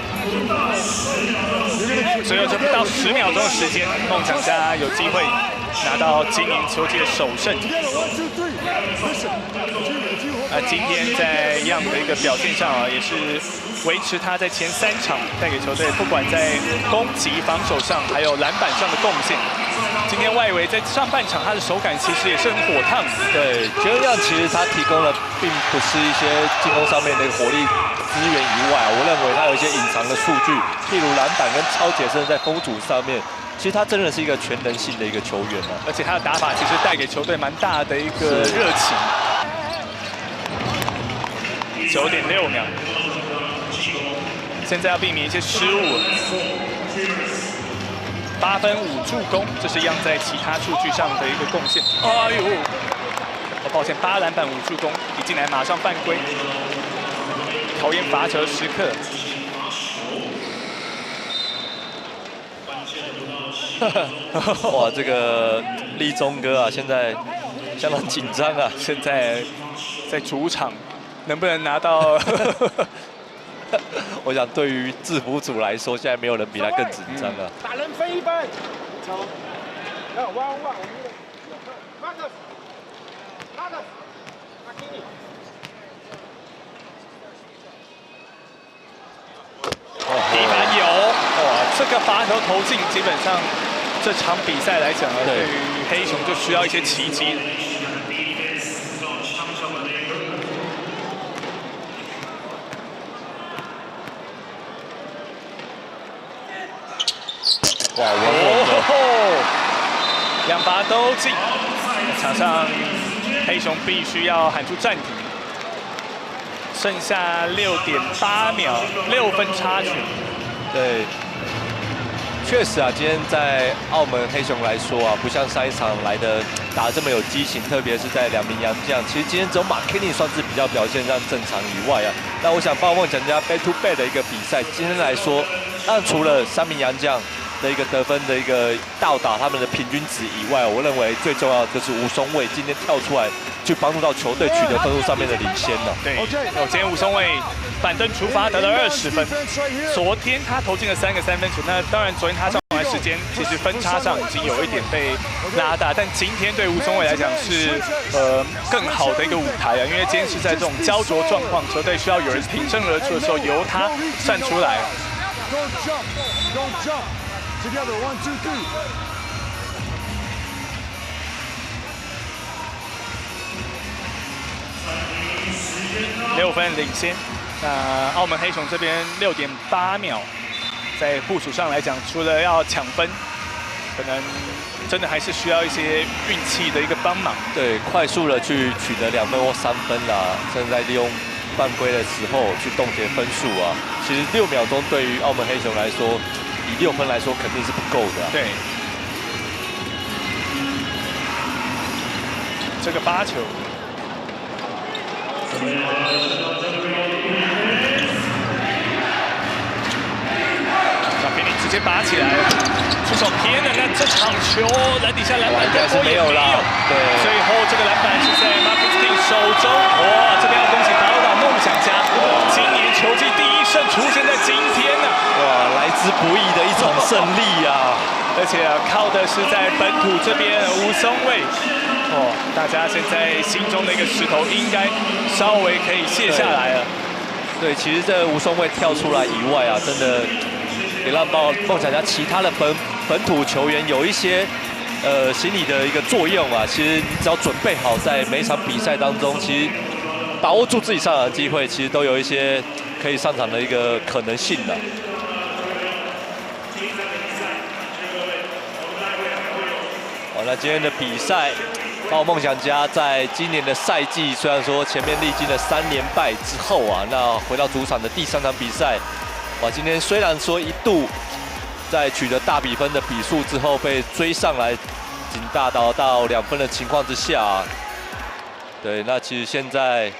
最后这不到10秒钟的时间，梦想家有机会拿到今年球季的首胜。今天在一样的一个表现上啊，也是维持他在前3场带给球队，不管在攻击、防守上，还有篮板上的贡献。今天外围在上半场他的手感其实也是很火烫。对，就这样，其实他提供了并不是一些进攻上面的火力资源以外，我认为他有一些隐藏的数据，譬如篮板跟超解身在封阻上面，其实他真的是一个全能性的一个球员啊，而且他的打法其实带给球队蛮大的一个热情。9.6秒，现在要避免一些失误。8分5助攻，这是一样在其他数据上的一个贡献。哎呦，抱歉，8篮板5助攻，一进来马上犯规，考验罚球时刻。哇，这个立中哥啊，现在相当紧张啊！现在在主场能不能拿到？我想对于制服组来说，现在没有人比他更紧张啊！打人飞1分，走，要弯，地板有，哇，这个罚球投进，基本上这场比赛来讲，对于黑熊就需要一些奇迹。哇，稳的，2罚都进，场上黑熊必须要喊出暂停。剩下6.8秒，6分差距。对，确实啊，今天在澳门黑熊来说啊，不像上一场来的打得这么有激情，特别是在2名洋将。其实今天只有马肯尼算是比较表现上正常以外啊，那我想帮梦想家 back to back 的一个比赛，今天来说，那除了3名洋将的一个得分的一个到达他们的平均值以外，我认为最重要的就是吴松蔚今天跳出来去帮助到球队取得分数上面的领先了。对，今天吴松蔚板凳出发得了20分，昨天他投进了3个3分球，那当然昨天他上来时间其实分差上已经有一点被拉大，但今天对吴松伟来讲是更好的一个舞台啊，因为今天是在这种焦灼状况，球队需要有人挺身而出的时候，由他站出来。6分领先。那澳门黑熊这边6.8秒，在部署上来讲，除了要抢分，可能真的还是需要一些运气的一个帮忙。对，快速的去取得2分或3分啦，甚至在利用犯规的时候去冻结分数啊。其实6秒钟对于澳门黑熊来说，以6分来说肯定是不够的啊。对，这个8球。直接拔起来，出手偏了，那这场球篮底下篮板更多也没有，对，最后这个篮板是在 Marcus King 手中，哇，这边要恭喜宝岛梦想家，今年球季第1胜出现在今天呢，哇，来之不易的一场胜利啊，而且靠的是在本土这边吴松伟，大家现在心中的一个石头应该稍微可以卸下来了。对，其实这吴松伟跳出来以外啊，真的。也让梦想家其他的本土球员有一些心理的一个作用啊。其实你只要准备好，在每一场比赛当中，其实把握住自己上场的机会，其实都有一些可以上场的一个可能性的。好，那今天的比赛，梦想家在今年的赛季，虽然说前面历经了3连败之后啊，那回到主场的第3场比赛。哇，今天虽然说一度在取得大比分的比数之后被追上来，仅大到2分的情况之下，对，那其实现在，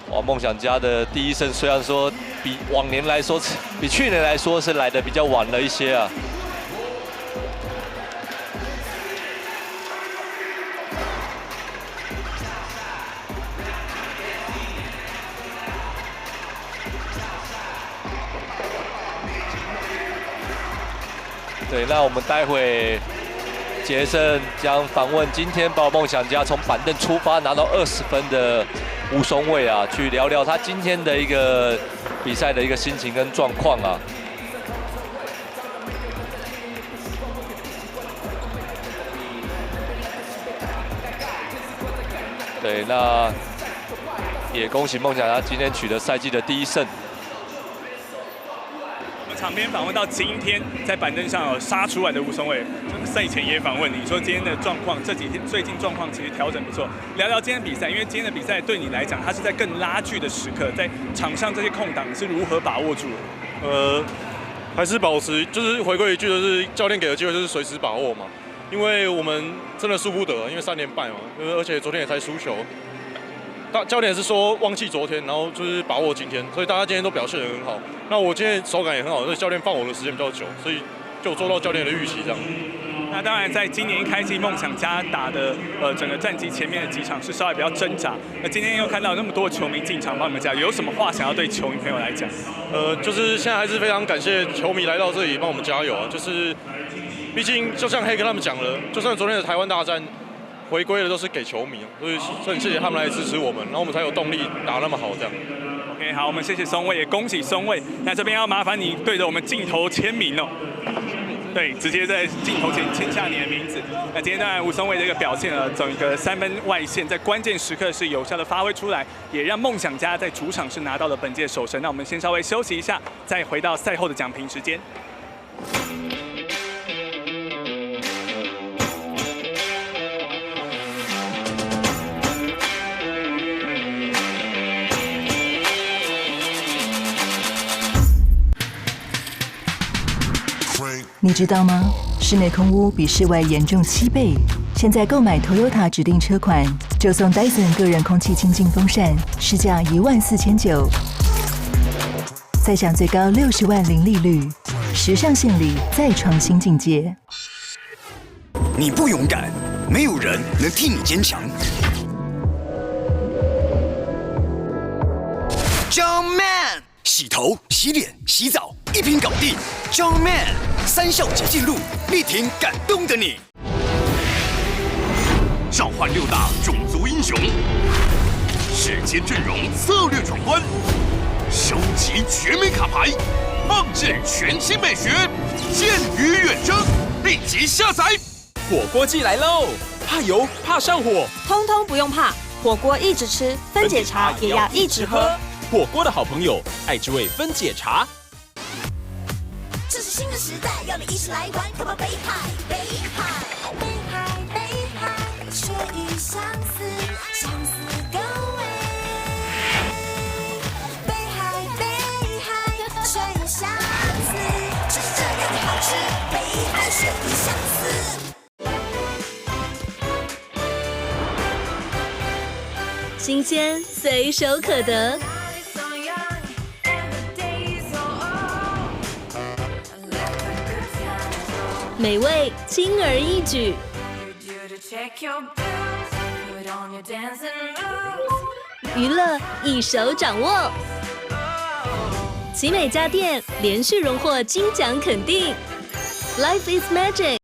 哇，梦想家的第1胜虽然说比往年来说，比去年来说是来的比较晚了一些啊。对，那我们待会杰森将访问今天宝梦想家从板凳出发拿到20分的吴松伟啊，去聊聊他今天的一个比赛的一个心情跟状况啊。对，那也恭喜梦想家今天取得赛季的第1胜。场边访问到今天在板凳上有杀出来的吴松伟，赛前也访问你说今天的状况，这几天最近状况其实调整不错。聊聊今天比赛，因为今天的比赛对你来讲，它是在更拉锯的时刻，在场上这些空档是如何把握住？还是保持，就是回归一句，就是教练给的机会就是随时把握嘛。因为我们真的输不得，因为3连败嘛，而且昨天也才输球。教练是说忘记昨天，然后就是把握今天，所以大家今天都表现得很好。那我今天手感也很好，所以教练放我的时间比较久，所以就做到教练的预期这样。那当然，在今年一开季，梦想家打的整个战绩前面的几场是稍微比较挣扎。那今天又看到那么多球迷进场帮你们加油，有什么话想要对球迷朋友来讲？就是现在还是非常感谢球迷来到这里帮我们加油啊！就是毕竟就像黑跟他们讲了，就算昨天的台湾大战。回归的都是给球迷，所以很谢谢他们来支持我们，然后我们才有动力打那么好这样。OK， 好，我们谢谢松伟，也恭喜松伟。那这边要麻烦你对着我们镜头签名哦。对，直接在镜头前签下你的名字。那今天当然吴松伟的一个表现整个3分外线在关键时刻是有效的发挥出来，也让梦想家在主场是拿到了本届首胜。那我们先稍微休息一下，再回到赛后的讲评时间。你知道吗？室内空污比室外严重7倍。现在购买 Toyota 指定车款，就送 Dyson 个人空气清净风扇，市价14900，再享最高60万零利率，时尚献礼再创新境界。你不勇敢，没有人能替你坚强。John Man， 洗头、洗脸、洗澡，一瓶搞定。John Man 3笑捷径路，力挺感动的你。召唤6大种族英雄，世间阵容策略闯关，收集绝美卡牌，放置全新美学，剑与远征，立即下载。火锅季来喽！怕油怕上火，通通不用怕，火锅一直吃，分解茶也要一直喝。火锅的好朋友，爱之味分解茶。这是新的时代，要你一起来玩，Come on，北海，北海，北海，北海，血与相思，相思更美。北海，北海，血与相思，就是这样的好吃。北海，血与相思。新鲜随手可得，美味轻而易举，娱乐一手掌握。奇美家电连续荣获金奖肯定 ，Life is Magic。